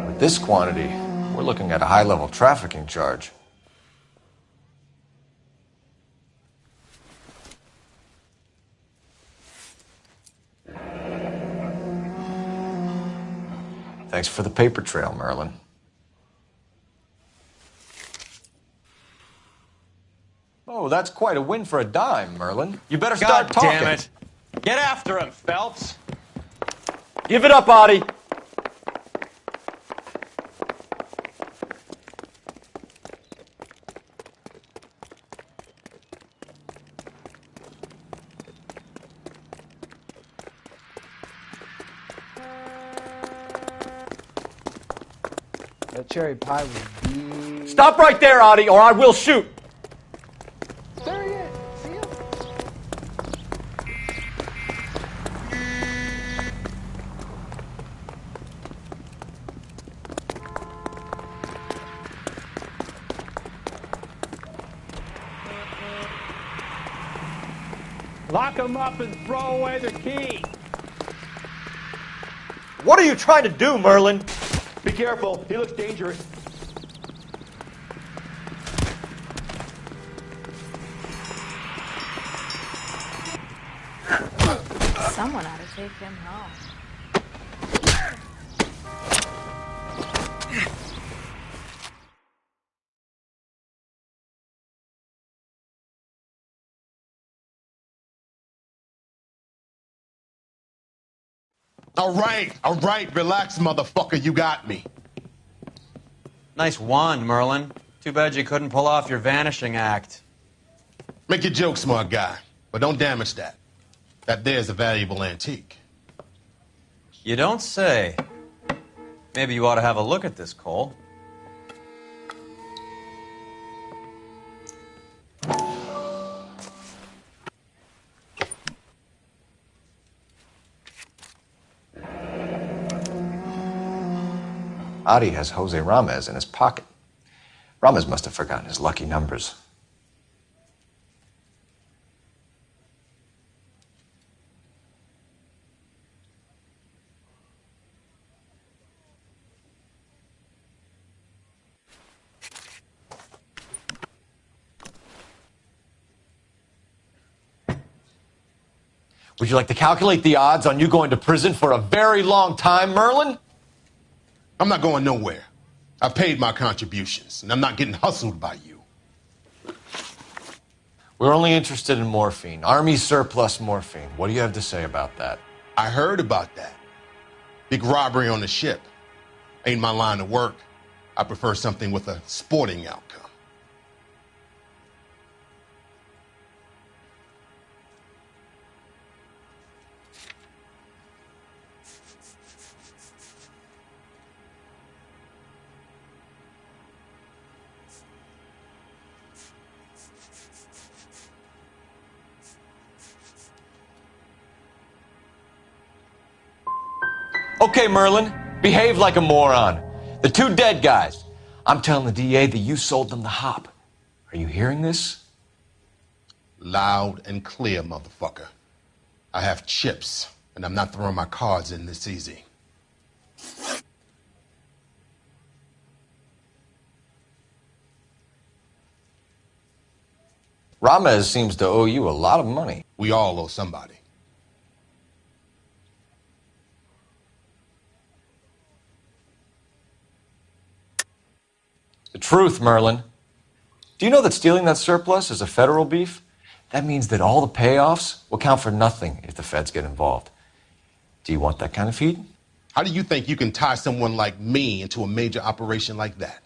With this quantity, we're looking at a high-level trafficking charge. Thanks for the paper trail, Merlin. Oh, that's quite a win for a dime, Merlin. You better start talking. God damn it. Get after him, Phelps. Give it up, Audie. That cherry pie would be... Stop right there, Audie, or I will shoot! There he is. See him? Lock them up and throw away the key. What are you trying to do, Merlin? Be careful. He looks dangerous. Someone ought to take him home. All right, relax, motherfucker, you got me. Nice wand, Merlin. Too bad you couldn't pull off your vanishing act. Make your joke, smart guy, but don't damage that. That there's a valuable antique. You don't say. Maybe you ought to have a look at this, Cole. Audie has Jose Ramez in his pocket. Ramez must have forgotten his lucky numbers. Would you like to calculate the odds on you going to prison for a very long time, Merlin? I'm not going nowhere. I've paid my contributions, and I'm not getting hustled by you. We're only interested in morphine. Army surplus morphine. What do you have to say about that? I heard about that. Big robbery on the ship. Ain't my line of work. I prefer something with a sporting outcome. Okay, Merlin, behave like a moron. The two dead guys. I'm telling the DA that you sold them the hop. Are you hearing this? Loud and clear, motherfucker. I have chips, and I'm not throwing my cards in this easy. Ramez seems to owe you a lot of money. We all owe somebody. The truth, Merlin. Do you know that stealing that surplus is a federal beef? That means that all the payoffs will count for nothing if the feds get involved. Do you want that kind of feed? How do you think you can tie someone like me into a major operation like that?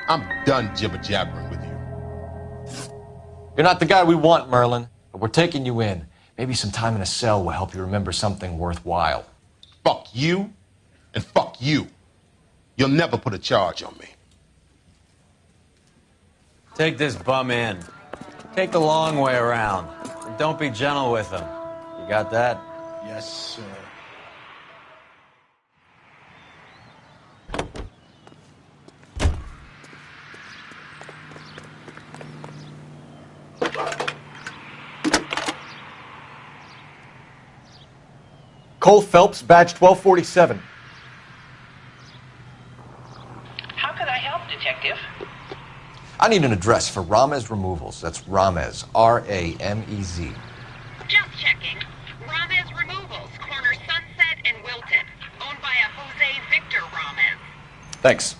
I'm done jibber-jabbering with you. You're not the guy we want, Merlin, but we're taking you in. Maybe some time in a cell will help you remember something worthwhile. Fuck you, and fuck you. You'll never put a charge on me. Take this bum in. Take the long way around. And don't be gentle with him. You got that? Yes, sir. Cole Phelps, badge 1247. How can I help, Detective? I need an address for Ramez Removals. That's Ramez, R-A-M-E-Z. Just checking. Ramez Removals, corner Sunset and Wilton. Owned by a Jose Victor Ramez. Thanks.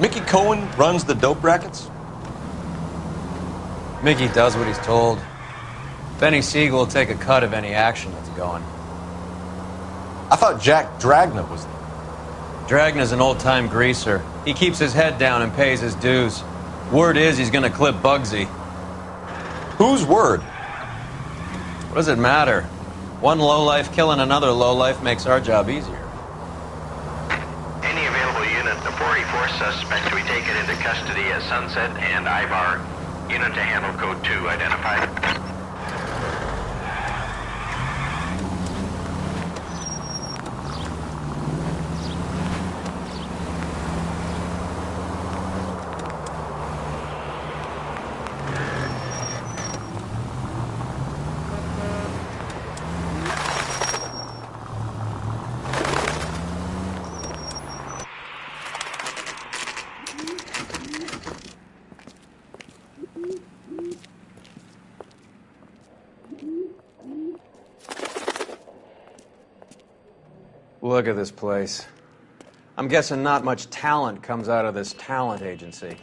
Mickey Cohen runs the dope rackets? Mickey does what he's told. Benny Siegel will take a cut of any action that's going. I thought Jack Dragna was... Dragna's an old-time greaser. He keeps his head down and pays his dues. Word is he's gonna clip Bugsy. Whose word? What does it matter? One lowlife killing another lowlife makes our job easier. Any available unit, the 44 suspect to be taken into custody at Sunset and Ivar. Unit to handle code 2 identified. Look at this place. I'm guessing not much talent comes out of this talent agency.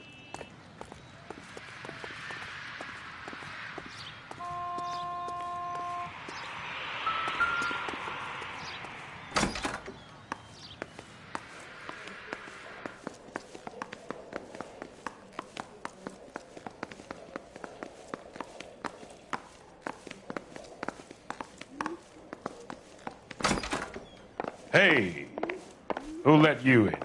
Hey, who let you in?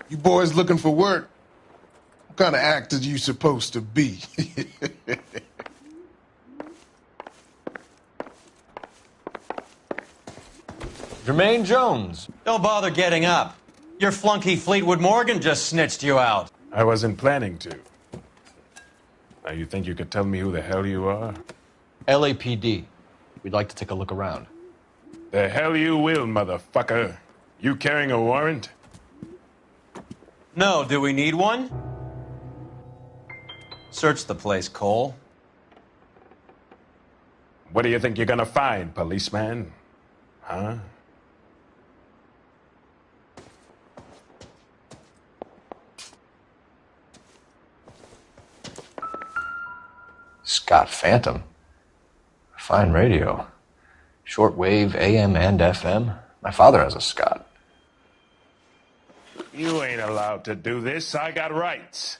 You boys looking for work? What kind of actor you supposed to be? Jermaine Jones. Don't bother getting up. Your flunky Fleetwood Morgan just snitched you out. I wasn't planning to. Now you think you could tell me who the hell you are? LAPD. We'd like to take a look around. The hell you will, motherfucker. You carrying a warrant? No, do we need one? Search the place, Cole. What do you think you're gonna find, policeman? Huh? Scott Phantom. Fine radio. Shortwave, AM and FM. My father has a Scott. You ain't allowed to do this. I got rights.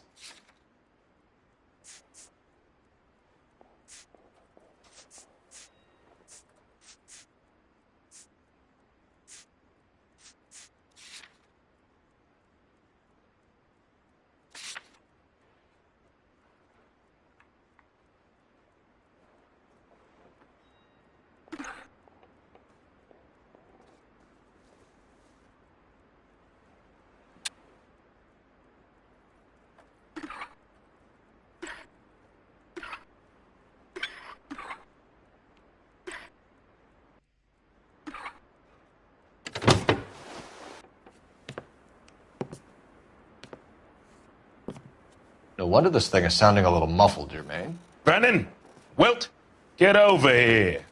No wonder this thing is sounding a little muffled, Jermaine. Brennan! Wilt! Get over here!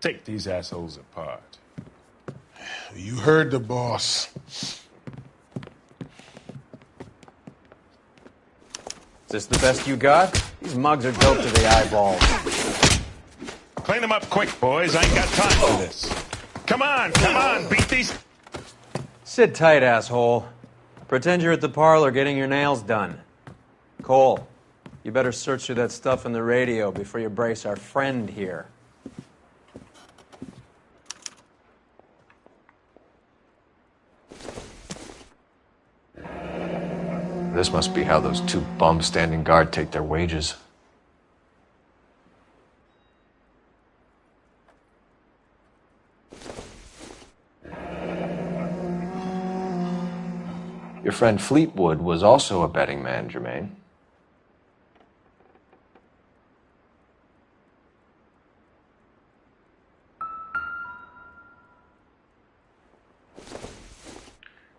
Take these assholes apart. You heard the boss. Is this the best you got? These mugs are dope to the eyeballs. Clean them up quick, boys. I ain't got time for this. Come on, beat these... Sit tight, asshole. Pretend you're at the parlor getting your nails done. Cole, you better search through that stuff in the radio before you brace our friend here. This must be how those two bums standing guard take their wages. Your friend Fleetwood was also a betting man, Jermaine.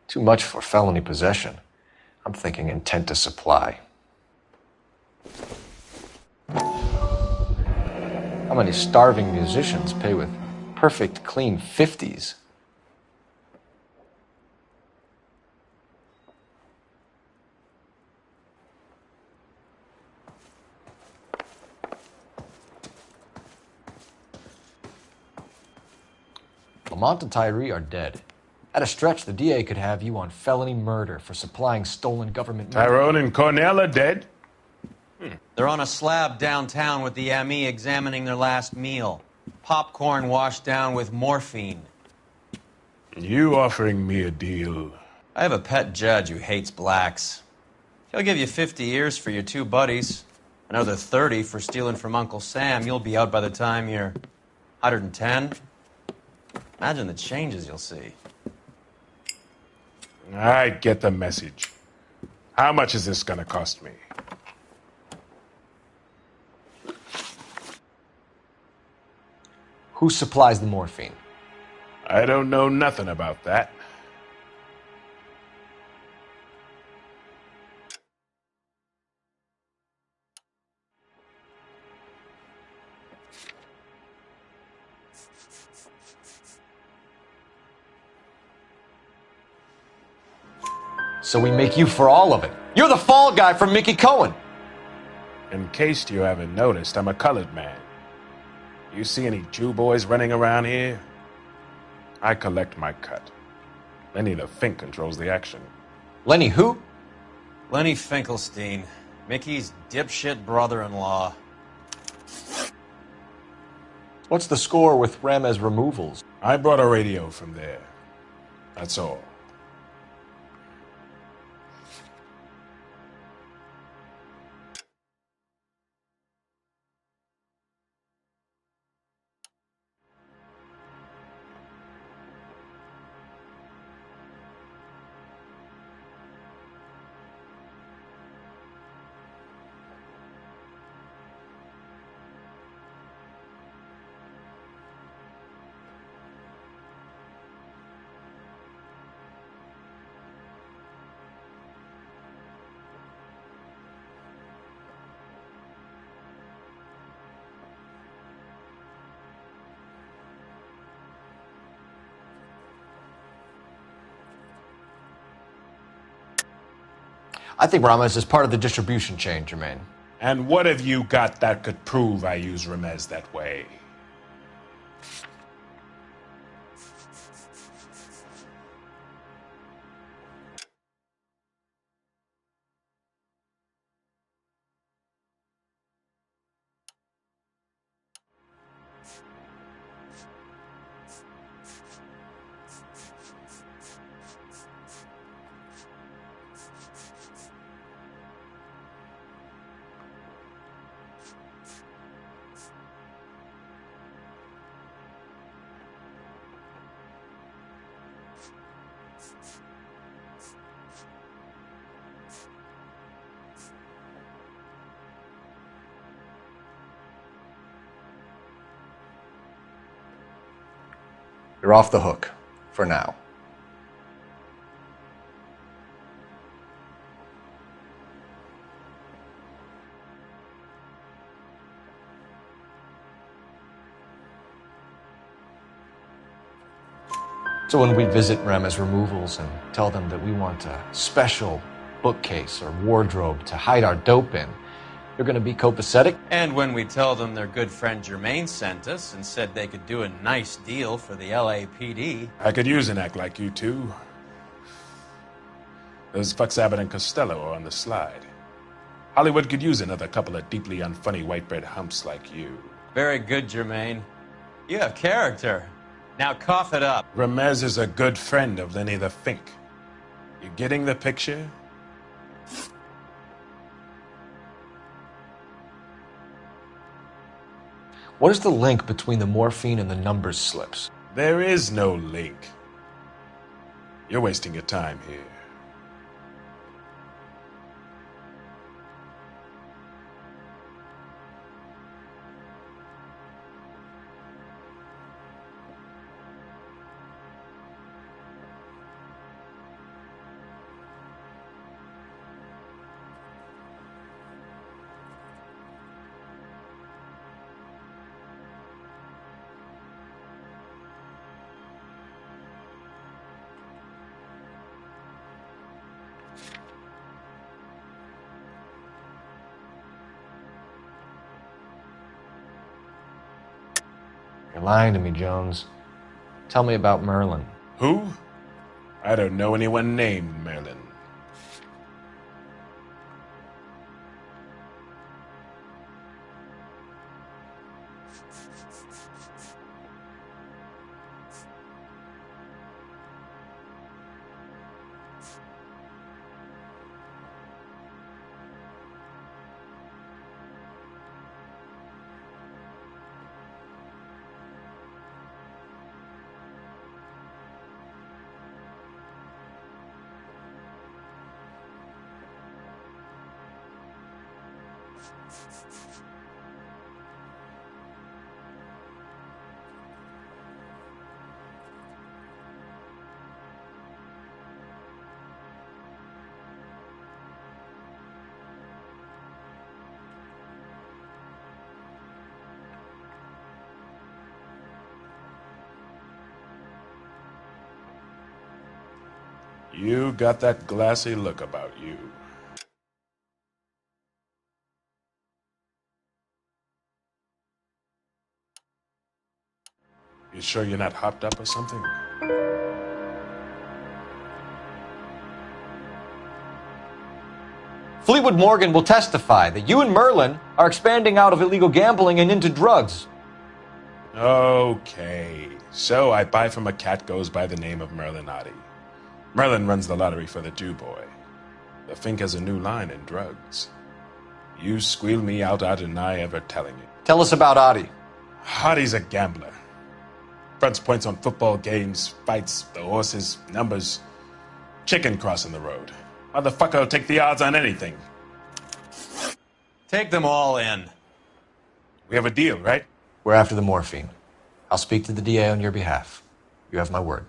Too much for felony possession. I'm thinking intent to supply. How many starving musicians pay with perfect, clean 50s? Lamont and Tyree are dead. At a stretch, the DA could have you on felony murder for supplying stolen government money. Tyrone and Cornell are dead? They're on a slab downtown with the ME examining their last meal. Popcorn washed down with morphine. You offering me a deal? I have a pet judge who hates blacks. He'll give you 50 years for your two buddies. Another 30 for stealing from Uncle Sam. You'll be out by the time you're 110. Imagine the changes you'll see. I get the message. How much is this gonna cost me? Who supplies the morphine? I don't know nothing about that. So we make you for all of it. You're the fall guy from Mickey Cohen. In case you haven't noticed, I'm a colored man. You see any Jew boys running around here? I collect my cut. Lenny the Fink controls the action. Lenny who? Lenny Finkelstein, Mickey's dipshit brother-in-law. What's the score with Ramez removals? I brought a radio from there. That's all. I think Ramez is part of the distribution chain, Jermaine. And what have you got that could prove I use Ramez that way? You're off the hook. For now. So when we visit Rem as removals and tell them that we want a special bookcase or wardrobe to hide our dope in, they're going to be copacetic. And when we tell them their good friend Jermaine sent us and said they could do a nice deal for the LAPD. I could use an act like you two. Those fucks Abbott and Costello are on the slide. Hollywood could use another couple of deeply unfunny white bread humps like you. Very good, Jermaine. You have character. Now cough it up. Ramez is a good friend of Lenny the Fink. You getting the picture? What is the link between the morphine and the numbers slips? There is no link. You're wasting your time here. You're lying to me, Jones. Tell me about Merlin. Who? I don't know anyone named Merlin. You got that glassy look about you. You sure you're not hopped up or something? Fleetwood Morgan will testify that you and Merlin are expanding out of illegal gambling and into drugs. Okay, so I buy from a cat goes by the name of Merlinotti. Merlin runs the lottery for the Jew boy. The Fink has a new line in drugs. You squeal me out, I deny ever telling you. Tell us about Adi. Adi's a gambler. Fronts points on football games, fights, the horses, numbers. Chicken crossing the road. Motherfucker will take the odds on anything. Take them all in. We have a deal, right? We're after the morphine. I'll speak to the DA on your behalf. You have my word.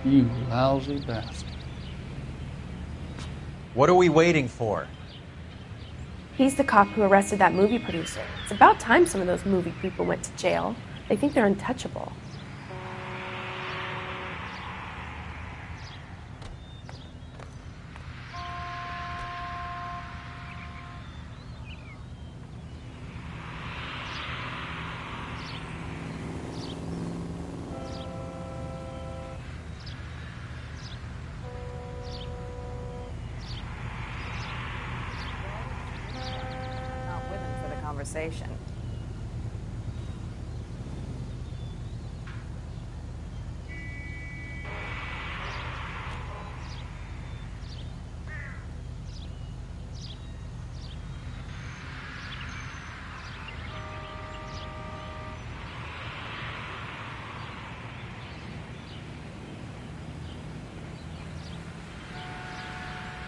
You lousy bastard. What are we waiting for? He's the cop who arrested that movie producer. It's about time some of those movie people went to jail. They think they're untouchable. conversation.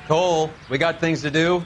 Cole, we got things to do.